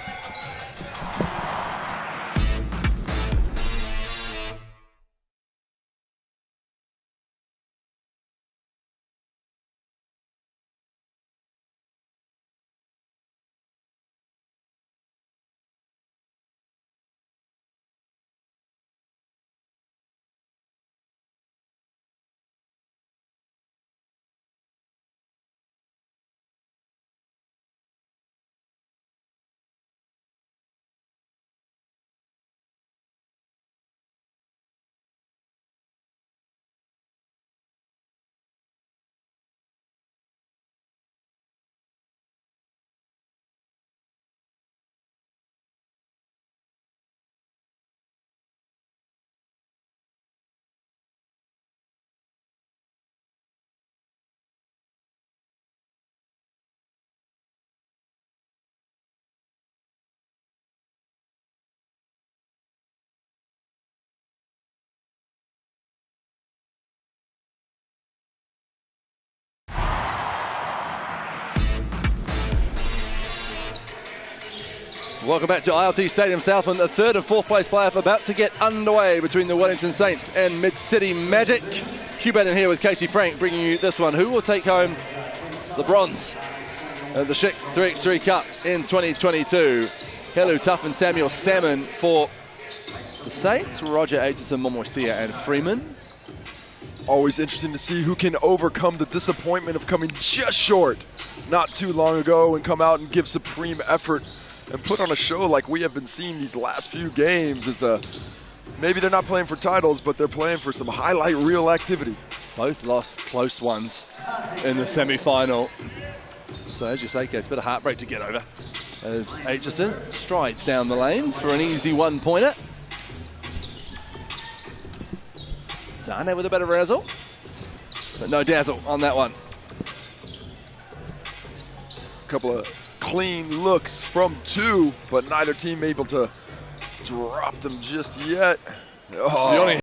Welcome back to ILT Stadium Southland. The third and fourth place playoff about to get underway between the Wellington Saints and Mid-City Magic. Hugh Bainan here with Casey Frank bringing you this one. Who will take home the bronze of the Schick 3x3 Cup in 2022? Helu Tuff and Samuel Salmon for the Saints. Roger Aitchison, Momoisia and Freeman. Always interesting to see who can overcome the disappointment of coming just short not too long ago and come out and give supreme effort and put on a show like we have been seeing these last few games. Maybe they're not playing for titles, but they're playing for some highlight reel activity. Both lost close ones in the semi-final. So as you say, it's a bit of heartbreak to get over as Aitchison strides down the lane for an easy one-pointer. Dane with a bit of razzle, but no dazzle on that one. Couple of clean looks from 2, but neither team able to drop them just yet. Oh.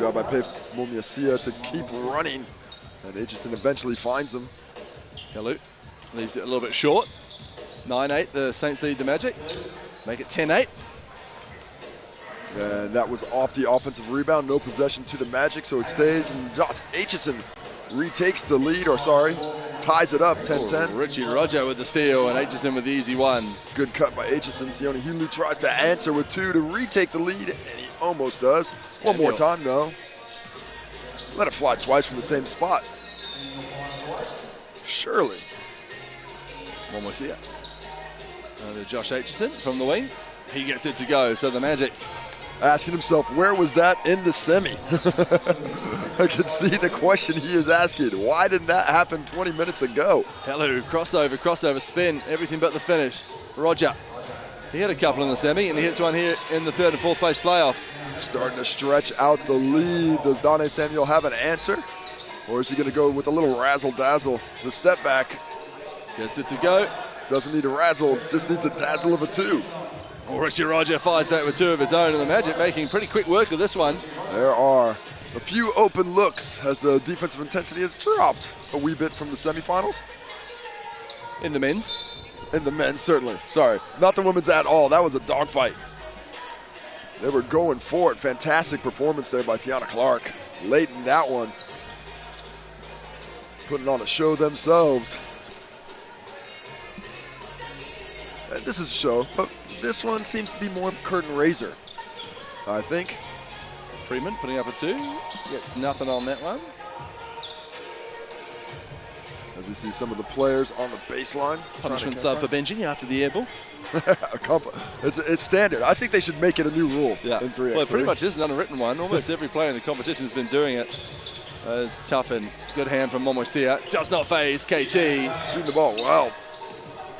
job by Pip Momiasia to keep running. And Aitchison eventually finds him. Kalu leaves it a little bit short. 9-8, the Saints lead the Magic. Make it 10-8. And that was off the offensive rebound. No possession to the Magic, so it stays. And Josh Aitchison retakes the lead, or sorry, ties it up 10-10. Richie Roger with the steal and Aitchison with the easy one. Good cut by Aitchison. Sione Hulu tries to answer with 2 to retake the lead, and he almost does. One more time, though. Let it fly twice from the same spot. Surely. One more see it. Josh Aitchison from the wing. He gets it to go, so the Magic. Asking himself, where was that in the semi? I can see the question he is asking. Why didn't that happen 20 minutes ago? Hello, crossover, spin, everything but the finish. Roger. He had a couple in the semi, and he hits one here in the 3rd and 4th place playoff. Starting to stretch out the lead. Does Donnie Samuel have an answer? Or is he going to go with a little razzle-dazzle? The step back. Gets it to go. Doesn't need a razzle, just needs a dazzle of a 2. Richie Roger fires back with 2 of his own, and the Magic making pretty quick work of this one. There are a few open looks as the defensive intensity has dropped a wee bit from the semifinals. In the men's? In the men's, certainly. Sorry, not the women's at all. That was a dogfight. They were going for it. Fantastic performance there by Tiana Clark. Late in that one. Putting on a show themselves. And this is a show, but this one seems to be more of a curtain raiser, I think. Freeman putting up a 2. Gets nothing on that one. As we see some of the players on the baseline. Punishment sub for benching after the air ball. It's standard. I think they should make it a new rule in 3x3. Well, it pretty much is an unwritten one. Almost every player in the competition has been doing it. It's tough and good hand from Momoisia. Does not phase KT. Shooting the ball well.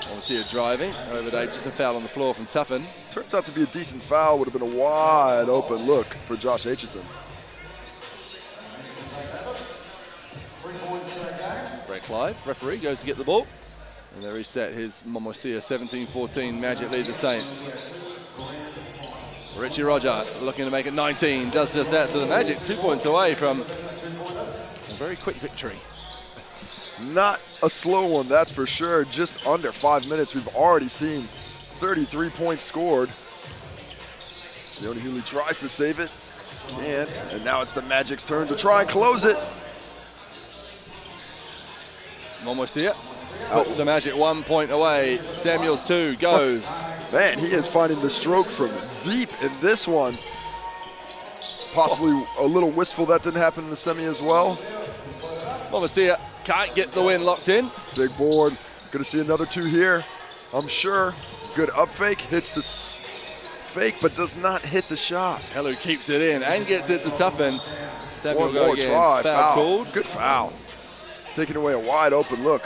Momoisia driving over to just a foul on the floor from Tuffin. Turns out to be a decent foul. Would have been a wide open look for Josh Aitchison. Brett Clive, referee, goes to get the ball. And they reset his Momoisia 17-14 Magic lead the Saints. Richie Roger looking to make it 19. Does just that. So the Magic 2 points away from a very quick victory. Not a slow one, that's for sure. Just under 5 minutes, we've already seen 33 points scored. Sione Hulu tries to save it, can't, and now it's the Magic's turn to try and close it. Momoisia puts the Magic 1 point away. Samuels 2 goes. Man, he is finding the stroke from deep in this one. Possibly a little wistful that didn't happen in the semi as well. Momoisia can't get the win locked in. Big board. Gonna see another 2 here, I'm sure. Good up fake, hits the fake, but does not hit the shot. Hello keeps it in and gets it to Tuffin. Samuel One more try. Foul called. Good foul. Taking away a wide open look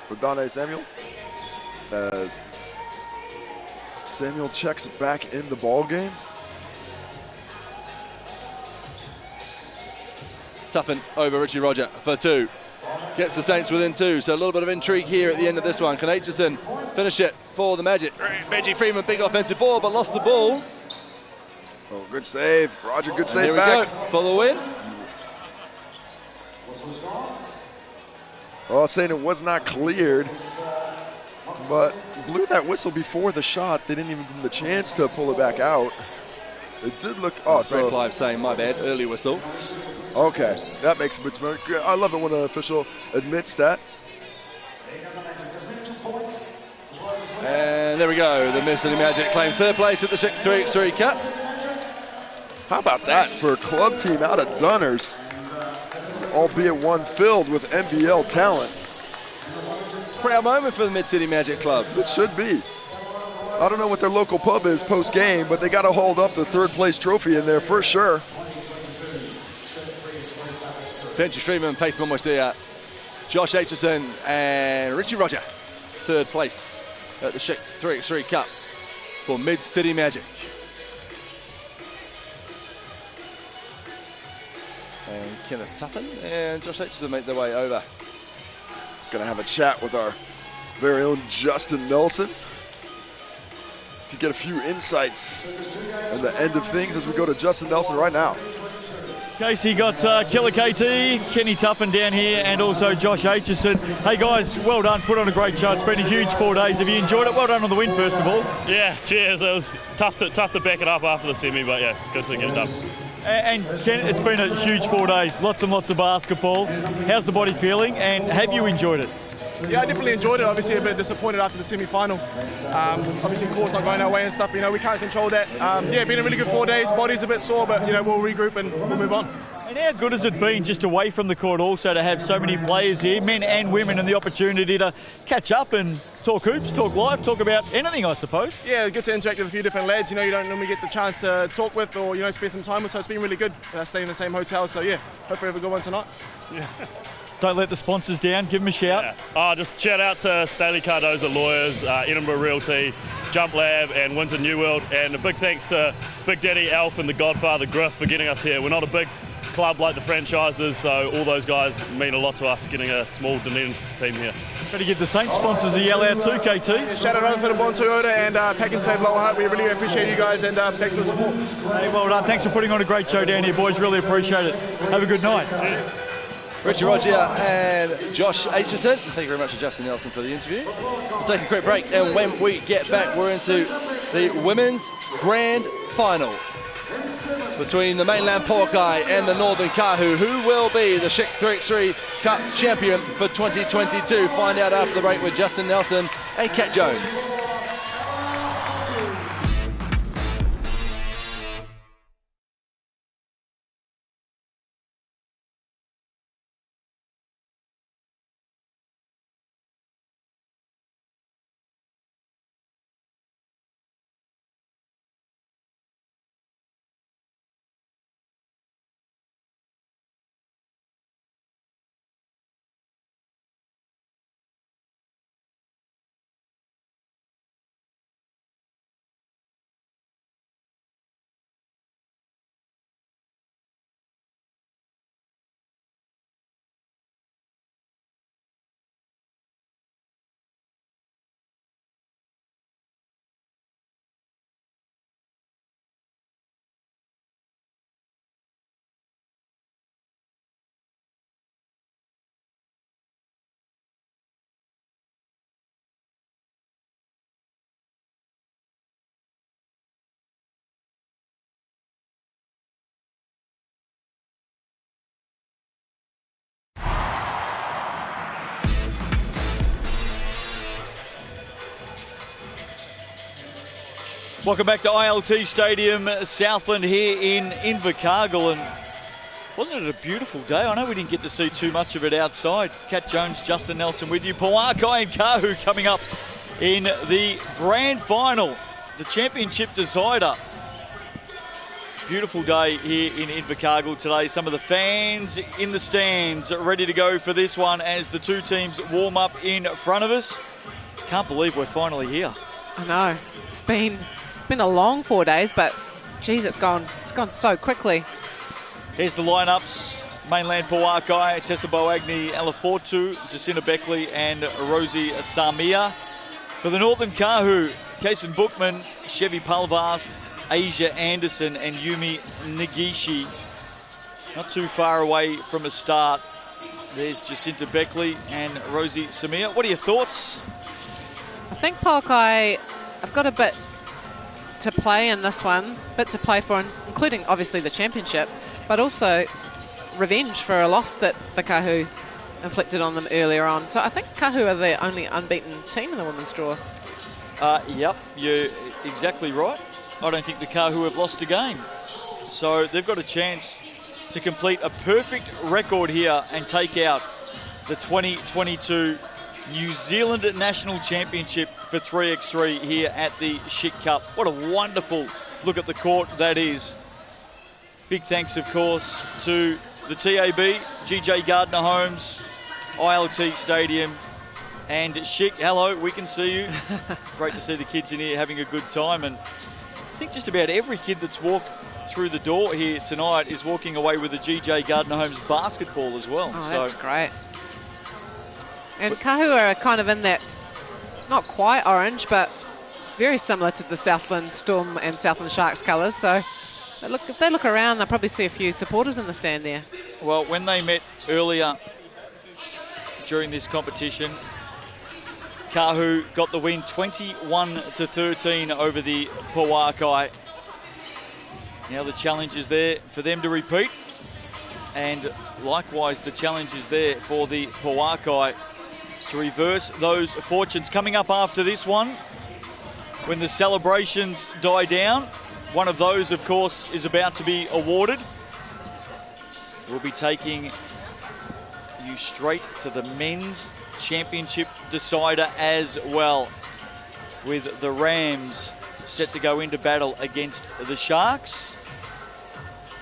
for Donnie Samuel. As Samuel checks back in the ball game. Tuffin over Richie Roger for 2. Gets the Saints within 2, so a little bit of intrigue here at the end of this one. Can Aitchison finish it for the Magic? Benji Freeman, big offensive ball, but lost the ball. Oh, good save. Roger, good save here back. We go for the win. Well, saying it was not cleared, but blew that whistle before the shot. They didn't even give him the chance to pull it back out. It did look. Oh, Brett Clive saying, my bad, early whistle. Okay, that makes a bit more. I love it when an official admits that. And there we go. The Mid-City Magic claim 3rd place at the Schick 3x3 Cup. How about that for a club team out of Dunners, albeit one filled with NBL talent. Proud moment for the Mid-City Magic Club. It should be. I don't know what their local pub is post-game, but they got to hold up the 3rd place trophy in there for sure. Benji Freeman, Faith Momoisia, Josh Aitchison, and Richie Roger. 3rd place at the Schick 3x3 Cup for Mid-City Magic. And Kenneth Tuffin and Josh Aitchison make their way over. Gonna have a chat with our very own Justin Nelson to get a few insights on the end of things as we go to Justin Nelson right now. Casey, got Killer KT, Kenny Tuffin down here, and also Josh Aitchison. Hey guys, well done, put on a great show. It's been a huge 4 days. Have you enjoyed it? Well done on the win, first of all. Yeah, cheers. It was tough to back it up after the semi, but yeah, good to get it done. And Ken, it's been a huge 4 days, lots and lots of basketball. How's the body feeling, and have you enjoyed it? Yeah, I definitely enjoyed it. Obviously a bit disappointed after the semi-final. Obviously course not going our way and stuff, we can't control that. Yeah, been a really good 4 days. Body's a bit sore, but we'll regroup and we'll move on. And how good has it been just away from the court also to have so many players here, men and women, and the opportunity to catch up and talk hoops, talk live, talk about anything, I suppose? Yeah, good to interact with a few different lads, you don't normally get the chance to talk with or, spend some time with, so it's been really good. Staying in the same hotel, so yeah, hopefully have a good one tonight. Yeah. Don't let the sponsors down, give them a shout. Yeah. Just shout out to Staley Cardoza Lawyers, Edinburgh Realty, Jump Lab and Winter New World, and a big thanks to Big Daddy Alf and the Godfather Griff for getting us here. We're not a big club like the franchises, so all those guys mean a lot to us getting a small Dunedin team here. Better give the Saints sponsors a yell out too, KT. Shout out to the Bond Toyota and Pack and Save Lower Hutt. We really appreciate you guys and thanks for the support. Hey, well done. Thanks for putting on a great show down here, boys. Really appreciate it. Have a good night. Yeah. Richard Roger and Josh Aitchison. Thank you very much to Justin Nelson for the interview. We'll take a quick break, and when we get back, we're into the women's grand final between the mainland Porkai and the Northern Kahu. Who will be the Schick 3x3 Cup champion for 2022? Find out after the break with Justin Nelson and Kat Jones. Welcome back to ILT Stadium, Southland here in Invercargill, and wasn't it a beautiful day? I know we didn't get to see too much of it outside. Kat Jones, Justin Nelson with you. Pauakai and Kahu coming up in the grand final, the championship decider. Beautiful day here in Invercargill today. Some of the fans in the stands ready to go for this one as the two teams warm up in front of us. Can't believe we're finally here. I know. It's been a long 4 days, but geez, it's gone so quickly. Here's the lineups. Mainland Pauakai, Tessa Boagni, Alafortu, Jacinta Beckley and Rosie Samia. For the Northern Kahu, Kason Bookman, Chevy Palvast, Asia Anderson and Yumi Nagishi. Not too far away from a start. There's Jacinta Beckley and Rosie Samia. What are your thoughts? I think Pauakai have got a bit to play in this one, bit to play for, including obviously the championship, but also revenge for a loss that the Kahu inflicted on them earlier on. So I think Kahu are the only unbeaten team in the women's draw. Yep, you're exactly right. I don't think the Kahu have lost a game. So they've got a chance to complete a perfect record here and take out the 2022 New Zealand National Championship for 3x3 here at the Schick Cup. What a wonderful look at the court that is. Big thanks, of course, to the TAB, GJ Gardner Homes, ILT Stadium, and Schick. Hello, we can see you. Great to see the kids in here having a good time. And I think just about every kid that's walked through the door here tonight is walking away with a GJ Gardner Homes basketball as well. Oh, that's great. And Kahu are kind of in that, not quite orange, but it's very similar to the Southland Storm and Southland Sharks colours. So But look, if they look around, they'll probably see a few supporters in the stand there. Well, when they met earlier during this competition, Kahu got the win 21-13 over the Pauakai. Now the challenge is there for them to repeat. And likewise, the challenge is there for the Pauakai to reverse those fortunes. Coming up after this one, when the celebrations die down, one of those, of course, is about to be awarded. We'll be taking you straight to the men's championship decider as well, with the Rams set to go into battle against the Sharks.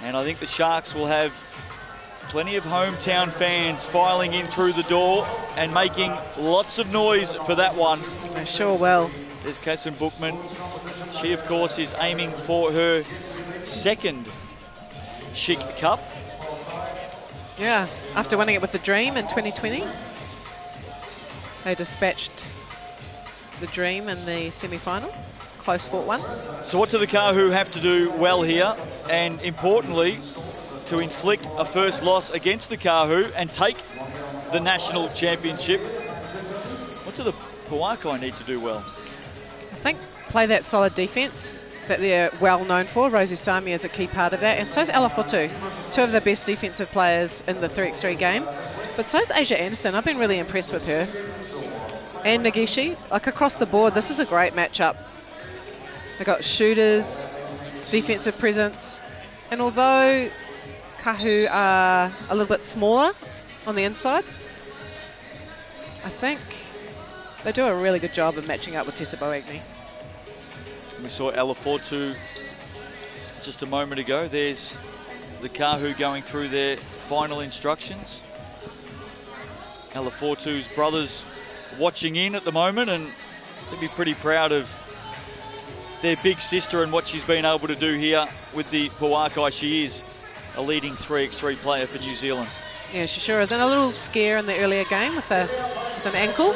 And I think the Sharks will have plenty of hometown fans filing in through the door and making lots of noise for that one. They sure will. There's Casson Bookman. She, of course, is aiming for her second Schick Cup. Yeah, after winning it with the Dream in 2020. They dispatched the Dream in the semi-final. Close fought one. So what do the Kahu have to do well here? And importantly, to inflict a first loss against the Kahu and take the national championship. What do the Pauakai need to do well? I think play that solid defence that they're well known for. Rosie Sami is a key part of that, and so's Alafotu, two of the best defensive players in the 3x3 game. But so's Asia Anderson. I've been really impressed with her. And Nagishi, like across the board, this is a great matchup. They've got shooters, defensive presence, and although Kahu are a little bit smaller on the inside, I think they do a really good job of matching up with Tessa Boagni. We saw Alafotu just a moment ago. There's the Kahu going through their final instructions. Alafotu's brothers watching in at the moment, and they'd be pretty proud of their big sister and what she's been able to do here with the Pauakai. She is a leading 3x3 player for New Zealand. Yeah, she sure is. And a little scare in the earlier game with an ankle.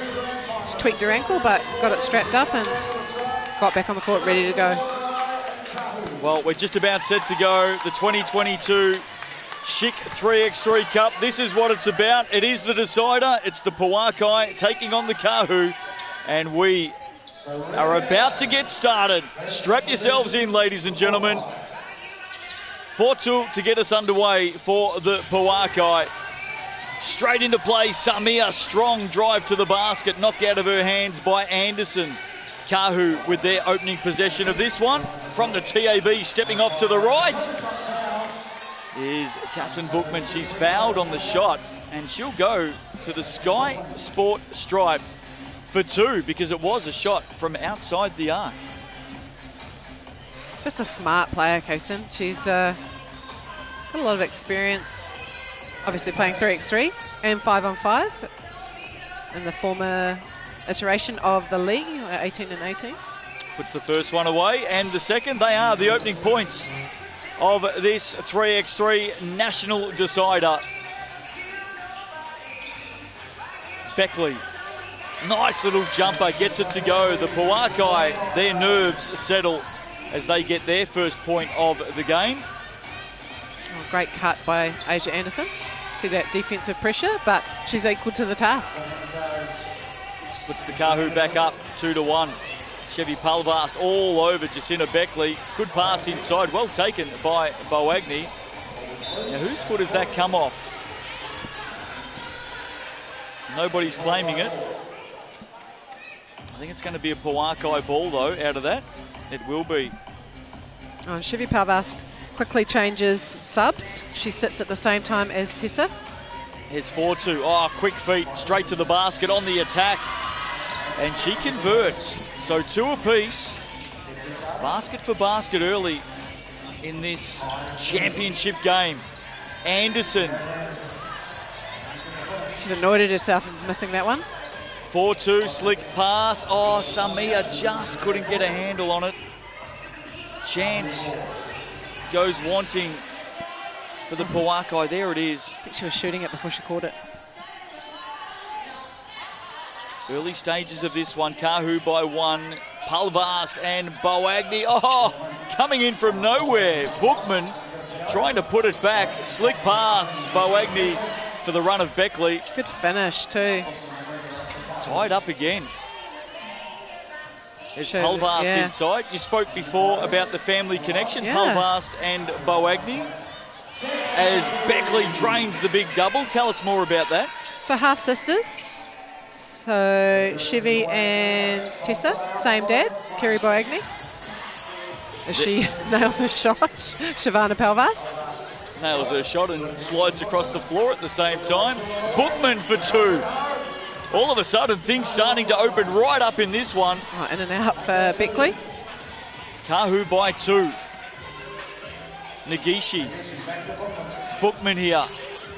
She tweaked her ankle, but got it strapped up and got back on the court ready to go. Well, we're just about set to go. The 2022 Schick 3x3 Cup. This is what it's about. It is the decider. It's the Pauakai taking on the Kahu. And we are about to get started. Strap yourselves in, ladies and gentlemen. 4-2 to get us underway for the Pauakai. Straight into play, Samia, strong drive to the basket, knocked out of her hands by Anderson. Kahu with their opening possession of this one. From the TAB, stepping off to the right is Casson Bookman. She's fouled on the shot, and she'll go to the Sky Sport stripe for two, because it was a shot from outside the arc. Just a smart player, Casson. She's got a lot of experience, obviously playing 3x3 and 5-on-5 in the former iteration of the league, 18 and 18. Puts the first one away, and the second. They are the opening points of this 3x3 national decider. Beckley, nice little jumper, gets it to go. The Pauakai, their nerves settle as they get their first point of the game. Oh, great cut by Asia Anderson. See that defensive pressure, but she's equal to the task. Puts the Kahu back up 2-1. Chevy Palvast all over Jacinta Beckley. Good pass inside, well taken by Boagni. Now, whose foot has that come off? Nobody's claiming it. I think it's going to be a Pauakai ball, though, out of that. It will be. Oh, Chevy Palvast quickly changes subs. She sits at the same time as Tessa. Here's 4-2. Oh, quick feet, straight to the basket on the attack. And she converts. So two apiece. Basket for basket early in this championship game. Anderson. She's annoyed at herself for missing that one. 4-2, slick pass. Oh, Samia just couldn't get a handle on it. Chance goes wanting for the Pauakai. There it is. I think she was shooting it before she caught it. Early stages of this one, Kahu by 1, Palvast and Boagni. Oh, coming in from nowhere. Bookman trying to put it back. Slick pass, Boagni for the run of Beckley. Good finish too. Tied up again. There's Palvast inside. You spoke before about the family connection, Palvast and Boagni. As Beckley drains the big double. Tell us more about that. So half sisters. So Chevy and Tessa, same dad, Kerry Boagni. As she nails a shot, Shavana Palvas. Nails her shot and slides across the floor at the same time. Bookman for 2. All of a sudden, things starting to open right up in this one. Oh, in and out for Beckley. Kahu by 2. Nagishi. Bookman here.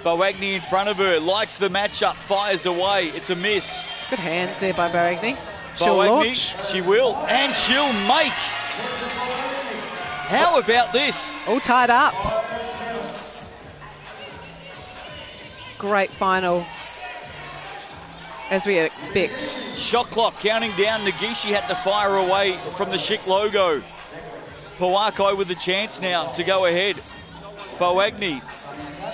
Boagni in front of her, likes the matchup, fires away. It's a miss. Good hands there by Boagni. She'll launch. She will, and she'll make. How about this? All tied up. Great final, as we expect. Shot clock counting down. Nagishi had to fire away from the Schick logo. Pauakai with the chance now to go ahead. Boagni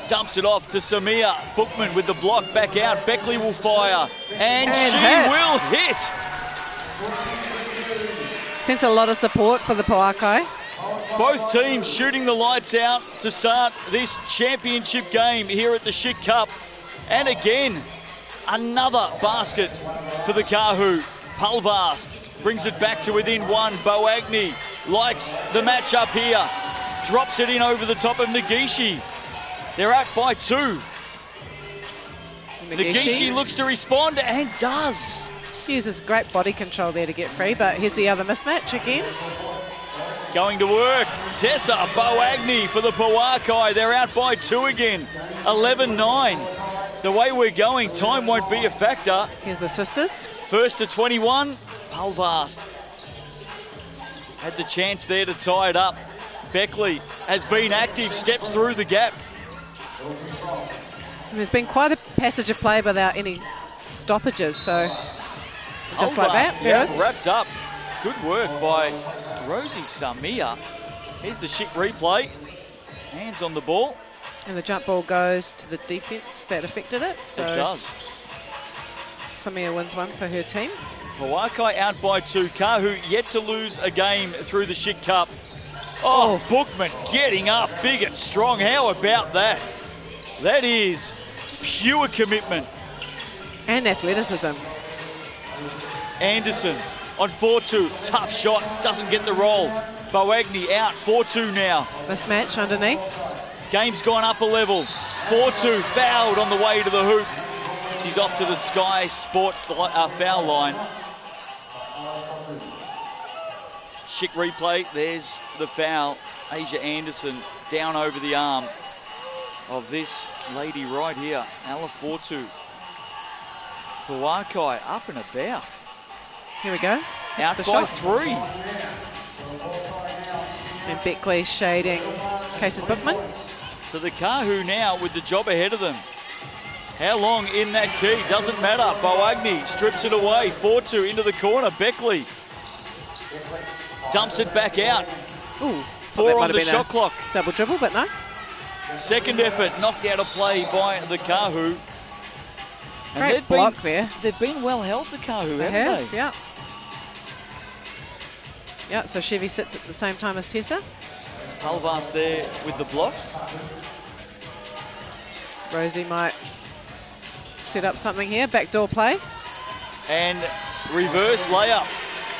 dumps it off to Samia. Bookman with the block back out. Beckley will fire. And she will hit. Sends a lot of support for the Pauakai. Both teams shooting the lights out to start this championship game here at the Schick Cup. And again, another basket for the Kahu. Palvast brings it back to within 1. Boagni likes the matchup here. Drops it in over the top of Nagishi. They're out by 2. Nagishi looks to respond and does. Just uses great body control there to get free, but here's the other mismatch again. Going to work. Tessa Boagni for the Pauakai. They're out by 2 again. 11-9. The way we're going, time won't be a factor. Here's the sisters. First to 21. Palvast had the chance there to tie it up. Beckley has been active, steps through the gap. And there's been quite a passage of play without any stoppages, so just like that. Yeah, wrapped up. Good work by Rosie Samia. Here's the Schick replay. Hands on the ball. And the jump ball goes to the defence that affected it. So it does. Samia wins one for her team. Pauakai out by 2. Kahu yet to lose a game through the Schick Cup. Oh, Bookman getting up big and strong. How about that? That is pure commitment. And athleticism. Anderson on 4-2. Tough shot. Doesn't get the roll. Boagni out. 4-2 now. Mismatch underneath. Game's gone up a level. 4-2. Fouled on the way to the hoop. She's off to the Sky Sport foul line. Schick replay. There's the foul. Asia Anderson down over the arm of this lady right here. Alafortu. Pauakai up and about. Here we go. Out by 3. And Beckley shading Kason Bookman. So the Kahu now with the job ahead of them. How long in that key? Doesn't matter. Boagni strips it away. 4-2 into the corner. Beckley dumps it back out. Ooh, 4 on the shot clock. Double dribble, but no. Second effort knocked out of play by the Kahu. And Great block there. They've been well held, the Kahu, They haven't they? Yeah. Yeah, so Chevy sits at the same time as Tessa. Palvas there with the block. Rosie might set up something here. Backdoor play. And reverse layup.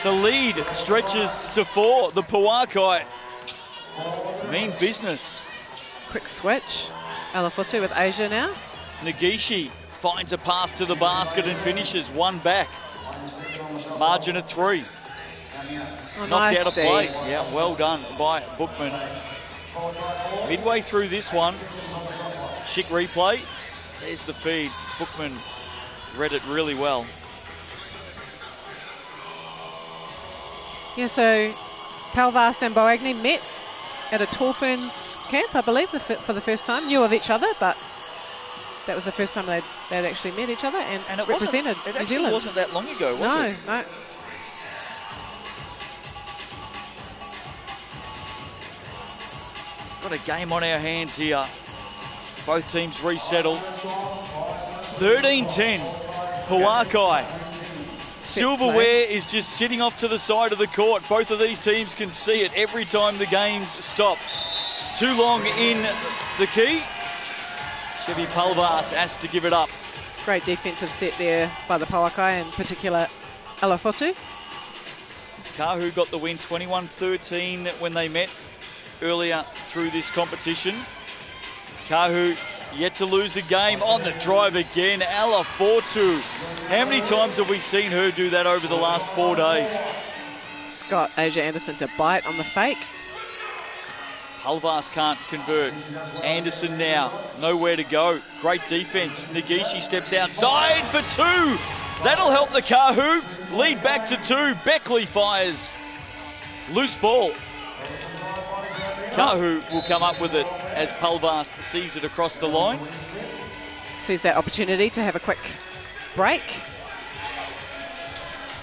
The lead stretches to 4. The Pauakai mean business. Quick switch. Alafotu with Asia now. Nagishi finds a path to the basket and finishes. 1 back. Margin of 3. Oh, Knocked nice out of play. Yeah, well done by Bookman. Midway through this one, Schick replay. There's the feed. Bookman read it really well. Yeah, so Palvast and Boagni met at a Tall Ferns camp, I believe, for the first time. Knew of each other, but that was the first time they'd actually met each other and it represented wasn't, it New actually Zealand. wasn't that long ago, was it? No. Got a game on our hands here. Both teams resettled. 13-10, Pauakai. Silverware is just sitting off to the side of the court. Both of these teams can see it every time the games stop. Too long in the key. Chevy Palvast has to give it up. Great defensive set there by the Pauakai, in particular Alafotu. Kahu got the win 21-13 when they met earlier through this competition. Kahu yet to lose a game on the drive again. Alafotu. How many times have we seen her do that over the last 4 days? Scott Asia Anderson to bite on the fake. Palvast can't convert. Anderson now, nowhere to go. Great defense. Nagishi steps outside for two. That'll help the Kahu. Lead back to two. Beckley fires. Loose ball. Kahu will come up with it as Palvast sees it across the line. Sees that opportunity to have a quick break.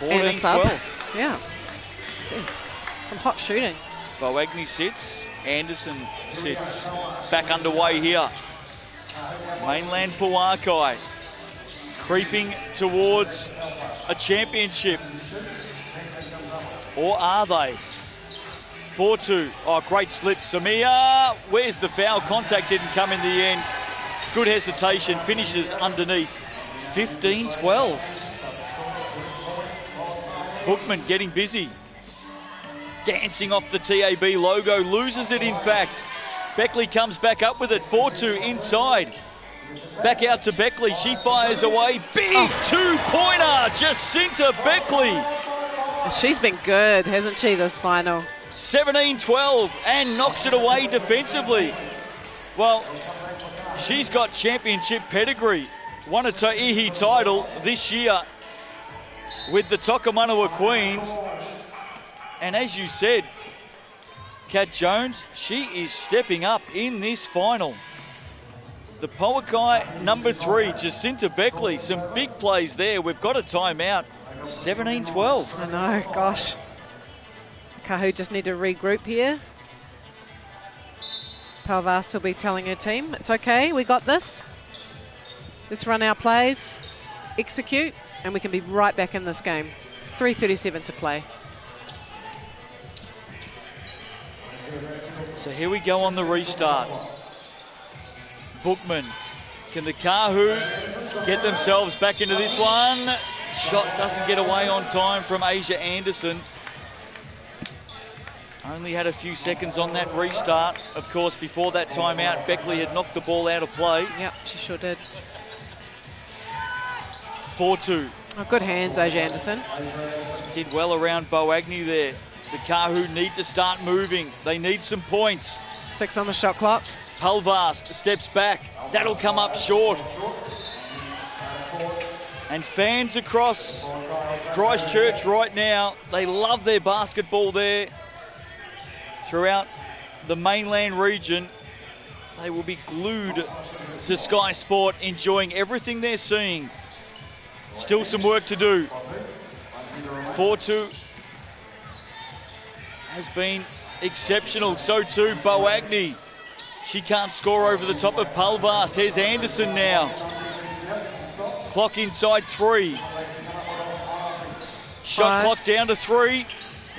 14-12. Yeah. Gee, some hot shooting. Boagni sits. Anderson sits. Back underway here. Mainland Pauakai creeping towards a championship. Or are they? 4-2. Oh, great slip. Samia, where's the foul? Contact didn't come in the end. Good hesitation. Finishes underneath. 15-12. Bookman getting busy. Dancing off the TAB logo. Loses it, in fact. Beckley comes back up with it. 4-2 inside. Back out to Beckley. She fires away. Big two-pointer. Jacinta Beckley. She's been good, hasn't she, this final? 17-12 and knocks it away defensively. Well, she's got championship pedigree. Won a Ta'ihi title this year with the Tokomanawa Queens. And as you said, Kat Jones, she is stepping up in this final. The Pauakai number 3, Jacinta Beckley, some big plays there. We've got a timeout. 17-12. I know, gosh. Kahu just need to regroup here. Palvast will be telling her team, it's okay, we got this. Let's run our plays, execute, and we can be right back in this game. 3:37 to play. So here we go on the restart. Bookman, can the Kahu get themselves back into this one? Shot doesn't get away on time from Asia Anderson. Only had a few seconds on that restart. Of course, before that timeout, Beckley had knocked the ball out of play. Yep, she sure did. 4-2. Oh, good hands, Asia Anderson. Did well around Boagni there. The Kahu need to start moving. They need some points. 6 on the shot clock. Palvast steps back. That'll come up short. And fans across Christchurch right now, they love their basketball there. Throughout the mainland region, they will be glued to Sky Sport, enjoying everything they're seeing. Still some work to do. 4-2 has been exceptional. So too Boagni. She can't score over the top of Palvast. Here's Anderson now. Clock inside 3. Shot clock down to 3.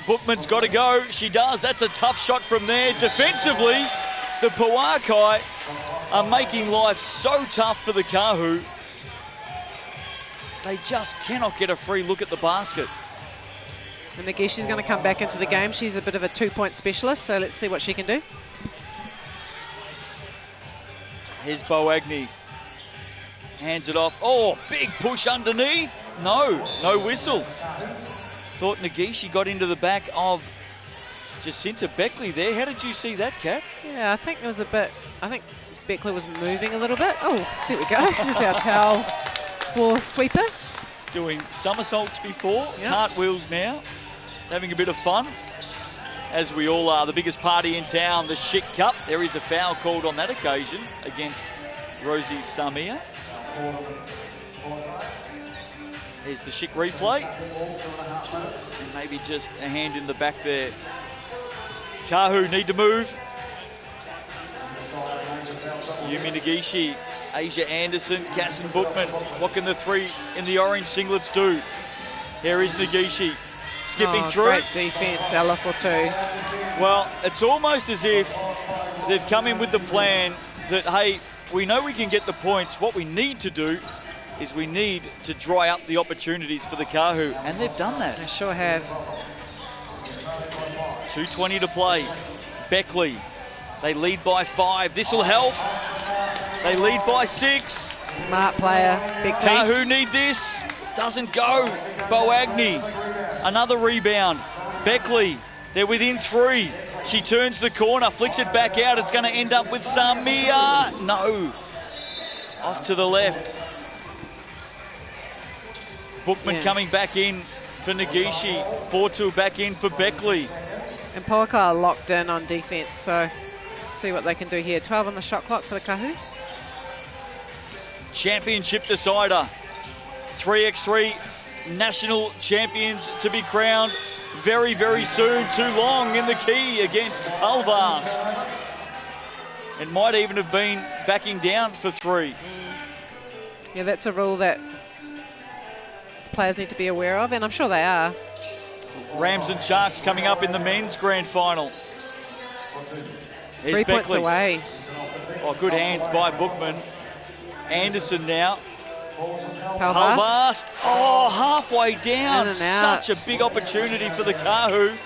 Bookman's got to go. She does. That's a tough shot from there. Defensively, the Pauakai are making life so tough for the Kahu. They just cannot get a free look at the basket. And Nagishi's going to come back into the game. She's a bit of a 2-point specialist, so let's see what she can do. Here's Boagni. Hands it off. Oh, big push underneath. No whistle. Thought Nagishi got into the back of Jacinta Beckley there. How did you see that, Kat? Yeah, I think it was a bit, I think Beckley was moving a little bit. Oh, there we go. There's our towel floor sweeper. He's doing somersaults before, cartwheels now. Having a bit of fun, as we all are. The biggest party in town, the Schick Cup. There is a foul called on that occasion against Rosie Samia. Here's the Schick replay. And maybe just a hand in the back there. Kahu need to move. Yumi Nagishi, Asia Anderson, Gasson Bookman. What can the three in the orange singlets do? Here is Nagishi skipping through. Great defense, Ella for two. Well, it's almost as if they've come in with the plan that, hey, we know we can get the points. What we need to do is we need to dry up the opportunities for the Kahu, and they've done that. They sure have. 2:20 to play. Beckley, they lead by 5. This will help. They lead by 6. Smart player, Beckley. Kahu need this. Doesn't go. Boagni, another rebound. Beckley, they're within 3. She turns the corner, flicks it back out. It's going to end up with Samia. No. Off to the left. Bookman coming back in for Nagishi. 4-2 back in for Beckley. And Poaka are locked in on defense, so see what they can do here. 12 on the shot clock for the Kahu. Championship decider. 3x3 national champions to be crowned very, very soon. Too long in the key against Alvast. It might even have been backing down for 3. Yeah, that's a rule that players need to be aware of, and I'm sure they are. Rams and Sharks coming up in the men's grand final. Here's 3 points Beckley. away. Oh, good hands by Bookman. Anderson now. Palvast. Oh, halfway down. In and out. Such a big opportunity for the Kahu.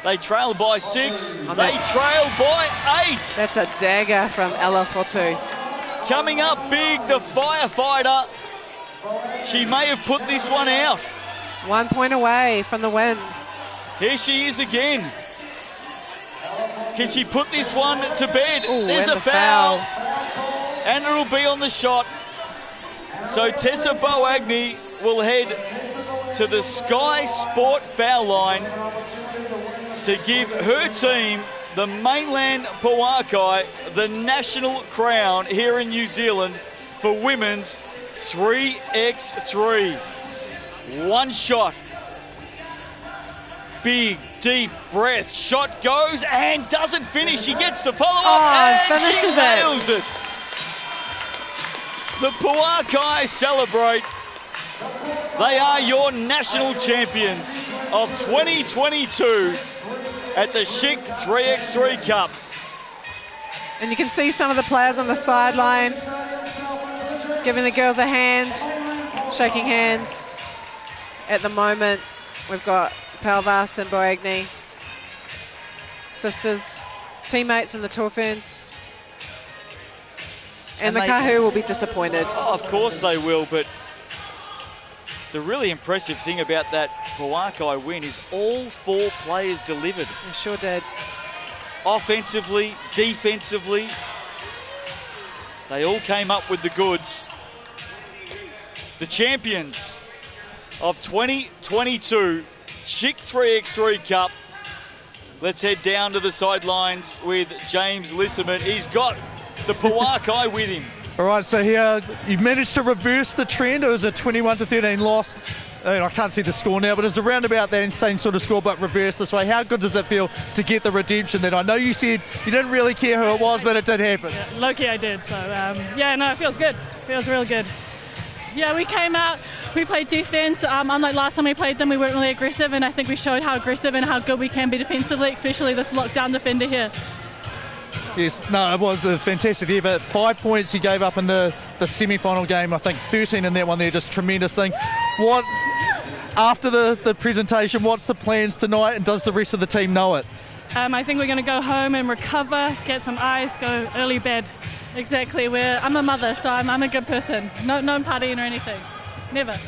They trail by 6. They trail by 8. That's a dagger from Ella Fortu. Coming up big, the firefighter. She may have put this one out. 1 point away from the win. Here she is again. Can she put this one to bed? Ooh, There's and a the foul. And it'll be on the shot. So Tessa Boagni will head to the Sky Sport foul line to give her team, the mainland Pauakai, the national crown here in New Zealand for women's 3x3. One shot. Big, deep breath. Shot goes and doesn't finish. She gets the follow-up and finishes she nails it. The Pauakai celebrate. They are your national champions of 2022 at the Schick 3x3 Cup. And you can see some of the players on the sideline giving the girls a hand, shaking hands. At the moment, we've got Palvast and Boagni, sisters, teammates in the Tour Ferns. And the Kahu will be disappointed. Oh, of course they will, but the really impressive thing about that Pauakai win is all 4 players delivered. They sure did. Offensively, defensively, they all came up with the goods. The champions of 2022 Schick 3x3 Cup. Let's head down to the sidelines with James Lisserman. He's got the Pauakai with him. All right, so here you managed to reverse the trend. It was a 21-13 loss. I can't see the score now, but it's around about that same sort of score, but reversed this way. How good does it feel to get the redemption then? I know you said you didn't really care who it was, but it did happen. Yeah, low-key I did, so yeah, no, it feels good. Feels real good. Yeah, we came out, we played defense. Unlike last time we played them, we weren't really aggressive, and I think we showed how aggressive and how good we can be defensively, especially this lockdown defender here. Yes, no, it was a fantastic effort. 5 points he gave up in the semi-final game. I think 13 in that one there, just tremendous thing. What, after the presentation, what's the plans tonight, and does the rest of the team know it? I think we're going to go home and recover, get some ice, go early bed. Exactly. I'm a mother, so I'm a good person. No partying or anything. Never.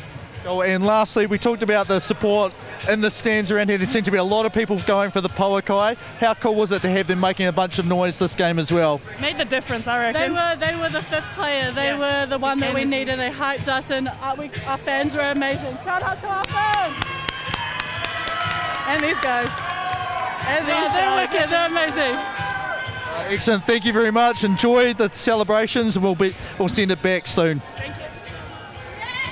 Oh, and lastly, we talked about the support in the stands around here. There seemed to be a lot of people going for the Pauakai. How cool was it to have them making a bunch of noise this game as well? Made the difference, I reckon. They were the 5th player. They were the one that we needed. They hyped us, and our fans were amazing. Shout out to our fans! And these guys. And they're wicked. They're amazing. Excellent. Thank you very much. Enjoy the celebrations, and we'll send it back soon.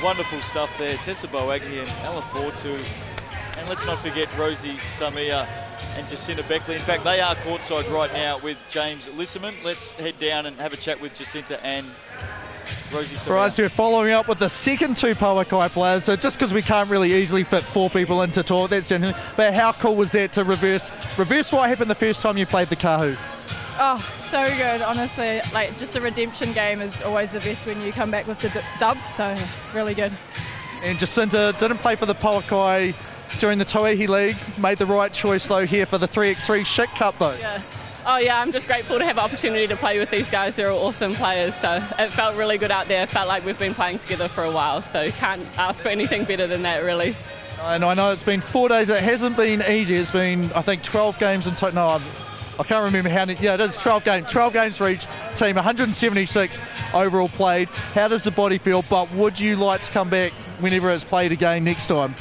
Wonderful stuff there. Tessa Boagni and Ella Fortu. And let's not forget Rosie Samia and Jacinta Beckley. In fact, they are courtside right now with James Lisserman. Let's head down and have a chat with Jacinta and Rosie Samia. Right, so we're following up with the second two Pauakai players. So just because we can't really easily fit 4 people into talk, that's the only thing. But how cool was that to reverse what happened the first time you played the Kahu? Oh, so good, honestly. Like, just a redemption game is always the best when you come back with the dub, so really good. And Jacinta didn't play for the Pauakai during the Tauihi League, made the right choice though here for the 3x3 Schick Cup though. Yeah. Oh yeah, I'm just grateful to have an opportunity to play with these guys. They're all awesome players, so it felt really good out there. It felt like we've been playing together for a while, so can't ask for anything better than that, really. And I know it's been 4 days. It hasn't been easy. It's been, I think, 12 games in total. No, I can't remember how many. Yeah, it is 12 games. 12 games for each team. 176 overall played. How does the body feel? But would you like to come back whenever it's played again next time?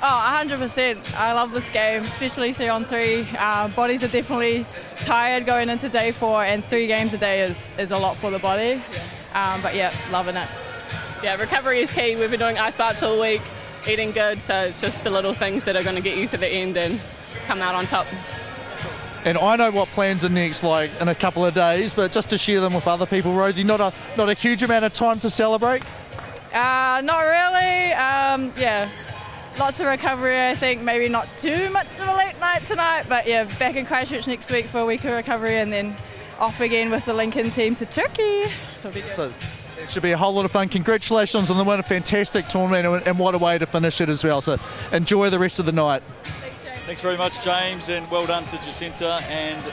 Oh, 100%. I love this game, especially 3-on-3. Bodies are definitely tired going into day 4, and 3 games a day is a lot for the body. But yeah, loving it. Yeah, recovery is key. We've been doing ice baths all week, eating good, so it's just the little things that are going to get you to the end and come out on top. And I know what plans are next, like in a couple of days, but just to share them with other people, Rosie, not a huge amount of time to celebrate? Not really. Yeah, lots of recovery, I think. Maybe not too much of a late night tonight, but yeah, back in Christchurch next week for a week of recovery, and then off again with the Lincoln team to Turkey. So it should be a whole lot of fun. Congratulations on the win, a fantastic tournament, and what a way to finish it as well. So enjoy the rest of the night. Thanks very much, James, and well done to Jacinta and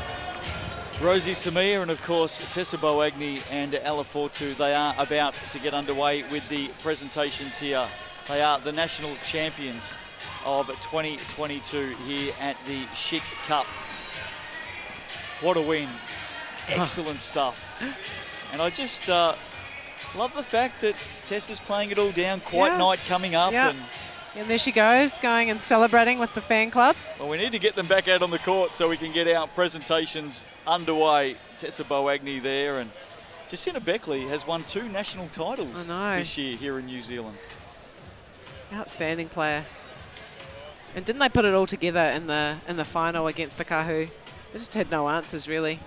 Rosie Samia, and of course Tessa Boagni and Ella Fortu. They are about to get underway with the presentations here. They are the national champions of 2022 here at the Schick Cup. What a win. Excellent stuff. And I just love the fact that Tessa's playing it all down. Quiet night coming up. And there she goes, going and celebrating with the fan club. Well, we need to get them back out on the court so we can get our presentations underway. Tessa Boagni there, and Jacinta Beckley has won 2 national titles this year here in New Zealand. Outstanding player. And didn't they put it all together in the final against the Kahu? They just had no answers, really.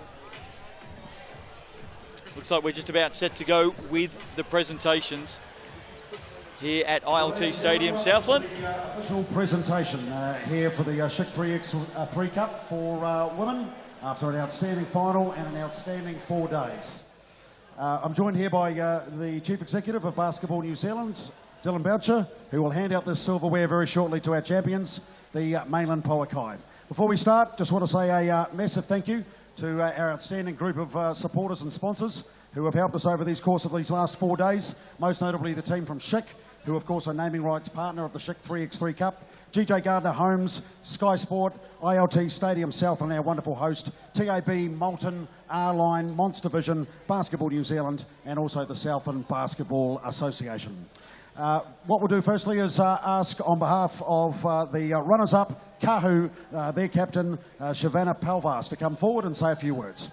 Looks like we're just about set to go with the presentations here at ILT Stadium, Southland. Official presentation here for the Schick 3x3 Cup for women after an outstanding final and an outstanding 4 days. I'm joined here by the Chief Executive of Basketball New Zealand, Dylan Boucher, who will hand out this silverware very shortly to our champions, the mainland Pauakai. Before we start, just want to say a massive thank you to our outstanding group of supporters and sponsors who have helped us over the course of these last 4 days, most notably the team from Schick, who of course are naming rights partner of the Schick 3x3 Cup, GJ Gardner Homes, Sky Sport, ILT Stadium South, and our wonderful host, TAB, Moulton, R-Line, Monster Vision, Basketball New Zealand, and also the Southland Basketball Association. What we'll do firstly is ask on behalf of the runners-up, Kahu, their captain, Shavana Palvas, to come forward and say a few words.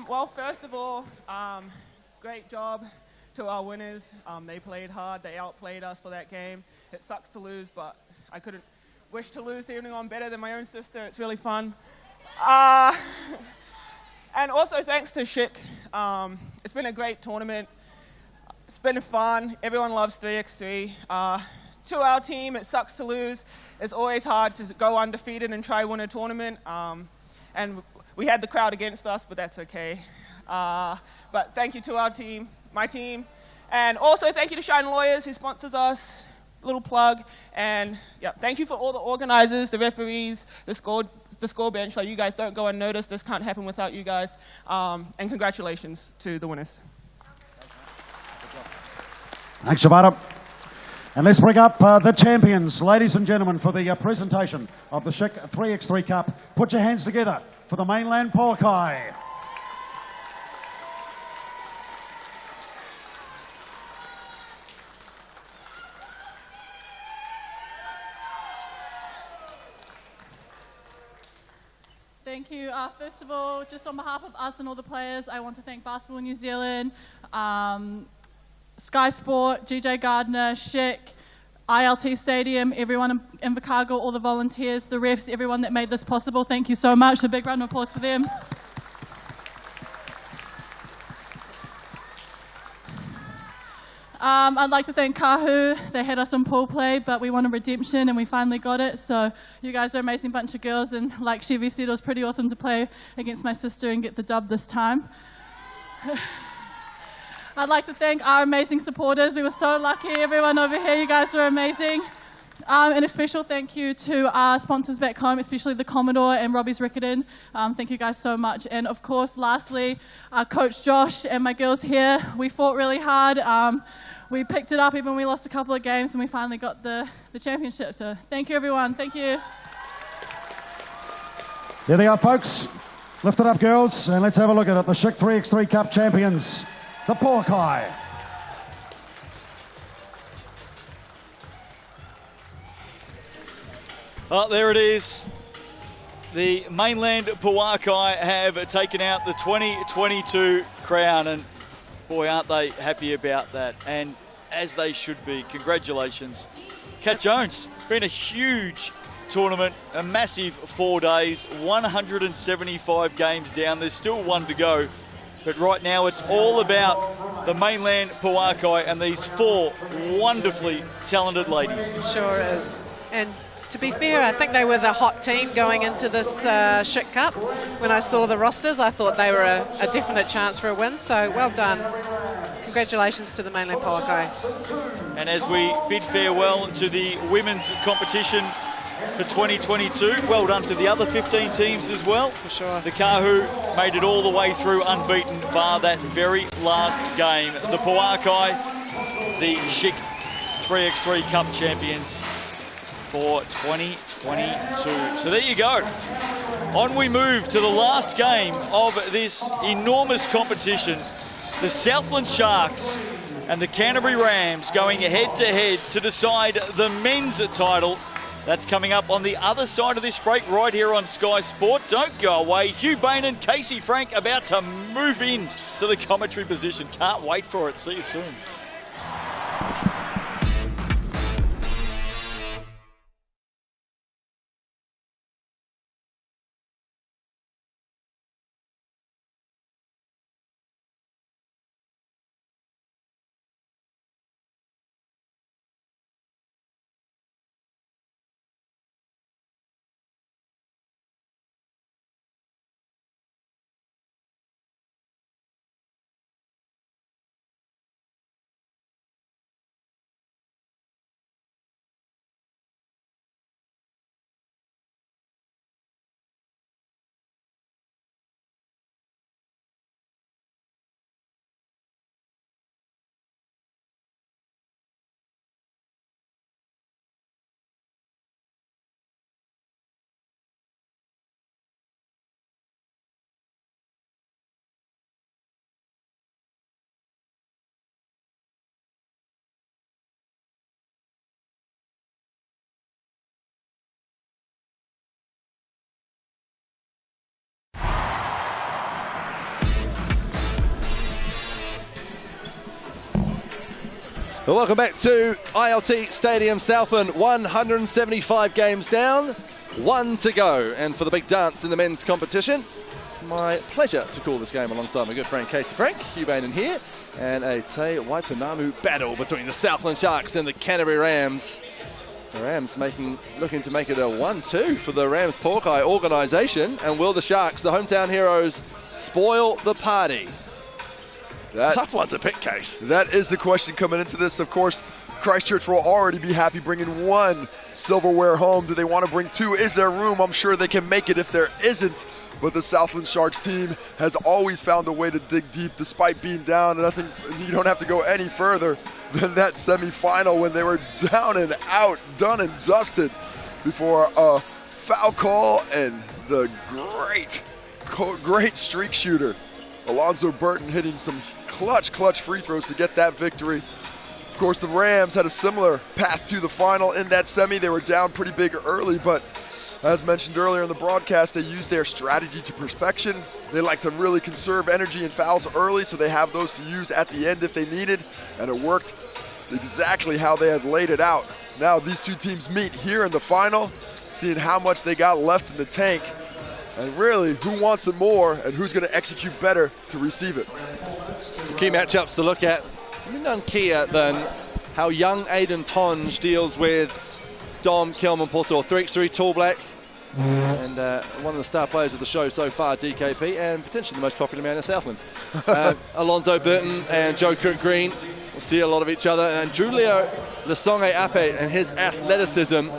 Well, first of all, great job to our winners. They played hard. They outplayed us for that game. It sucks to lose, but I couldn't wish to lose to anyone better than my own sister. It's really fun. And also thanks to Schick. It's been a great tournament. It's been fun. Everyone loves 3x3. To our team, it sucks to lose. It's always hard to go undefeated and try win a tournament. And we had the crowd against us, but that's okay. But thank you to our team, my team. And also thank you to Shine Lawyers, who sponsors us. Little plug. And yeah, thank you for all the organizers, the referees, the score bench. So you guys don't go unnoticed. This can't happen without you guys. And congratulations to the winners. Thanks, Shavana. And let's bring up the champions, ladies and gentlemen, for the presentation of the Schick 3x3 Cup. Put your hands together for the mainland Pauakai. Thank you. First of all, just on behalf of us and all the players, I want to thank Basketball New Zealand, Sky Sport, GJ Gardner, Schick, ILT Stadium, everyone in Invercargill, all the volunteers, the refs, everyone that made this possible. Thank you so much. A big round of applause for them. I'd like to thank Kahu. They had us on pool play, but we wanted redemption and we finally got it. So you guys are an amazing bunch of girls, and like Chevy said, it was pretty awesome to play against my sister and get the dub this time. I'd like to thank our amazing supporters. We were so lucky. Everyone over here, you guys are amazing. And a special thank you to our sponsors back home, especially the Commodore and Robbie's Rickerton. Thank you guys so much. And of course, lastly, our coach Josh and my girls here. We fought really hard. We picked it up even when we lost a couple of games, and we finally got the championship. So thank you, everyone. Thank you. There they are, folks. Lift it up, girls, and let's have a look at it. The Schick 3x3 Cup champions, the Paukai. Oh, there it is. The mainland Paukai have taken out the 2022 crown, and boy, aren't they happy about that, and as they should be. Congratulations. Kat Jones, been a huge tournament, a massive 4 days, 175 games down. There's still one to go, but right now it's all about the mainland Paukai and these 4 wonderfully talented ladies. Sure is. And to be fair, I think they were the hot team going into this Schick Cup. When I saw the rosters, I thought they were a definite chance for a win, so well done. Congratulations to the mainland Paukai. And as we bid farewell to the women's competition for 2022, well done to the other 15 teams as well. For sure. The Kahu made it all the way through unbeaten, bar that very last game. The Paukai, the Schick 3x3 Cup champions for 2022. So there you go. On we move to the last game of this enormous competition. The Southland Sharks and the Canterbury Rams going head-to-head to decide the men's title. That's coming up on the other side of this break right here on Sky Sport. Don't go away. Hugh Bain and Casey Frank about to move in to the commentary position. Can't wait for it. See you soon. Well, welcome back to ILT Stadium, Southland. 175 games down, 1 to go. And for the big dance in the men's competition, it's my pleasure to call this game alongside my good friend Casey Frank, Hugh Bain in here, and a Te Waipounamu battle between the Southland Sharks and the Canterbury Rams. The Rams looking to make it a 1-2 for the Rams Paukai organisation. And will the Sharks, the hometown heroes, spoil the party? Tough one to pick, Case. That is the question coming into this. Of course, Christchurch will already be happy bringing 1 silverware home. Do they want to bring 2? Is there room? I'm sure they can make it if there isn't. But the Southland Sharks team has always found a way to dig deep despite being down. And I think you don't have to go any further than that semifinal when they were down and out, done and dusted before a foul call and the great streak shooter Alonzo Burton hitting some clutch free throws to get that victory. Of course, the Rams had a similar path to the final in that semi. They were down pretty big early, but As mentioned earlier in the broadcast, they use their strategy to perfection. They like to really conserve energy and fouls early, so they have those to use at the end if they needed, and it worked exactly how they had laid it out. Now these two teams meet here in the final, seeing how much they got left in the tank, and really who wants it more and who's going to execute better to receive it. Some key matchups to look at. None keyer than how young Aiden Tonge deals with Dom Kelman-Porto, 3x3 tall black, and one of the star players of the show so far, DKP, and potentially the most popular man in Southland. Alonzo Burton and Joe Cook-Green will see a lot of each other, and Julio Lasonge Ape and his athleticism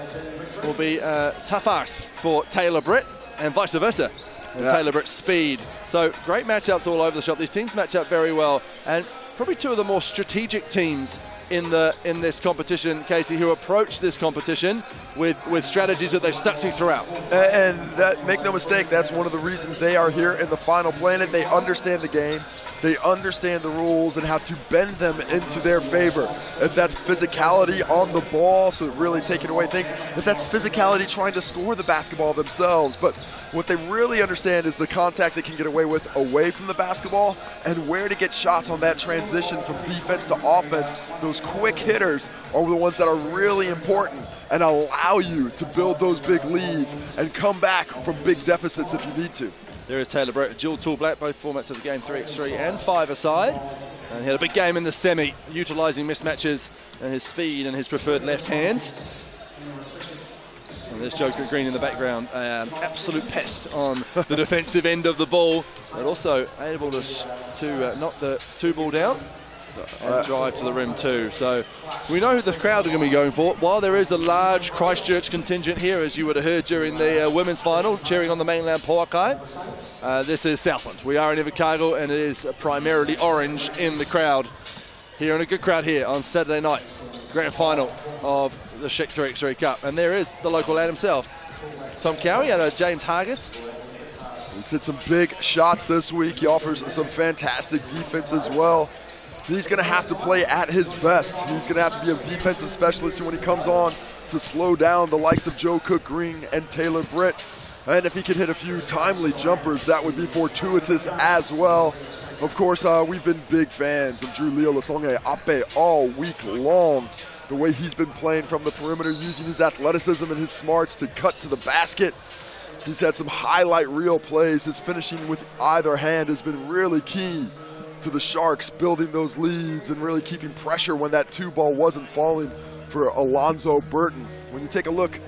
will be tough ask for Taylor Britt, and vice versa. Taylor Britt's speed. So great matchups all over the shop. These teams match up very well, and probably two of the more strategic teams in this competition, Casey, who approach this competition with strategies that they've stuck to throughout. And that, make no mistake, that's one of the reasons they are here in the final planet. They understand the game. They understand the rules and how to bend them into their favor. If that's physicality on the ball, so really taking away things. If that's physicality trying to score the basketball themselves. But what they really understand is the contact they can get away with away from the basketball and where to get shots on that transition from defense to offense. Those quick hitters are the ones that are really important and allow you to build those big leads and come back from big deficits if you need to. There is Taylor Britt, dual tall black, both formats of the game, 3x3 and 5-a-side. And he had a big game in the semi, utilising mismatches and his speed and his preferred left hand. And there's Joe Green in the background, absolute pest on the defensive end of the ball, but also able to knock the two ball down and drive to the rim too. So we know who the crowd are going to be going for. While there is a large Christchurch contingent here, as you would have heard during the women's final, cheering on the mainland Poakai, this is Southland. We are in Invercargill, and it is primarily orange in the crowd here, and a good crowd here on Saturday night, grand final of the Schick 3x3 Cup. And there is the local lad himself, Tom Cowie, and James Hargest. He's hit some big shots this week. He offers some fantastic defense as well. He's going to have to play at his best. He's going to have to be a defensive specialist when he comes on to slow down the likes of Joe Cook-Green and Taylor Britt. And if he can hit a few timely jumpers, that would be fortuitous as well. Of course, we've been big fans of Julio Lasonge Ape all week long. The way he's been playing from the perimeter, using his athleticism and his smarts to cut to the basket. He's had some highlight reel plays. His finishing with either hand has been really key to the Sharks building those leads and really keeping pressure when that two ball wasn't falling for Alonzo Burton. When you take a look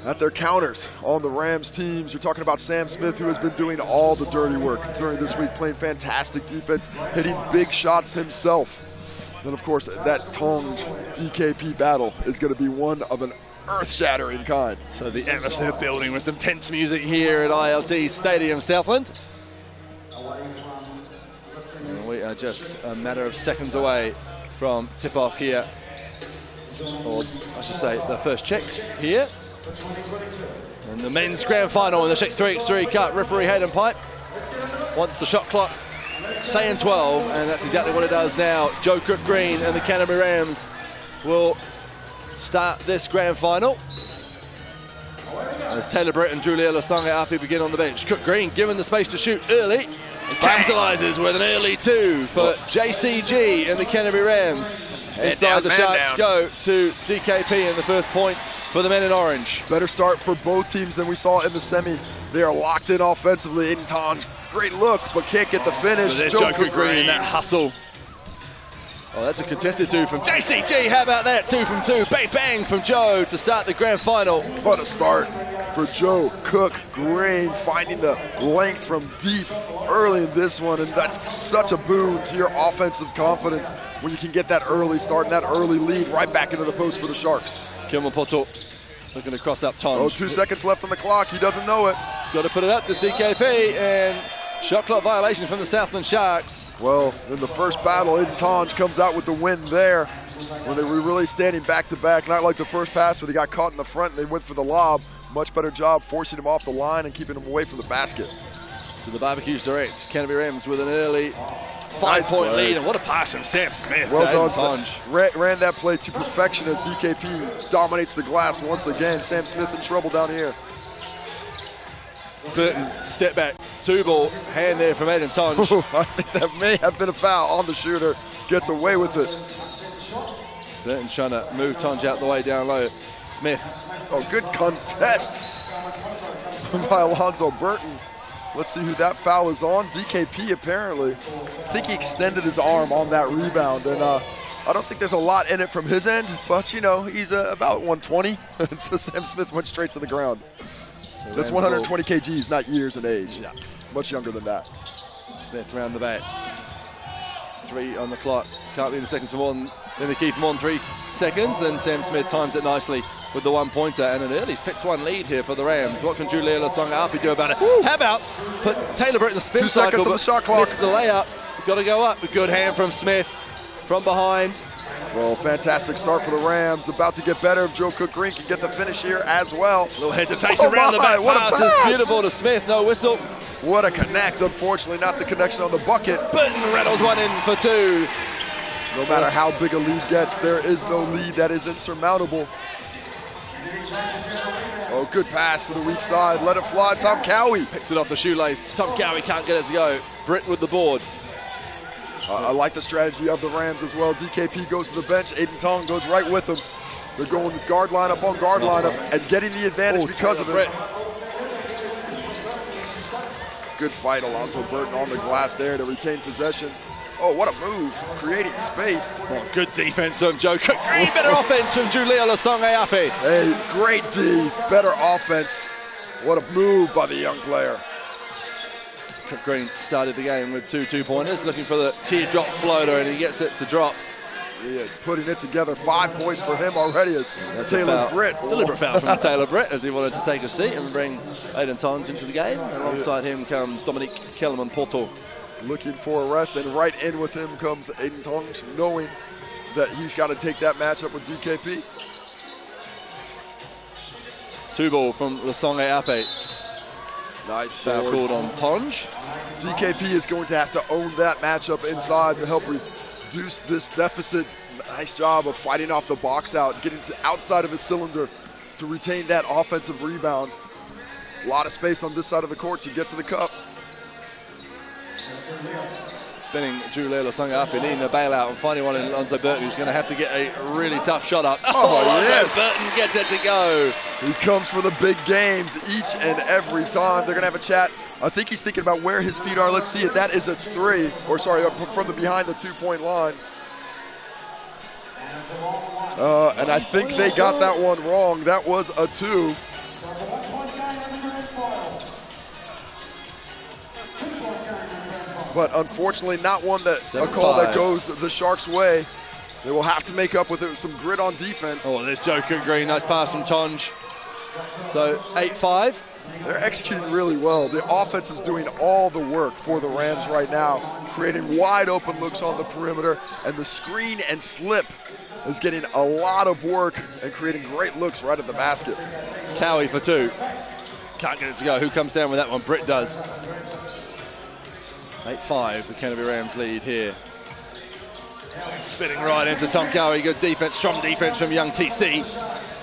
at their counters on the Rams teams, you're talking about Sam Smith, who has been doing all the dirty work during this week, playing fantastic defense, hitting big shots himself. Then of course that Tonge DKP battle is going to be one of an earth-shattering kind. So the atmosphere building with some tense music here at ILT Stadium, Southland. We are just a matter of seconds away from tip-off here, or I should say the first check here. And the men's grand final in the Schick 3x3 Cup. Referee Hayden Pipe wants the shot clock saying 12, and that's exactly what it does now. Joe Cook-Green and the Canterbury Rams will start this grand final as Taylor Britt and Julia Lasonge Ape begin on the bench. Cook-Green given the space to shoot early, and capitalises with an early two for JCG and the Canterbury Rams. Inside the Sharks go to DKP in the first point for the men in orange. Better start for both teams than we saw in the semi. They are locked in offensively. Aiden Tonge, great look, but can't get the finish. So there's Joe Cook-Green, that hustle. Oh, that's a contested two from JCG. How about that? 2 from 2. Bang, bang from Joe to start the grand final. What a start for Joe Cook-Green, finding the length from deep early in this one, and that's such a boon to your offensive confidence when you can get that early start and that early lead right back into the post for the Sharks. Kelman-Porto looking to cross up Tonge. 2 seconds left on the clock. He doesn't know it. He's got to put it up to DKP, and shot clock violation from the Southland Sharks. Well, in the first battle, Aiden Tonge comes out with the win there when they were really standing back to back, not like the first pass where they got caught in the front and they went for the lob. Much better job forcing him off the line and keeping him away from the basket. So the barbecues direct. Canterbury Rams with an early 5-point lead, and what a pass from Sam Smith. Well done, ran that play to perfection as DKP dominates the glass once again. Sam Smith in trouble down here. Burton, step back, 2-ball, hand there from Aiden Tonge. I think that may have been a foul on the shooter. Gets away with it. Burton trying to move Tonge out the way down low. Smith. Oh, good contest by Alonzo Burton. Let's see who that foul is on. DKP apparently. I think he extended his arm on that rebound, and I don't think there's a lot in it from his end, but you know, he's about 120, and so Sam Smith went straight to the ground. So that's 120 kgs, not years in age. Yeah. Much younger than that. Smith round the back. 3 on the clock. Can't be in the seconds for more than the key for more than 3 seconds, and Sam Smith times it nicely with the 1-pointer, and an early 6-1 lead here for the Rams. What can Julia Lasonga-Api do about it? Woo! How about put Taylor Britt in the spin 2 cycle, seconds on the shot clock. Missed the layup. Got to go up. A good hand from Smith from behind. Well, fantastic start for the Rams. About to get better if Joe Cook Green can get the finish here as well. A little hesitation around the back what pass. A pass. It's beautiful to Smith. No whistle. What a connect. Unfortunately, not the connection on the bucket. Burton rattles one in for 2. No matter how big a lead gets, there is no lead that is insurmountable. Oh, good pass to the weak side. Let it fly. Tom Cowie picks it off the shoelace. Tom Cowie can't get it to go. Britt with the board. I like the strategy of the Rams as well. DKP goes to the bench. Aiden Tong goes right with him. They're going with guard lineup on guard lineup and getting the advantage because of it. Good fight, Alonzo Burton on the glass there to retain possession. Oh, what a move, creating space. Oh, good defense from Joe Cook Green. Better offense from Julia Lasonga-Api. Hey, great D, better offense. What a move by the young player. Cook Green started the game with 2 2-pointers, looking for the teardrop floater, and he gets it to drop. He is putting it together. 5 points for him already as Taylor Britt. Deliberate foul from Taylor Britt as he wanted to take a seat and bring Aiden Tonge into the game. Alongside him comes Dominique Kellerman-Porto. Looking for a rest, and right in with him comes Aiden Tonge, knowing that he's got to take that matchup with DKP. 2-ball from Lasonga-Api. Nice foul called on Tonge. DKP is going to have to own that matchup inside to help reduce this deficit. Nice job of fighting off the box out, getting to outside of his cylinder to retain that offensive rebound. A lot of space on this side of the court to get to the cup. Spinning Julia Lasonga-Api, needing a bailout and finding one in Alonzo Burton, who's going to have to get a really tough shot up. Oh, yes. Burton gets it to go. He comes for the big games each and every time. They're going to have a chat. I think he's thinking about where his feet are. Let's see it. That is a 3, or sorry, from the behind the 2-point line. And I think they got that one wrong. That was a 2. But unfortunately not one that a call that goes the Sharks' way. They will have to make up with it, some grit on defense. Oh, there's Joe Cook Green. Nice pass from Tonge. So 8-5. They're executing really well. The offense is doing all the work for the Rams right now, creating wide open looks on the perimeter, and the screen and slip is getting a lot of work and creating great looks right at the basket. Cowie for 2. Can't get it to go. Who comes down with that one? Britt does. 8-5, the Kennedy Rams lead here. Spinning right into Tom Cowie. Good defense, strong defense from young TC.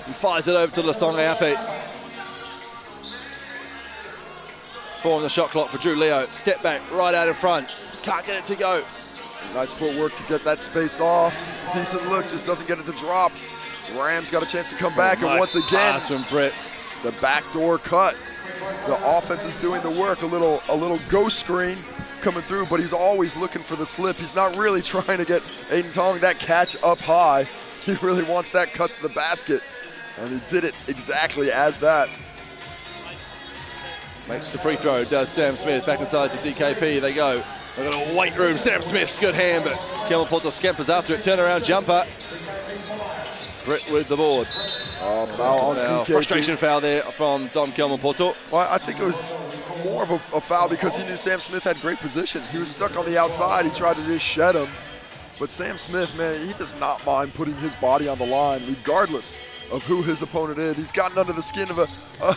He fires it over to Lasonga-Api. 4 on the shot clock for Drew Leo. Step back, right out in front. Can't get it to go. Nice footwork to get that space off. Decent look, just doesn't get it to drop. Rams got a chance to come back, and once again, pass from Britt. The backdoor cut. The offense is doing the work. A little ghost screen coming through, but he's always looking for the slip. He's not really trying to get Aiden Tong that catch up high. He really wants that cut to the basket, and he did it exactly as that. Makes the free throw, does Sam Smith. Back inside to DKP, they go. They've got a weight room. Sam Smith's good hand, but Kelman Porto scampers after it. Turnaround jumper. Britt with the board. Oh, foul on DKP. Frustration foul there from Dom Kelman Porto. Well, I think it was more of a foul because he knew Sam Smith had great position. He was stuck on the outside. He tried to just shed him. But Sam Smith, man, he does not mind putting his body on the line regardless of who his opponent is. He's gotten under the skin of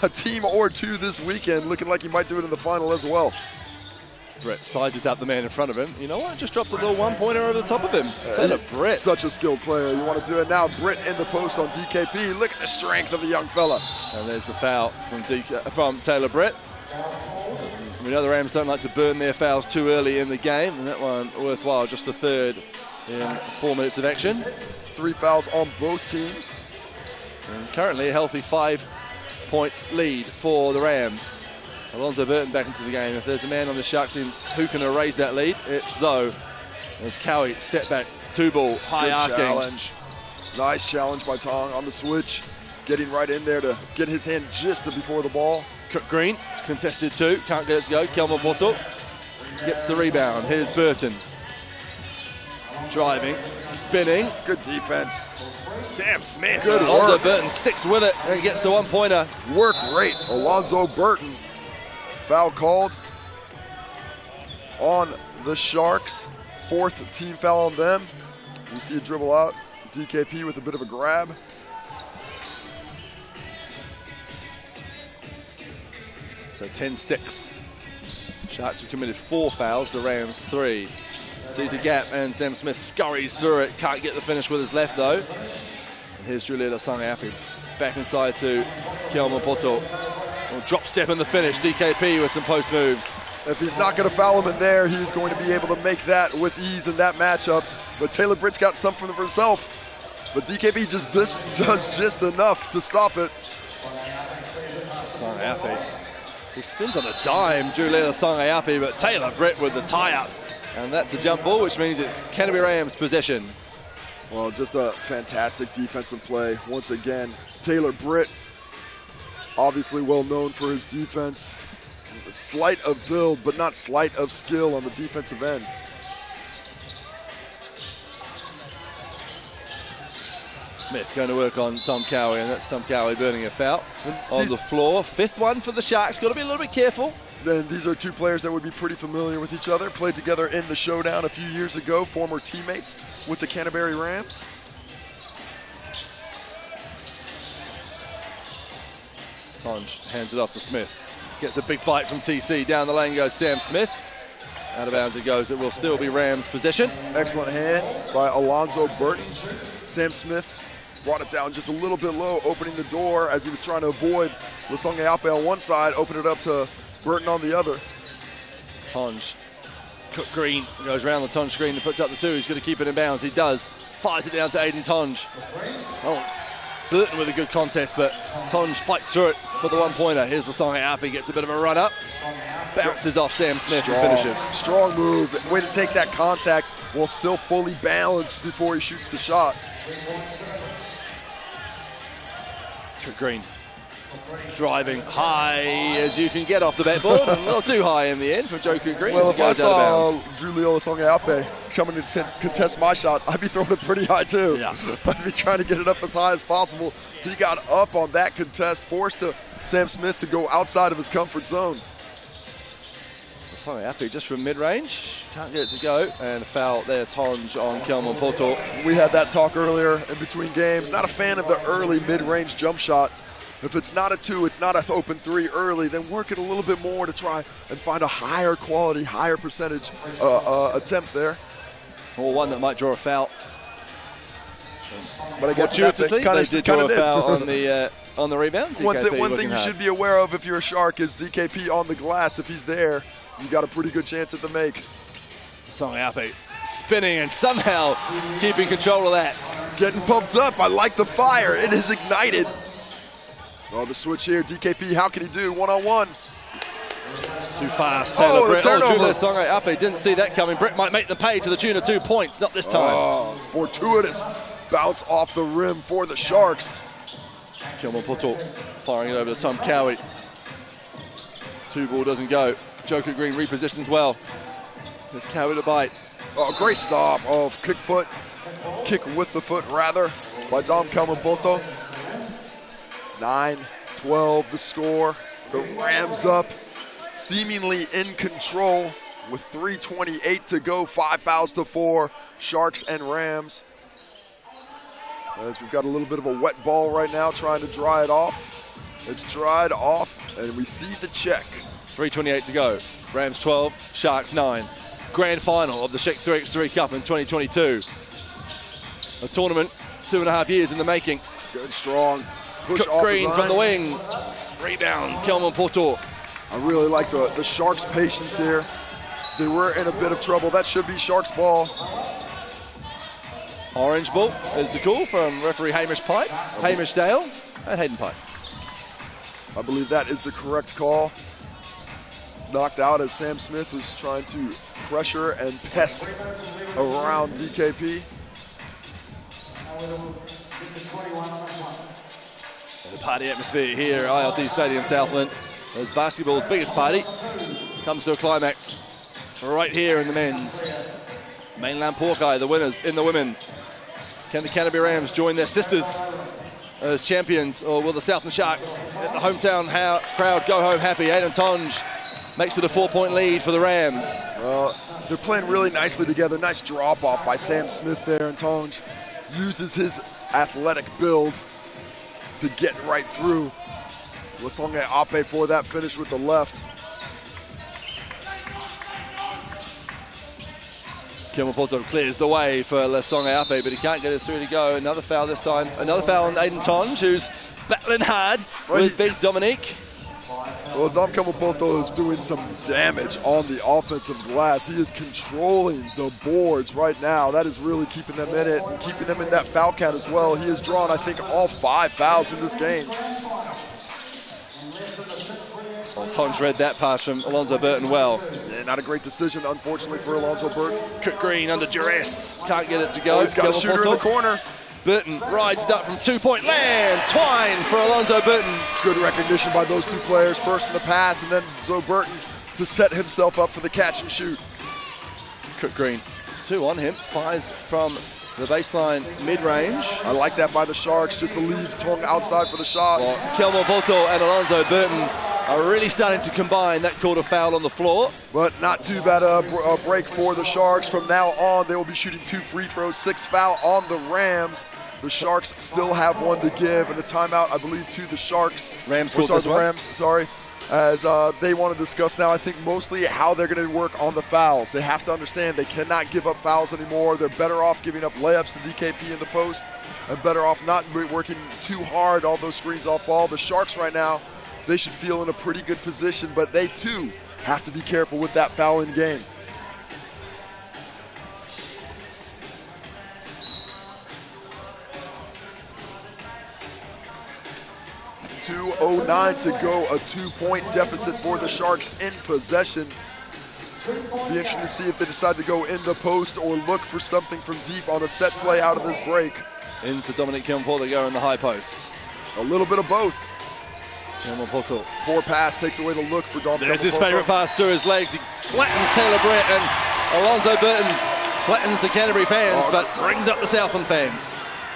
a team or two this weekend, looking like he might do it in the final as well. Britt sizes up the man in front of him. You know what? Just drops a little one-pointer over the top of him. Taylor Britt. Such a skilled player. You want to do it now. Britt in the post on DKP. Look at the strength of the young fella. And there's the foul from Taylor Britt. We know the Rams don't like to burn their fouls too early in the game, and that one worthwhile, just the third in 4 minutes of action. 3 fouls on both teams. And currently a healthy 5-point lead for the Rams. Alonzo Burton back into the game. If there's a man on the Shark team who can erase that lead, it's Zoe. As Cowie step back, 2-ball, high arcing. Challenge. Nice challenge by Tong on the switch. Getting right in there to get his hand just before the ball. Cook Green, contested 2, can't get it to go. Kelman Porto gets the rebound. Here's Burton. Driving, spinning. Good defense. Sam Smith. Good Alonzo work. Burton sticks with it and gets the 1-pointer. Work rate. Alonzo Burton. Foul called on the Sharks. 4th team foul on them. You see a dribble out. DKP with a bit of a grab. So 10-6. Sharks have committed 4 fouls, the Rams 3. Sees a gap and Sam Smith scurries through it. Can't get the finish with his left though. And here's Julia Lasangayapi. Back inside to Kelman Porto. Drop step in the finish. DKP with some post moves. If he's not going to foul him in there, he's going to be able to make that with ease in that matchup. But Taylor Britt's got something for himself. But DKP just does just enough to stop it. Lasangayapi. He spins on a dime, Julia Lasangayapi, but Taylor Britt with the tie-up. And that's a jump ball, which means it's Canterbury Rams possession. Well, just a fantastic defensive play. Once again, Taylor Britt, obviously well known for his defense. Slight of build, but not slight of skill on the defensive end. Smith going to work on Tom Cowie, and that's Tom Cowie burning a foul on the floor. 5th one for the Sharks. Got to be a little bit careful. Then these are 2 players that would be pretty familiar with each other. Played together in the Showdown a few years ago. Former teammates with the Canterbury Rams. Tonge hands it off to Smith. Gets a big bite from TC. Down the lane goes Sam Smith. Out of bounds it goes. It will still be Rams possession. Excellent hand by Alonzo Burton. Sam Smith brought it down just a little bit low, opening the door as he was trying to avoid Lasangayapi on one side, open it up to Burton on the other. Tonge. Cook Green goes around the Tonge screen and puts up the 2. He's going to keep it in bounds. He does. Fires it down to Aiden Tonge. Oh, Burton with a good contest, but Tonge fights through it for the 1-pointer. Here's Lasangayapi, gets a bit of a run up. Bounces off Sam Smith and finishes. Strong move. Way to take that contact while still fully balanced before he shoots the shot. Cook Green. Driving high as you can get off the backboard. A little too high in the end for Joe Cook Green. Well, as if he I goes out of saw bounds. Julia Lasangayapi coming to contest my shot, I'd be throwing it pretty high too. Yeah. I'd be trying to get it up as high as possible. He got up on that contest, forced Sam Smith to go outside of his comfort zone. Lasangayapi just from mid-range. Can't get it to go. And a foul there, Tonge on Kelman Porto. We had that talk earlier in between games. Not a fan of the early mid-range jump shot. If it's not a 2, it's not an open 3 early, then work it a little bit more to try and find a higher quality, higher percentage attempt there. Or one that might draw a foul. But I guess fortuitously, they did draw a foul on the rebound. DKP One thing you should be aware of if you're a Shark is DKP on the glass. If he's there, you got a pretty good chance at the make. Lasangayapi spinning and somehow keeping control of that. Getting pumped up. I like the fire. It is ignited. Oh, the switch here. DKP, how can he do? One-on-one. Too fast. Taylor Britt. turnover. Julia Lasangayapi didn't see that coming. Britt might make them pay to the tune of 2 points. Not this time. Oh, fortuitous bounce off the rim for the Sharks. Kelman Porto firing it over to Tom Cowie. 2-ball doesn't go. Joker Green repositions well. There's Cowie to bite. Oh, great stop of kick with the foot rather, by Dom Kelman Porto. 9-12 the score. The Rams up, seemingly in control with 3:28 to go. 5 fouls to 4, Sharks and Rams. As we've got a little bit of a wet ball right now, trying to dry it off. It's dried off, and we see the check. 3:28 to go. Rams 12, Sharks 9. Grand final of the Schick 3x3 Cup in 2022. A tournament 2.5 years in the making. Good, strong. Push Cook off Green the from the line. wing. Rebound, Kelman Porto. I really like the Sharks' patience here. They were in a bit of trouble. That should be Sharks' ball. Orange ball is the call from referee Hamish Dale and Hayden Pike. I believe that is the correct call. Knocked out as Sam Smith was trying to pressure and pest around DKP. The party atmosphere here at ILT Stadium, Southland, as basketball's biggest party comes to a climax right here in the men's. Mainland Porkeye, the winners in the women. Can the Canterbury Rams join their sisters as champions, or will the Southland Sharks at the hometown crowd go home happy? Aiden Tonge makes it a 4-point lead for the Rams. They're playing really nicely together. Nice drop off by Sam Smith there, and Tonge uses his athletic build to get right through. Lesonge Ape for that finish with the left. Kilmapoto clears the way for Lesonge Ape, but he can't get it through to go. Another foul this time. Another foul on Aiden Tonge, who's battling hard with Big Dominique. Well, Dom Kilmapoto is doing some damage on the offensive glass. He is controlling the boards right now. That is really keeping them in it and keeping them in that foul count as well. He has drawn, I think, all 5 fouls in this game. Tonge read that pass from Alonzo Burton well. Yeah, not a great decision, unfortunately, for Alonzo Burton. Cook Green under duress. Can't get it to go. He's got a shooter in the corner. Burton rides it up from 2-point land. Twine for Alonzo Burton. Good recognition by those two players. First in the pass, and then Zoe Burton to set himself up for the catch and shoot. Cook Green, 2 on him. Fires from the baseline mid-range. I like that by the Sharks, just to leave Tongue outside for the shot. Well, Kilmapoto and Alonzo Burton are really starting to combine. That called a foul on the floor. But not too bad a break for the Sharks. From now on, they will be shooting 2 free throws. 6th foul on the Rams. The Sharks still have 1 to give, and a timeout, I believe, to the Sharks. Rams called this one. Rams, sorry. As they want to discuss now, I think, mostly how they're going to work on the fouls. They have to understand they cannot give up fouls anymore. They're better off giving up layups to DKP in the post, and better off not working too hard all those screens off ball. The Sharks right now, they should feel in a pretty good position, but they too have to be careful with that fouling game. .209 to go, a 2-point deficit for the Sharks in possession. Be interesting to see if they decide to go in the post or look for something from deep on a set play out of this break. Into Dominic Kilmapoto, they go in the high post. A little bit of both. Kilmapoto. Poor pass takes away the look for Dom. There's his favorite pass through his legs. He flattens Taylor Britt, and Alonzo Burton flattens the Canterbury fans, but brings up the Southland fans.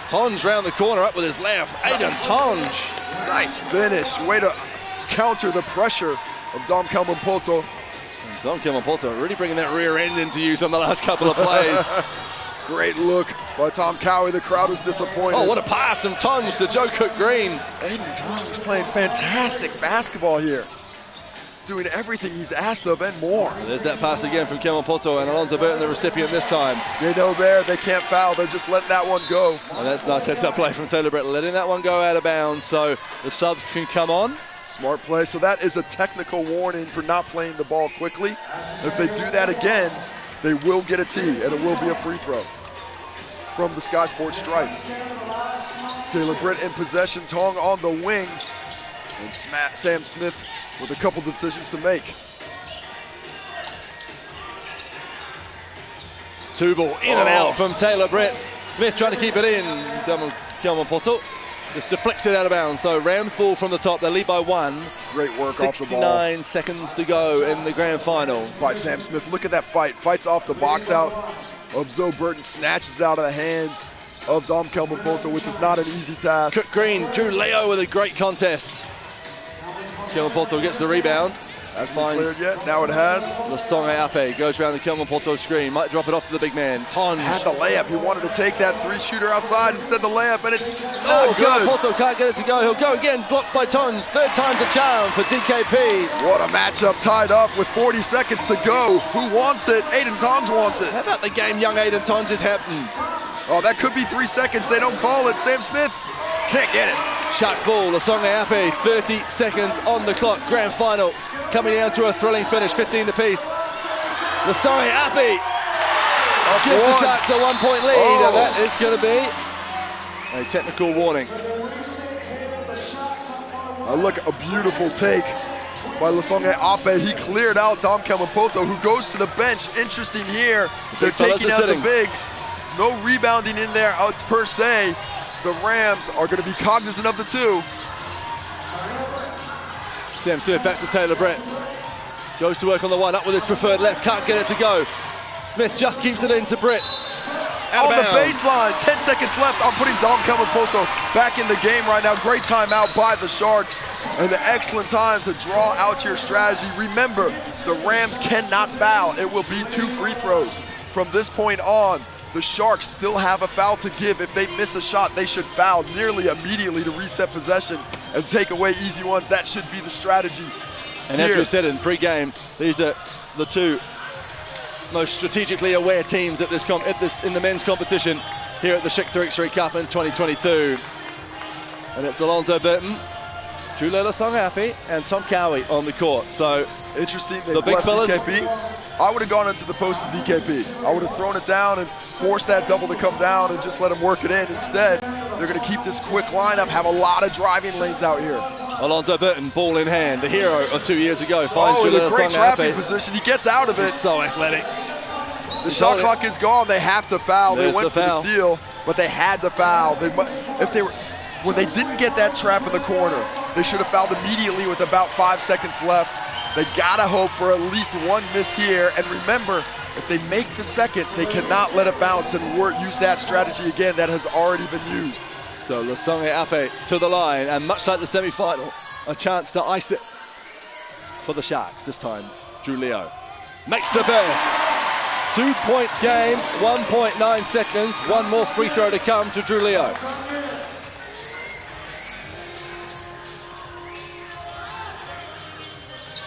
Tonge round the corner up with his left. Aiden Tonge. Nice finish. Way to counter the pressure of Dom Kilmapoto. Dom Kilmapoto really bringing that rear end into use on the last couple of plays. Great look by Tom Cowie. The crowd is disappointed. Oh, what a pass from Tonge to Joe Cook Green. Aiden Tonge is playing fantastic basketball here. Doing everything he's asked of and more. There's that pass again from Kilmapoto, and Alonzo Burton, the recipient this time. They know they can't foul. They're just letting that one go. And that's nice heads-up play from Taylor Britt, letting that one go out of bounds so the subs can come on. Smart play. So that is a technical warning for not playing the ball quickly. If they do that again, they will get a tee, and it will be a free throw from the Sky Sports stripe. Taylor Britt in possession, Tong on the wing, and Sam Smith with a couple decisions to make. 2 ball in and out from Taylor Britt. Smith trying to keep it in. Kilmapoto just deflects it out of bounds. So Rams ball from the top. They lead by 1. Great work off the ball. 69 seconds to go in the grand final. By Sam Smith. Look at that fight. Fights off the box out of Zoe Burton. Snatches out of the hands of Dom Kilmapoto, which is not an easy task. Cook Green, Drew Leo with a great contest. Kilmapoto gets the rebound. Hasn't been cleared yet. Now it has. Lesonge Ape goes around the Kilmapoto screen. Might drop it off to the big man. Tonge. Had the layup. He wanted to take that 3-shooter outside. Instead the layup, and it's good. Kilmapoto can't get it to go. He'll go again. Blocked by Tonge. 3rd time's a charm for DKP. What a matchup tied up with 40 seconds to go. Who wants it? Aiden Tonge wants it. How about the game young Aiden Tonge is happening? Oh, that could be 3 seconds. They don't call it. Sam Smith can't get it. Sharks ball. Lesonge Ape. 30 seconds on the clock. Grand final. coming down to a thrilling finish, 15 apiece. Lasore Api gives the Sharks a 1 point lead, and that is going to be a technical warning. Look, a beautiful take by Lasore Ape. He cleared out Dom Kamampoto, who goes to the bench. Interesting here. They're taking out the bigs. No rebounding in there per se. The Rams are going to be cognizant of the two. Sam Smith back to Taylor Britt. Goes to work on the one, up with his preferred left, can't get it to go. Smith just keeps it into Britt. On the baseline, 10 seconds left. I'm putting Dom Kamampoto back in the game right now. Great timeout by the Sharks, and an excellent time to draw out your strategy. Remember, the Rams cannot foul. It will be 2 free throws. From this point on, the Sharks still have a foul to give. If they miss a shot, they should foul nearly immediately to reset possession and take away easy ones. That should be the strategy. And as we said in pre-game, these are the two most strategically aware teams at in the men's competition here at the Schick 3x3 Cup in 2022. And it's Alonzo Burton, Julia Lasore and Tom Cowie on the court. So interesting. The big fellas. DKP. I would have gone into the post to DKP. I would have thrown it down and forced that double to come down and just let them work it in. Instead, they're going to keep this quick lineup, have a lot of driving lanes out here. Alonzo Burton, ball in hand, the hero of 2 years ago, finds Julia in a great Lasore trapping position. He gets out of it. He's so athletic. The shot clock is gone. They have to foul. There's they went for the steal, but they had to foul. When they didn't get that trap in the corner, they should have fouled immediately with about 5 seconds left. They gotta hope for at least one miss here. And remember, if they make the second, they cannot let it bounce and use that strategy again that has already been used. So Lasore Ape to the line, and much like the semi-final, a chance to ice it for the Sharks. This time, Drew Leo makes the best. 2-point game, 1.9 seconds. One more free throw to come to Drew Leo.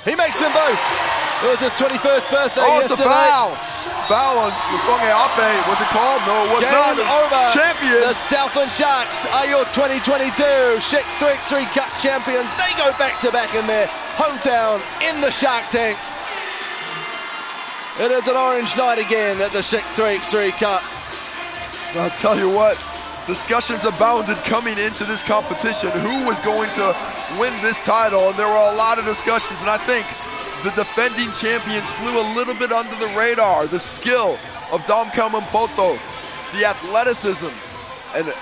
He makes them both. It was his 21st birthday yesterday. It's a foul. Foul on Lasore Ape. Was it called? No, it was not. Game over. Champions. The Southland Sharks are your 2022 Schick 3x3 Cup champions. They go back-to-back in their hometown in the Shark Tank. It is an orange night again at the Schick 3x3 Cup. I'll tell you what, discussions abounded coming into this competition. Who was going to win this title? And there were a lot of discussions, and I think the defending champions flew a little bit under the radar. The skill of Dom Kamampoto, the athleticism and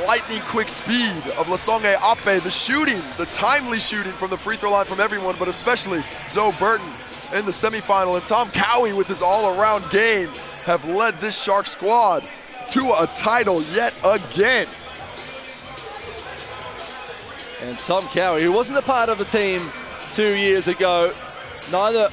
lightning quick speed of Lasore Ape, the shooting, the timely shooting from the free throw line from everyone, but especially Zoe Burton in the semifinal, and Tom Cowie with his all-around game have led this Shark squad to a title yet again. And Tom Cowie, who wasn't a part of the team 2 years ago, neither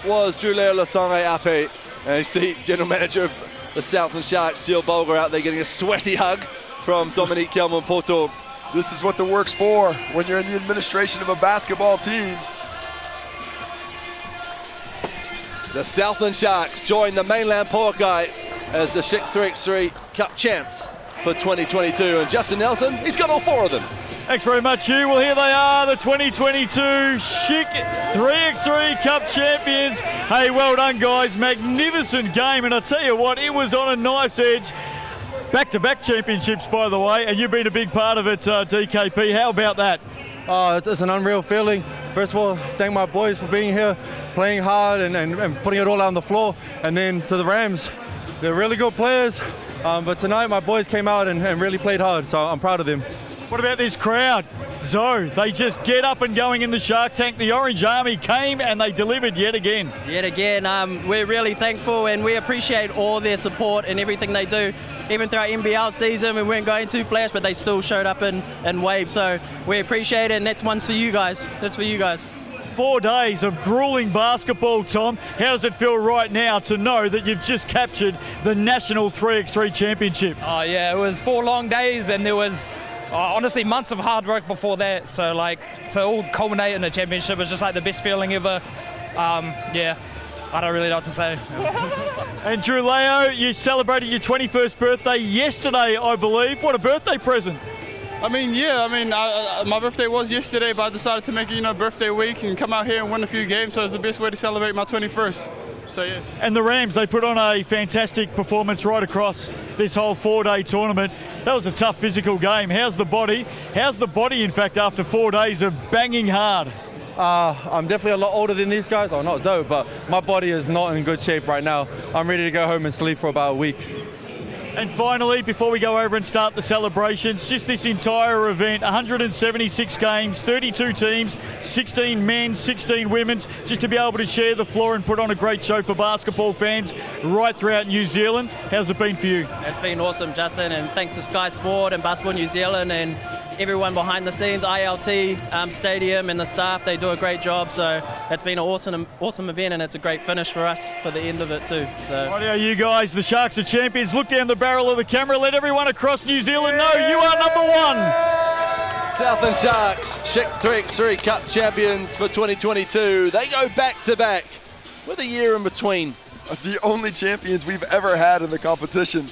was Julia Lasore Ape. And you see General Manager of the Southland Sharks, Jill Bolger, out there getting a sweaty hug from Dominique Kamampoto. This is what the work's for when you're in the administration of a basketball team. The Southland Sharks join the mainland Poakai as the Schick 3x3 Cup champs for 2022. And Justin Nelson, he's got all 4 of them. Thanks very much, Hugh. Well, here they are, the 2022 Schick 3x3 Cup champions. Hey, well done, guys. Magnificent game. And I tell you what, it was on a knife's edge. Back-to-back championships, by the way, and you've been a big part of it, DKP. How about that? Oh, it's an unreal feeling. First of all, thank my boys for being here, playing hard and putting it all out on the floor. And then to the Rams, they're really good players. But tonight my boys came out and really played hard, so I'm proud of them. What about this crowd? Zoe, they just get up and going in the Shark Tank. The Orange Army came and they delivered yet again. Yet again, we're really thankful and we appreciate all their support and everything they do. Even through our NBL season, we weren't going too flash, but they still showed up and waved. So we appreciate it, and that's one for you guys. That's for you guys. 4 days of grueling basketball, Tom. How does it feel right now to know that you've just captured the National 3x3 Championship? Oh, yeah, it was 4 long days, and there was honestly months of hard work before that. So, like, to all culminate in the championship was just like the best feeling ever. Yeah. I don't really know what to say. And Drew Leo, you celebrated your 21st birthday yesterday, I believe. What a birthday present. My birthday was yesterday, but I decided to make it, birthday week and come out here and win a few games, so it's the best way to celebrate my 21st. So, yeah. And the Rams, they put on a fantastic performance right across this whole 4-day tournament. That was a tough physical game. How's the body? In fact, after 4 days of banging hard? I'm definitely a lot older than these guys. Oh, not Zoe, but my body is not in good shape right now. I'm ready to go home and sleep for about a week. And finally, before we go over and start the celebrations, just this entire event, 176 games, 32 teams, 16 men's, 16 women's, just to be able to share the floor and put on a great show for basketball fans right throughout New Zealand. How's it been for you? It's been awesome, Justin, and thanks to Sky Sport and Basketball New Zealand and everyone behind the scenes, ILT, Stadium and the staff, they do a great job. So it's been an awesome event, and it's a great finish for us for the end of it too. So. Rightio, you guys, the Sharks are champions. Look down the barrel of the camera. Let everyone across New Zealand know you are number one. Southland Sharks, Schick 3x3 Cup champions for 2022. They go back-to-back with a year in between. The only champions we've ever had in the competition.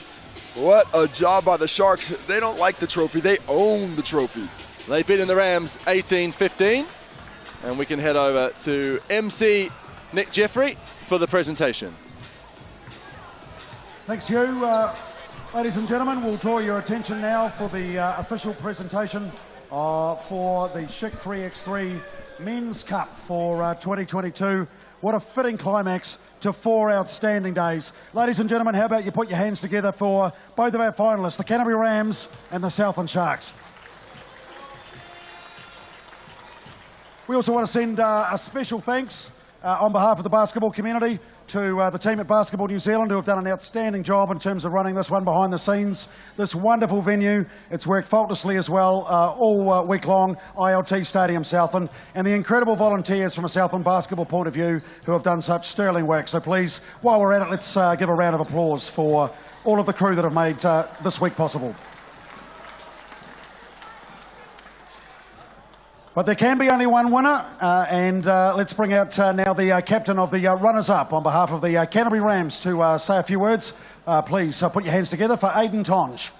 What a job by the Sharks. They don't like the trophy, they own the trophy. They beat in the Rams 18-15. And we can head over to MC Nick Jeffrey for the presentation. Thanks, Hugh. Ladies and gentlemen, we'll draw your attention now for the official presentation for the Schick 3x3 Men's Cup for 2022. What a fitting climax to 4 outstanding days. Ladies and gentlemen, how about you put your hands together for both of our finalists, the Canterbury Rams and the Southland Sharks. We also want to send a special thanks on behalf of the basketball community to the team at Basketball New Zealand, who have done an outstanding job in terms of running this one behind the scenes. This wonderful venue, it's worked faultlessly as well all week long, ILT Stadium Southland, and the incredible volunteers from a Southland basketball point of view who have done such sterling work. So please, while we're at it, let's give a round of applause for all of the crew that have made this week possible. But there can be only one winner, and let's bring out now the captain of the runners-up on behalf of the Canterbury Rams to say a few words. Please put your hands together for Aidan Tonge.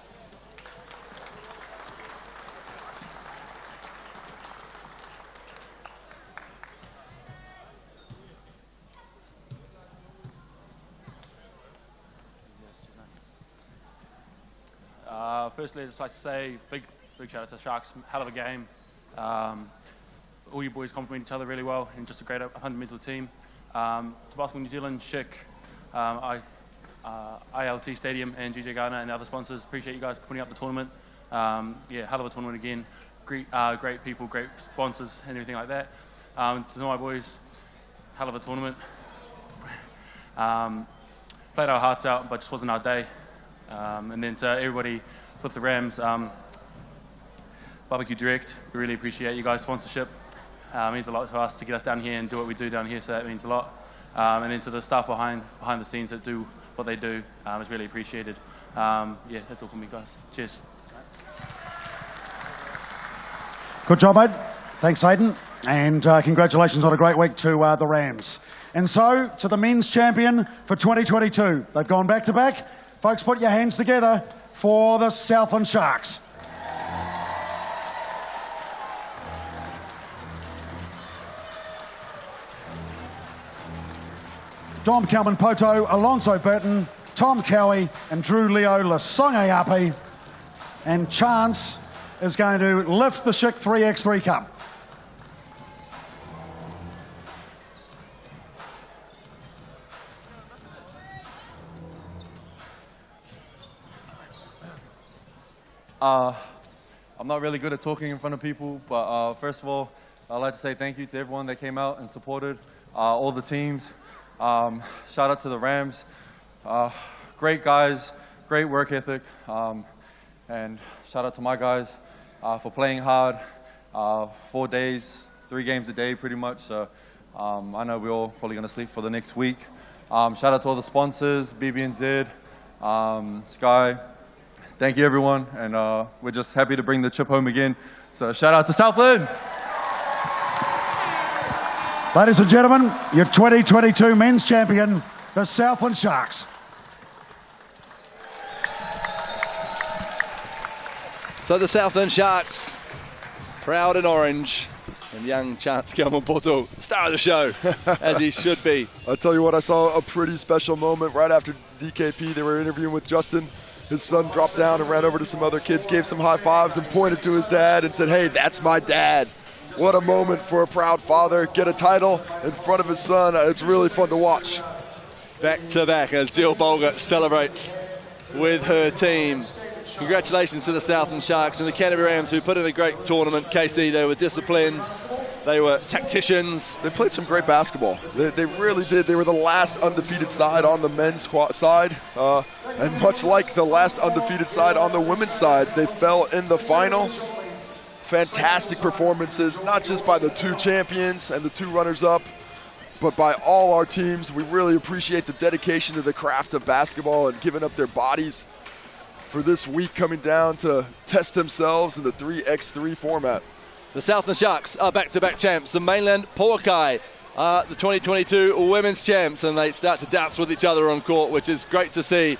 Firstly, I'd just like to say big shout out to Sharks, hell of a game. All you boys complement each other really well and just a great fundamental team. To Basketball New Zealand, Schick, ILT Stadium and GJ Gardner and the other sponsors, appreciate you guys for putting up the tournament. Yeah, hell of a tournament again. Great people, great sponsors and everything like that. To my boys, hell of a tournament. Played our hearts out, but just wasn't our day. And then to everybody with the Rams, Barbecue Direct, we really appreciate you guys' sponsorship. It means a lot for us to get us down here and do what we do down here, so that means a lot. And then to the staff behind the scenes that do what they do, it's really appreciated. Yeah, that's all from me, guys. Cheers. Good job, mate. Thanks, Aidan. And congratulations on a great week to the Rams. And so, to the men's champion for 2022. They've gone back-to-back. Folks, put your hands together for the Southland Sharks. Dom Kalman-Poto, Alonso Burton, Tom Cowie and Drew Leo Lasongayapi. And Chance is going to lift the Schick 3x3 Cup. I'm not really good at talking in front of people, but first of all, I'd like to say thank you to everyone that came out and supported all the teams. Shout out to the Rams. Great guys, great work ethic, and shout out to my guys for playing hard. 4 days, 3 games a day pretty much, so I know we're all probably going to sleep for the next week. Shout out to all the sponsors, BB&Z, Sky. Thank you, everyone, and we're just happy to bring the chip home again. So shout out to Southland. Ladies and gentlemen, your 2022 men's champion, the Southland Sharks. So the Southland Sharks, proud in orange, and young Chance Kelman-Portal, star of the show, as he should be. I'll tell you what, I saw a pretty special moment right after DKP. They were interviewing with Justin. His son dropped down and ran over to some other kids, gave some high fives and pointed to his dad and said, "Hey, that's my dad." What a moment for a proud father. Get a title in front of his son. It's really fun to watch. Back to back as Jill Bolger celebrates with her team. Congratulations to the Southland Sharks and the Canterbury Rams, who put in a great tournament. Casey, they were disciplined. They were tacticians. They played some great basketball. They really did. They were the last undefeated side on the men's side. And much like the last undefeated side on the women's side, they fell in the final. Fantastic performances, not just by the two champions and the two runners-up, but by all our teams. We really appreciate the dedication to the craft of basketball and giving up their bodies for this week coming down to test themselves in the 3x3 format. The Southland Sharks are back-to-back champs. The mainland Pouakai are the 2022 women's champs, and they start to dance with each other on court, which is great to see.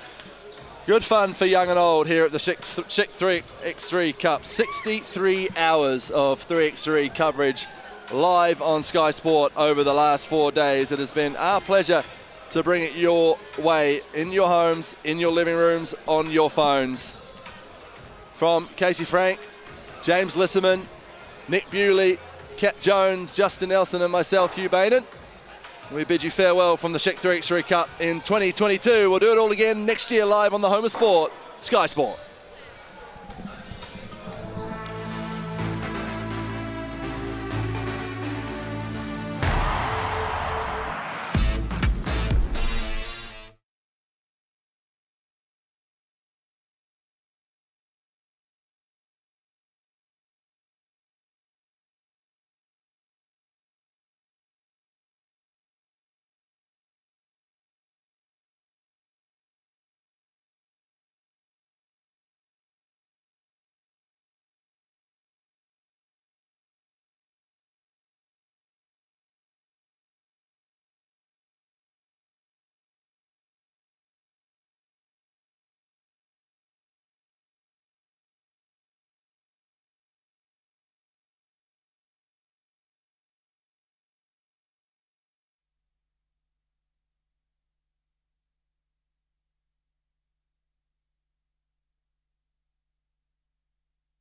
Good fun for young and old here at the Schick 3x3 Cup. 63 hours of 3x3 coverage live on Sky Sport over the last 4 days. It has been our pleasure to bring it your way, in your homes, in your living rooms, on your phones. From Casey Frank, James Lisserman, Nick Bewley, Kat Jones, Justin Nelson and myself, Hugh Bainen. We bid you farewell from the Schick 3x3 Cup in 2022. We'll do it all again next year live on the home of sport, Sky Sport.